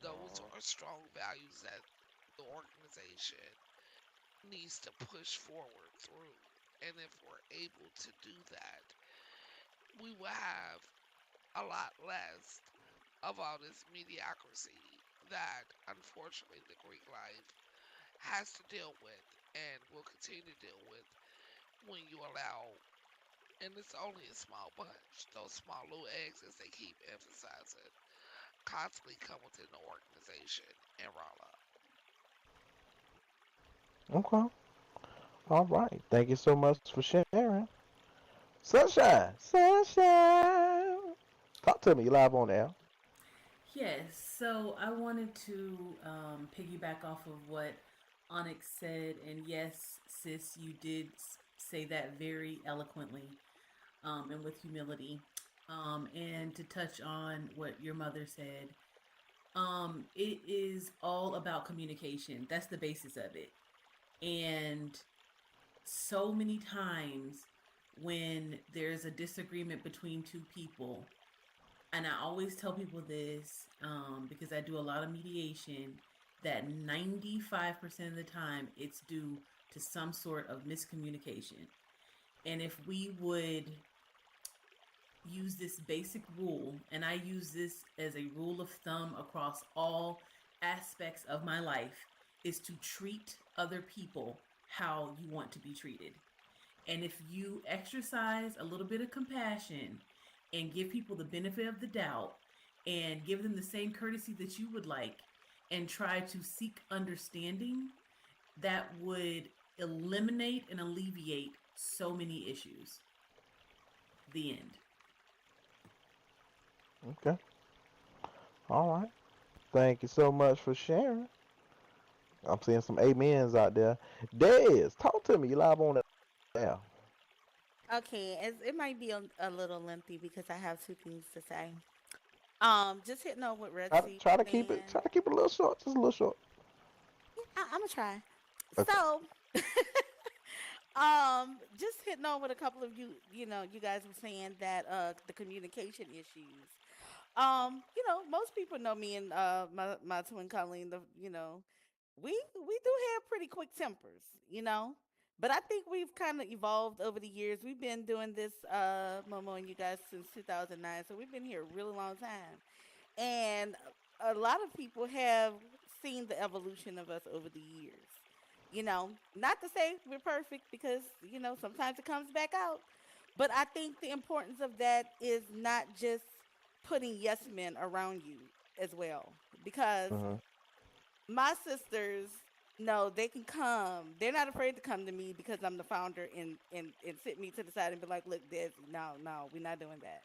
Those are strong values that the organization needs to push forward through. And if we're able to do that, we will have a lot less of all this mediocrity that unfortunately the Greek life has to deal with and will continue to deal with when you allow, and it's only a small bunch, those small little eggs, as they keep emphasizing, constantly come within the organization and roll up. Okay. All right. Thank you so much for sharing. Sunshine. Sunshine. Talk to me. You live on air. Yes, so I wanted to piggyback off of what Onyx said, and yes, sis, you did say that very eloquently and with humility. And to touch on what your mother said, it is all about communication. That's the basis of it. And so many times when there's a disagreement between two people, and I always tell people this because I do a lot of mediation, that 95% of the time it's due to some sort of miscommunication. And if we would use this basic rule, and I use this as a rule of thumb across all aspects of my life, is to treat other people how you want to be treated. And if you exercise a little bit of compassion and give people the benefit of the doubt and give them the same courtesy that you would like and try to seek understanding, that would eliminate and alleviate so many issues. The end. Okay. All right. Thank you so much for sharing. I'm seeing some amens out there. Dez, talk to me. You live on it now. Okay, it might be a little lengthy because I have two things to say. Just hitting on what Red Sea was Try saying. to keep it a little short, just a little short. Yeah, I'm gonna try. Okay. So, just hitting on what a couple of you guys were saying that the communication issues. Most people know me and my twin Colleen. We do have pretty quick tempers, but I think we've kind of evolved over the years. We've been doing this, Momo and you guys, since 2009, so we've been here a really long time, and a lot of people have seen the evolution of us over the years. Not to say we're perfect because sometimes it comes back out, but I think the importance of that is not just putting yes men around you as well, because Mm-hmm. my sisters know they can come. They're not afraid to come to me because I'm the founder and sit me to the side and be like, look, Desi, no, we're not doing that.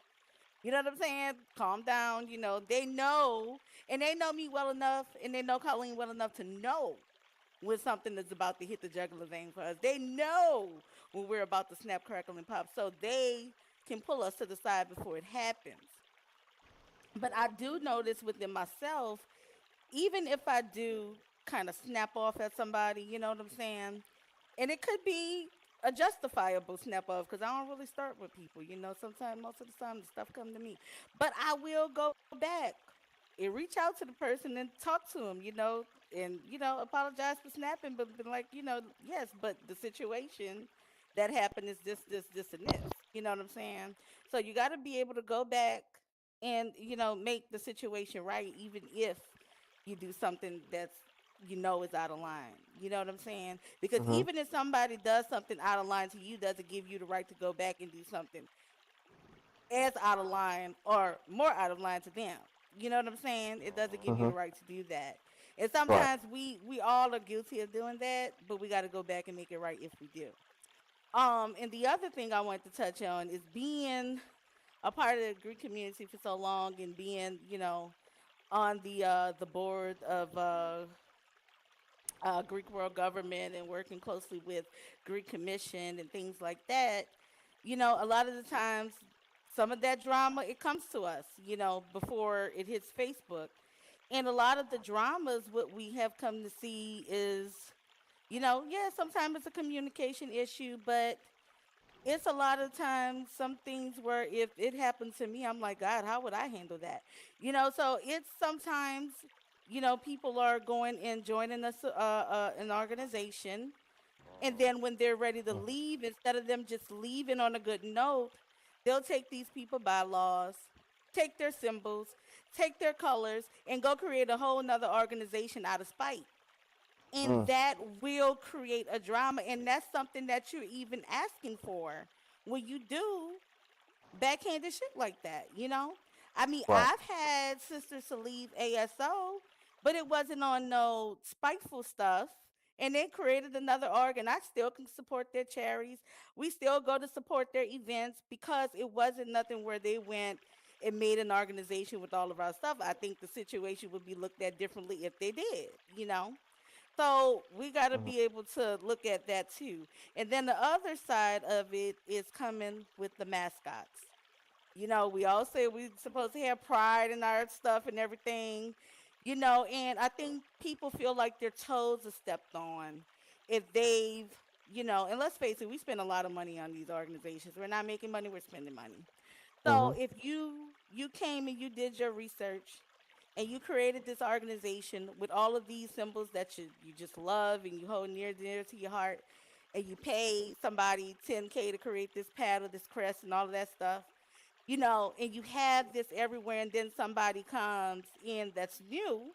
You know what I'm saying? Calm down. They know, and they know me well enough, and they know Colleen well enough to know when something is about to hit the jugular vein for us. They know when we're about to snap, crackle, and pop, so they can pull us to the side before it happens. But I do notice within myself, even if I do kind of snap off at somebody, you know what I'm saying? And it could be a justifiable snap off because I don't really start with people, Sometimes, most of the time, the stuff come to me. But I will go back and reach out to the person and talk to them, and apologize for snapping, but been like, yes, but the situation that happened is this, and this. You know what I'm saying? So you got to be able to go back and make the situation right, even if you do something that's is out of line. You know what I'm saying? Because Mm-hmm. even if somebody does something out of line to you, doesn't give you the right to go back and do something as out of line or more out of line to them. You know what I'm saying? It doesn't give you Mm-hmm. the right to do that. And Right. sometimes we all are guilty of doing that, but we got to go back and make it right if we do. And the other thing I want to touch on is being a part of the Greek community for so long and being, on the board of Greek World Government and working closely with Greek Commission and things like that. A lot of the times, some of that drama it comes to us, before it hits Facebook, and a lot of the dramas, what we have come to see is, yeah, sometimes it's a communication issue, but it's a lot of times some things where if it happened to me, I'm like, God, how would I handle that? So it's sometimes, people are going and joining us, an organization, and then when they're ready to leave, instead of them just leaving on a good note, they'll take these people bylaws, take their symbols, take their colors, and go create a whole nother organization out of spite. And Mm. that will create a drama. And that's something that you're even asking for when you do backhanded shit like that, I mean, Right. I've had sisters to leave ASO, but it wasn't on no spiteful stuff. And then created another org, and I still can support their charities. We still go to support their events because it wasn't nothing where they went and made an organization with all of our stuff. I think the situation would be looked at differently if they did. So we got to Mm-hmm. be able to look at that too. And then the other side of it is coming with the mascots. We all say we supposed to have pride in our stuff and everything, and I think people feel like their toes are stepped on if they've, and let's face it, we spend a lot of money on these organizations. We're not making money, we're spending money. Mm-hmm. So if you came and you did your research and you created this organization with all of these symbols that you just love and you hold near dear to your heart, and you pay somebody 10K to create this paddle, this crest, and all of that stuff, and you have this everywhere, and then somebody comes in that's new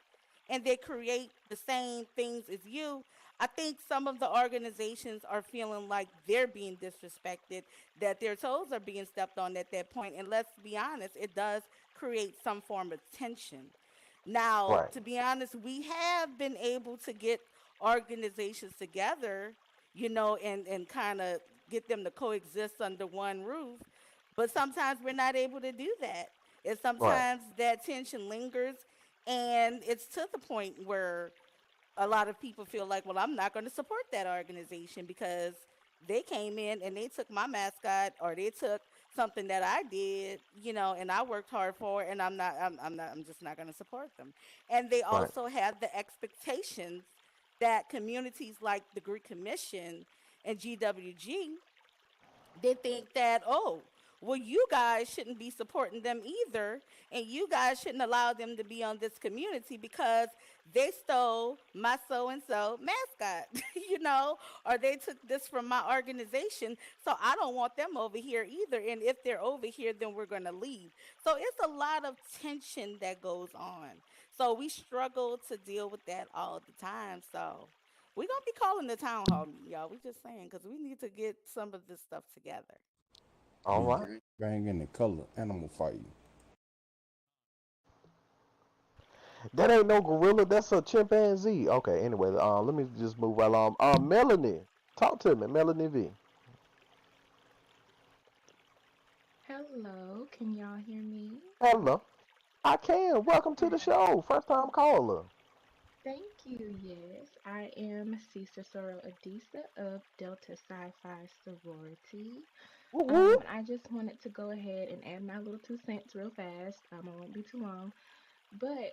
and they create the same things as you. I think some of the organizations are feeling like they're being disrespected, that their toes are being stepped on at that point. And let's be honest, it does create some form of tension. Now, Right. to be honest, we have been able to get organizations together, and kind of get them to coexist under one roof. But sometimes we're not able to do that. And Right. sometimes that tension lingers, and it's to the point where a lot of people feel like, well, I'm not going to support that organization because they came in and they took my mascot, or they took something that I did, and I worked hard for, and I'm just not going to support them. And they Right. also have the expectations that communities like the Greek Commission and GWG, they think that, oh, well, you guys shouldn't be supporting them either, and you guys shouldn't allow them to be on this community because they stole my so and so mascot, or they took this from my organization, so I don't want them over here either. And if they're over here, then we're going to leave. So it's a lot of tension that goes on. So we struggle to deal with that all the time. So we're gonna be calling the town hall meeting, y'all. We just saying because we need to get some of this stuff together. All You right. bang in the color animal fighting. That ain't no gorilla. That's a chimpanzee. Okay. Anyway, let me just move right along. Melanie, talk to me, Melanie V. Hello, can y'all hear me? Hello. I can. Welcome to the Hi. show. First time caller. Thank you. Yes, I am Cesar Soro Adisa of Delta Psi Phi Sorority. Woo woo. I just wanted to go ahead and add my little 2 cents real fast. I won't be too long. But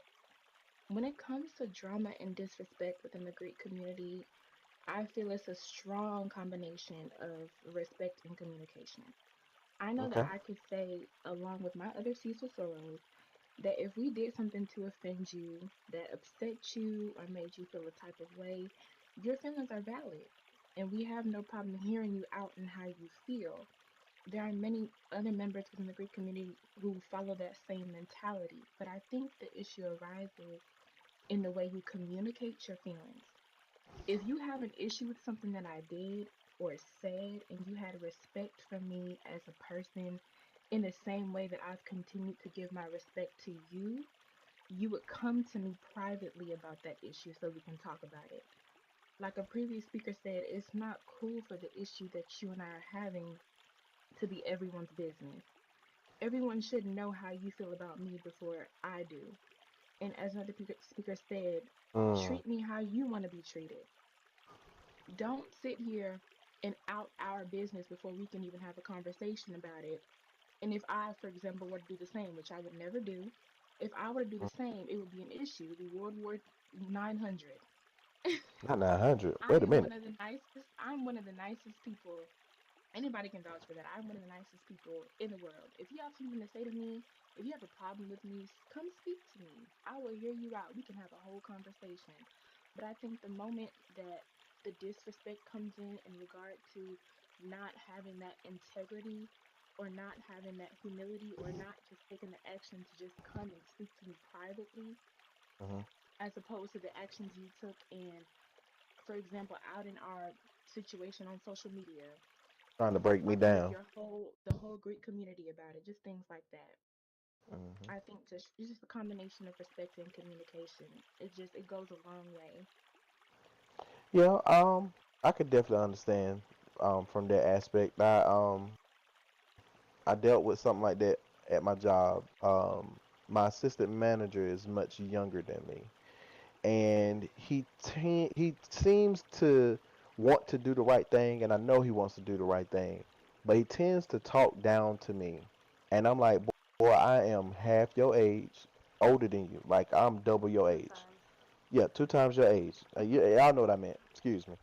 when it comes to drama and disrespect within the Greek community, I feel it's a strong combination of respect and communication. I know that Okay. I could say, along with my other Cecil Soros, that if we did something to offend you, that upset you, or made you feel a type of way, your feelings are valid. And we have no problem hearing you out and how you feel. There are many other members within the Greek community who follow that same mentality. But I think the issue arises in the way you communicate your feelings. If you have an issue with something that I did or said, and you had respect for me as a person in the same way that I've continued to give my respect to you, you would come to me privately about that issue so we can talk about it. Like a previous speaker said, it's not cool for the issue that you and I are having to be everyone's business. Everyone should know how you feel about me before I do. And as another speaker said, Mm. treat me how you want to be treated. Don't sit here and out our business before we can even have a conversation about it. And if I, for example, were to do the same, which I would never do, if I were to do the same, it would be an issue. It would be World War 900. Not 900. I Wait a am minute. one of the nicest. I'm one of the nicest people. Anybody can vouch for that. I'm one of the nicest people in the world. If you have something to say to me, if you have a problem with me, come speak to me. I will hear you out. We can have a whole conversation. But I think the moment that the disrespect comes in regard to not having that integrity or not having that humility or not just taking the action to just come and speak to me privately, Hmm. as opposed to the actions you took in, for example, out in our situation on social media, Trying to break me talking with down. the whole Greek community about it, just things like that. Hmm. I think just it's just a combination of respect and communication. It goes a long way. Yeah. I could definitely understand. From that aspect. I dealt with something like that at my job. My assistant manager is much younger than me, and he seems to want to do the right thing, and I know he wants to do the right thing, but he tends to talk down to me, and I'm like, boy, I am half your age, older than you, like I'm double your Two age. times. Yeah, 2 times your age. Y'all know what I meant. Excuse me.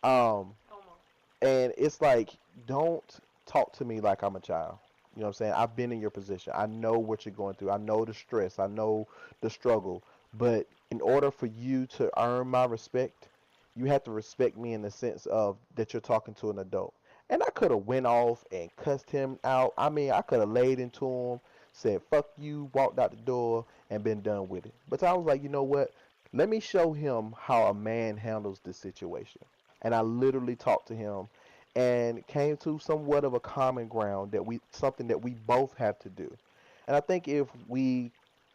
Um, Almost. and it's like, don't talk to me like I'm a child. You know what I'm saying? I've been in your position. I know what you're going through. I know the stress. I know the struggle. But in order for you to earn my respect, you have to respect me in the sense of that you're talking to an adult. And I could have went off and cussed him out. I mean, I could have laid into him, said "fuck you," walked out the door, and been done with it. But I was like, you know what? Let me show him how a man handles this situation. And I literally talked to him and came to somewhat of a common ground that we something that we both have to do. And I think if we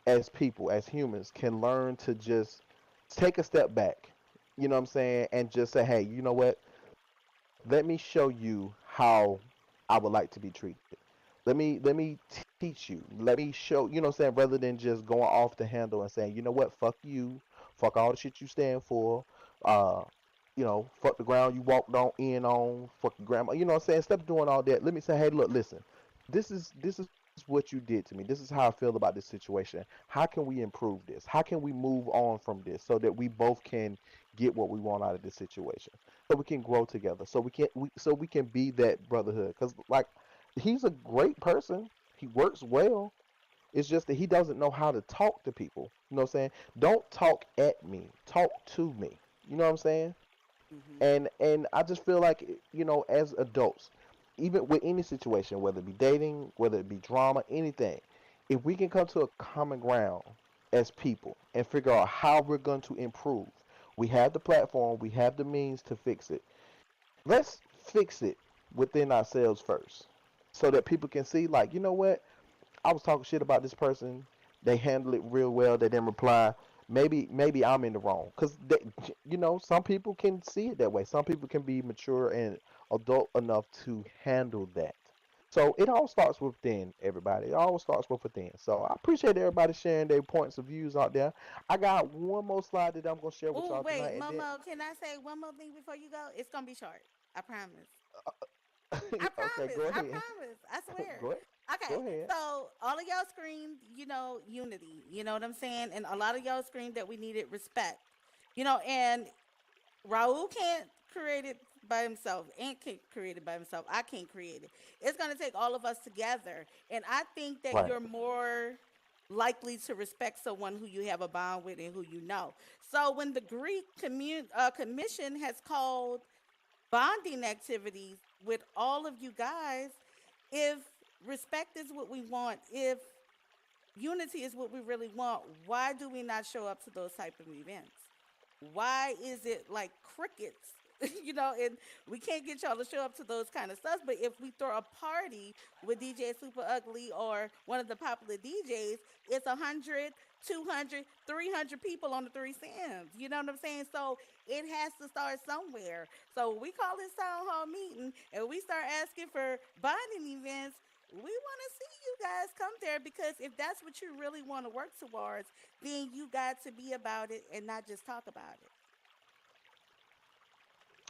as people, as humans, can learn to just take a step back You know what I'm saying? And just say, hey, you know what? Let me show you how I would like to be treated. Let me teach you. Let me show, you know what I'm saying, rather than just going off the handle and saying, you know what, fuck you, fuck all the shit you stand for, uh, fuck the ground you walked on in on, fuck your grandma, you know what I'm saying? Instead of doing all that, let me say, hey, look, listen, this is what you did to me. This is how I feel about this situation. How can we improve this? How can we move on from this so that we both can get what we want out of this situation? So we can grow together. So we can be that brotherhood. Cause like he's a great person. He works well. It's just that he doesn't know how to talk to people. You know what I'm saying? Don't talk at me. Talk to me. You know what I'm saying? Hmm. And I just feel like as adults, even with any situation, whether it be dating, whether it be drama, anything, if we can come to a common ground as people and figure out how we're going to improve, we have the platform, we have the means to fix it. Let's fix it within ourselves first, so that people can see, like, you know what, I was talking shit about this person. They handled it real well. They didn't reply. Maybe I'm in the wrong, because some people can see it that way. Some people can be mature and adult enough to handle that. So it all starts within everybody. It all starts with within. So I appreciate everybody sharing their points of views out there. I got one more slide that I'm gonna share with Oh y'all wait, tonight, and then Momo, can I say one more thing before you go? It's gonna be short. I promise. I okay, promise. go I ahead. promise. I swear. Go ahead. Go Okay, ahead. so all of y'all screamed, unity. You know what I'm saying? And a lot of y'all screamed that we needed respect. And Raul can't create it by himself. Ant can't create it by himself. I can't create it. It's gonna take all of us together. And I think that Right. you're more likely to respect someone who you have a bond with and who you know. So when the Commission has called bonding activities with all of you guys, if respect is what we want, if unity is what we really want, why do we not show up to those type of events? Why is it like crickets? And we can't get y'all to show up to those kind of stuff. But if we throw a party with DJ Super Ugly or one of the popular DJs, it's 100, 200, 300 people on the three stands. You know what I'm saying? So it has to start somewhere. So we call this town hall meeting and we start asking for bonding events. We want to see you guys come there, because if that's what you really want to work towards, then you got to be about it and not just talk about it.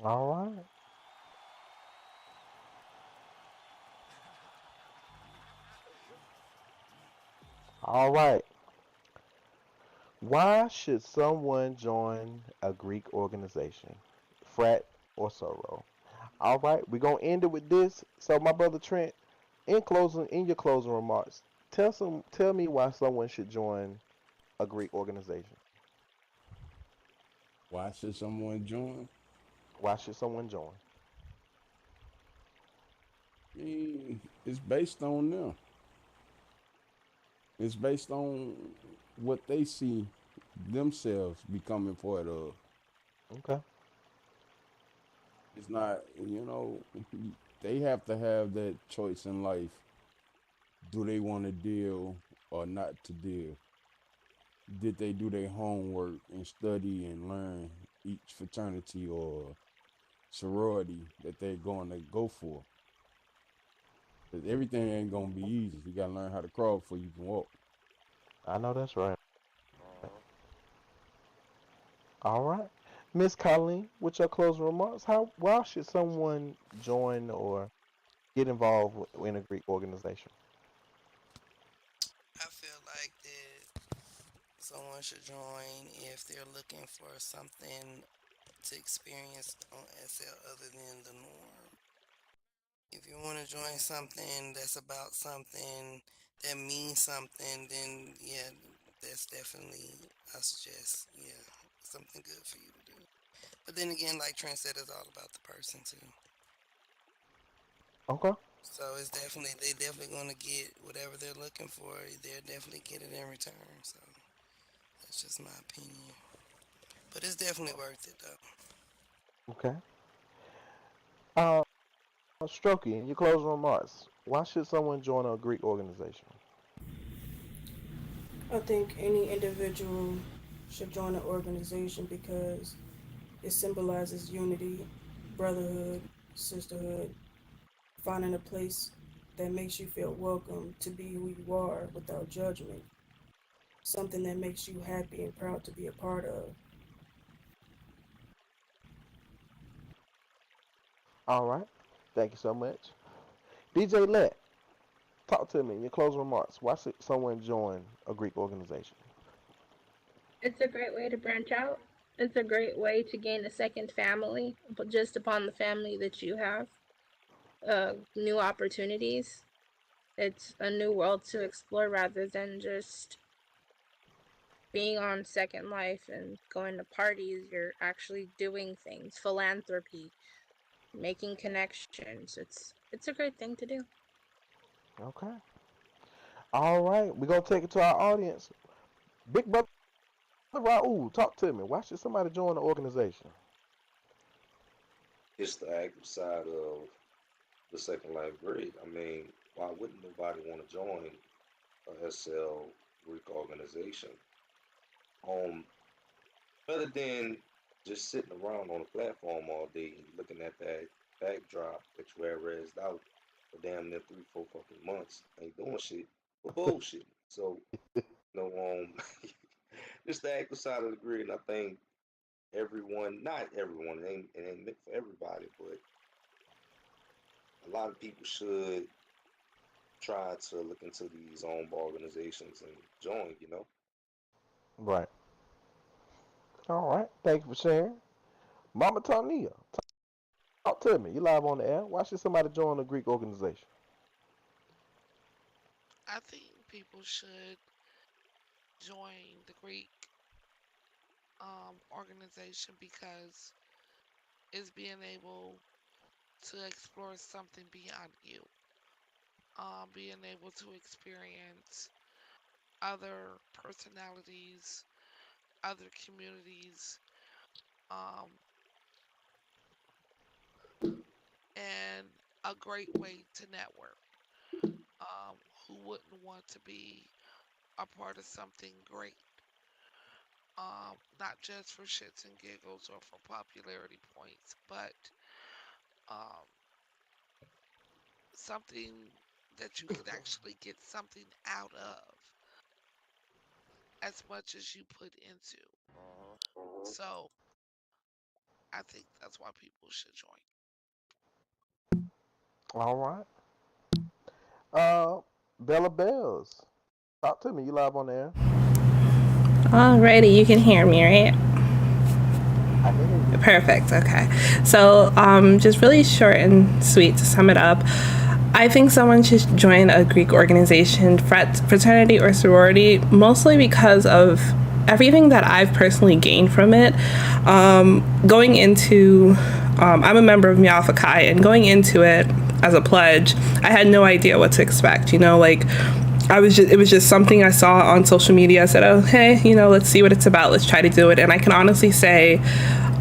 All right. All right. Why should someone join a Greek organization, frat or sorrow? All right, we're gonna end it with this. So, my brother Trent, in your closing remarks, tell me why someone should join a Greek organization. Why should someone join? Why should someone join? I mean, it's based on them. It's based on what they see themselves becoming part of. Okay. It's not, they have to have that choice in life. Do they want to deal or not to deal? Did they do their homework and study and learn each fraternity or sorority that they're going to go for? Because everything ain't going to be easy. You got to learn how to crawl before you can walk. I know that's right. All right, Miss Colleen, with your closing remarks, why should someone join or get involved in a Greek organization? I feel like that someone should join if they're looking for something to experience on SL other than the norm. If you want to join something that's about something that means something, then yeah, that's definitely, I suggest, yeah, something good for you to do. But then again, like Trent said, it's all about the person too. Okay. So they definitely going to get whatever they're looking for. They'll definitely get it in return. So that's just my opinion. But it's definitely worth it though. Okay. Strokey, in your closing remarks, why should someone join a Greek organization? I think any individual should join an organization because It symbolizes unity, brotherhood, sisterhood, finding a place that makes you feel welcome to be who you are without judgment, something that makes you happy and proud to be a part of. All right. Thank you so much. DJ Let, talk to me in your closing remarks. Why should someone join a Greek organization? It's a great way to branch out. It's a great way to gain a second family, but just upon the family that you have. New opportunities. It's a new world to explore rather than just being on Second Life and going to parties. You're actually doing things, philanthropy, making connections. It's a great thing to do. Okay. All right. We're going to take it to our audience. Big brother Raul, talk to me. Why should somebody join the organization? It's the active side of the Second Life grid. I mean, why wouldn't nobody want to join a SL Greek organization? Um, Other than just sitting around on the platform all day and looking at that backdrop that you had raised out for damn near 3, 4 fucking months, ain't doing shit but bullshit. So, you know, just the active side of the grid, and I think everyone, not everyone, it ain't meant for everybody, but a lot of people should try to look into these organizations and join. Right. All right. Thank you for sharing. Mama Tania, talk to me. You live on the air. Why should somebody join a Greek organization? I think people should join the Greek organization because it's being able to explore something beyond you, being able to experience other personalities, other communities, um, and a great way to network. Who wouldn't want to be a part of something great? Not just for shits and giggles or for popularity points, but um, something that you could actually get something out of as much as you put into. So I think that's why people should join. All right. Bella Bells, talk to me. You live on the air. Alrighty, you can hear me, right? I can hear you. Perfect. Okay. So, just really short and sweet to sum it up. I think someone should join a Greek organization, fraternity, or sorority, mostly because of everything that I've personally gained from it. Going into, I'm a member of Mu Alpha Chi, and going into it as a pledge, I had no idea what to expect. It was just something I saw on social media. I said, oh, hey, let's see what it's about. Let's try to do it. And I can honestly say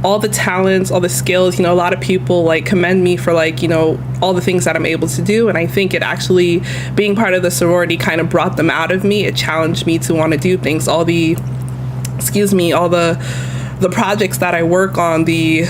all the talents, all the skills, a lot of people commend me for all the things that I'm able to do. And I think it actually, being part of the sorority kind of brought them out of me. It challenged me to want to do things. All the projects that I work on, the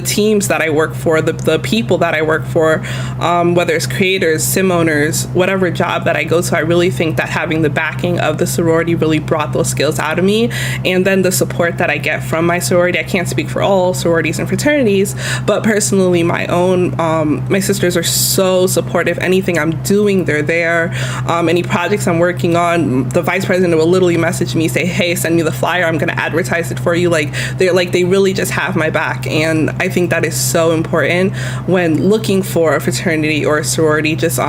teams that I work for, the people that I work for, whether it's creators, sim owners, whatever job that I go to, I really think that having the backing of the sorority really brought those skills out of me. And then the support that I get from my sorority, I can't speak for all sororities and fraternities, but personally my sisters are so supportive. Anything I'm doing, they're there. Any projects I'm working on, the vice president will literally message me, say, hey, send me the flyer, I'm going to advertise it for you. They really just have my back. And I think that is so important when looking for a fraternity or a sorority, just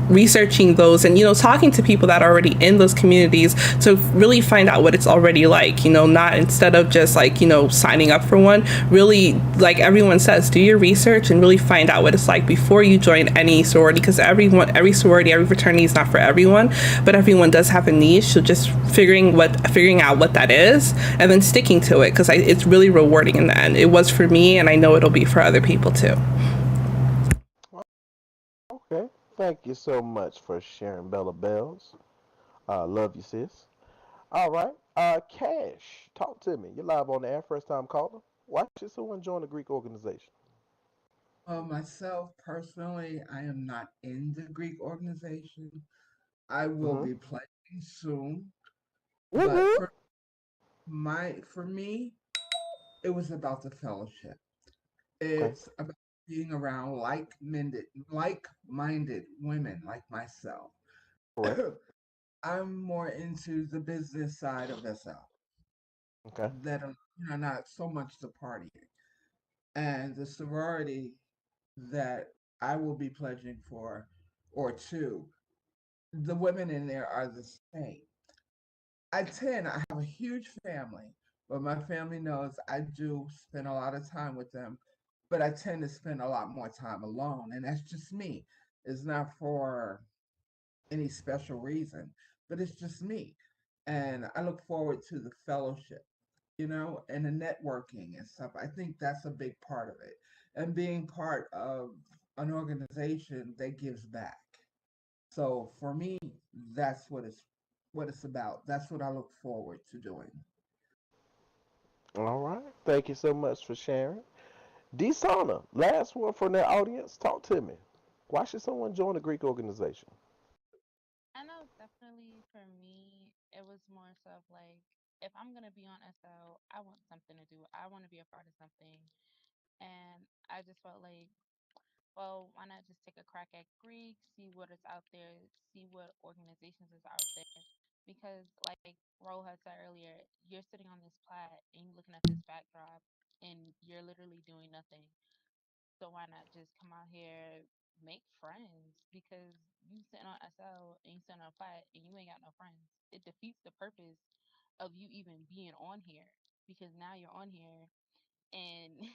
researching those and, talking to people that are already in those communities to really find out what it's already like, not instead of just signing up for one, really, like everyone says, do your research and really find out what it's like before you join any sorority, because every sorority, every fraternity is not for everyone, but everyone does have a niche. So just figuring out what that is and then sticking to it, because it's really rewarding in the end. It was for me, and I know it'll be for other people too. Okay. Thank you so much for sharing, Bella Bells. Love you, sis. All right. Cash, talk to me. You're live on the air, first time caller. Why should someone join a Greek organization? Myself personally, I am not in the Greek organization. I will Mm-hmm. be pledging soon, Woo but woo. for me, it was about the fellowship. Okay. It's about being around like-minded women like myself. Correct. I'm more into the business side of SL Okay. that are not so much the partying. And the sorority that I will be pledging for or to, the women in there are the same. I have a huge family, but my family knows I do spend a lot of time with them, but I tend to spend a lot more time alone. And that's just me. It's not for any special reason, but it's just me. And I look forward to the fellowship, and the networking and stuff. I think that's a big part of it. And being part of an organization that gives back. So for me, that's what it's about. That's what I look forward to doing. All right. Thank you so much for sharing. Desana, last one from the audience. Talk to me. Why should someone join a Greek organization? I know definitely for me, it was more so of like, if I'm gonna be on SL, I want something to do. I want to be a part of something, and I just felt like, well, why not just take a crack at Greek, see what is out there, see what organizations is out there, because like Ro had said earlier, you're sitting on this plat and you're looking at this backdrop, and you're literally doing nothing. So why not just come out here, make friends? Because you sitting on SL and you sitting on flat and you ain't got no friends. It defeats the purpose of you even being on here. Because now you're on here and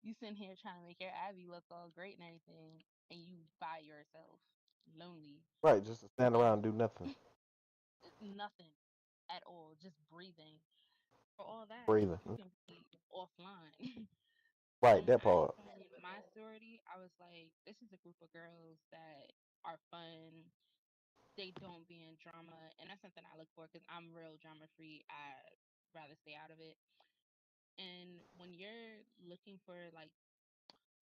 you sitting here trying to make your Abby look all great and everything, and you by yourself, lonely, Right, just to stand around and and do nothing. nothing at all, just breathing. For all that, Breathing. you can be offline. So Right, when that I part. joined my sorority, I was like, this is a group of girls that are fun. They don't be in drama, and that's something I look for because I'm real drama free. I rather stay out of it. And when you're looking for like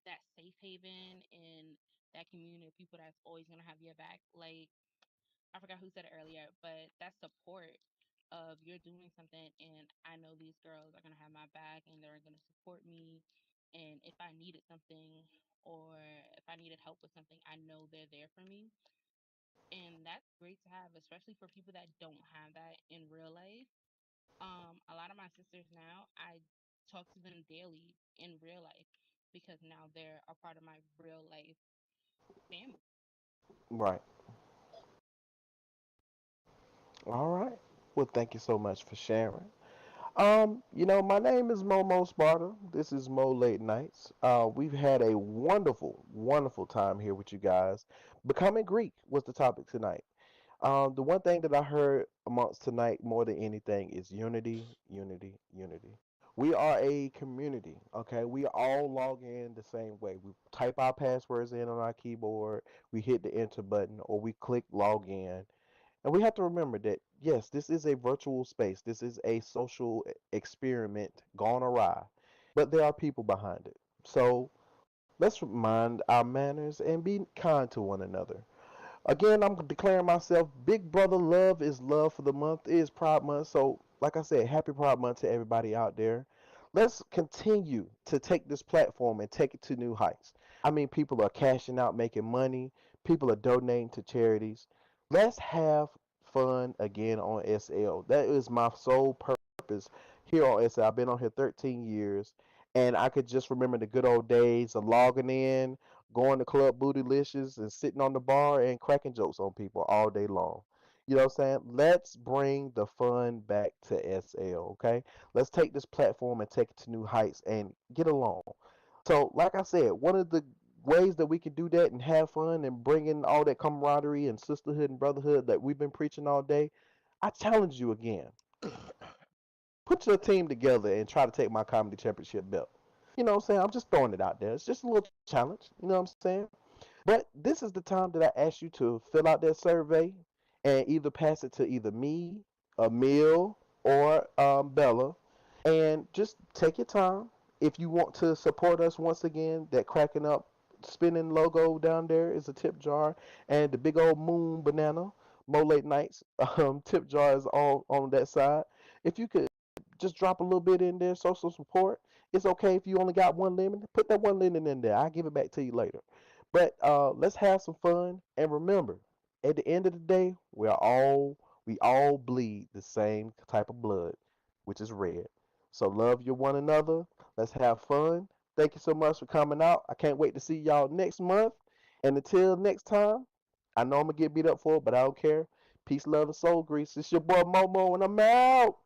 that safe haven and that community of people that's always gonna have your back, like I forgot who said it earlier, but that support of you're doing something and I know these girls are gonna have my back and they're gonna support me. And if I needed something or if I needed help with something, I know they're there for me. And that's great to have, especially for people that don't have that in real life. A lot of my sisters now, I talk to them daily in real life because now they're a part of my real life family. Right. All right. Well, thank you so much for sharing. My name is Momo Sparta. This is Mo Late Nights. We've had a wonderful, wonderful time here with you guys. Becoming Greek was the topic tonight. The one thing that I heard amongst tonight more than anything is unity, unity, unity. We are a community, okay? We all log in the same way. We type our passwords in on our keyboard, we hit the enter button, or we click log in. And we have to remember that, yes, this is a virtual space. This is a social experiment gone awry, but there are people behind it. So let's mind our manners and be kind to one another. Again, I'm declaring myself Big Brother Love is Love for the month. It is Pride Month. So, like I said, happy Pride Month to everybody out there. Let's continue to take this platform and take it to new heights. I mean, people are cashing out, making money, people are donating to charities. Let's have fun again on SL. That is my sole purpose here on SL. I've been on here 13 years, and I could just remember the good old days of logging in, going to Club Bootylicious and sitting on the bar and cracking jokes on people all day long. You know what I'm saying? Let's bring the fun back to SL, okay? Let's take this platform and take it to new heights and get along. So, like I said, one of the ways that we can do that and have fun and bring in all that camaraderie and sisterhood and brotherhood that we've been preaching all day, I challenge you again. Put your team together and try to take my comedy championship belt. You know what I'm saying? I'm just throwing it out there. It's just a little challenge. You know what I'm saying? But this is the time that I ask you to fill out that survey and either pass it to either me, Emil, or Bella, and just take your time If you want to support us once again, that cracking up spinning logo down there is a tip jar, and the big old moon banana Mo Late Nights tip jar is on that side. If you could just drop a little bit in there, social support. It's okay if you only got one lemon. Put that one lemon in there. I'll give it back to you later. But let's have some fun and remember, at the end of the day, we all bleed the same type of blood, which is red. So love your one another. Let's have fun. Thank you so much for coming out. I can't wait to see y'all next month. And until next time, I know I'm gonna get beat up for it, but I don't care. Peace, love, and soul grease. It's your boy Momo, and I'm out.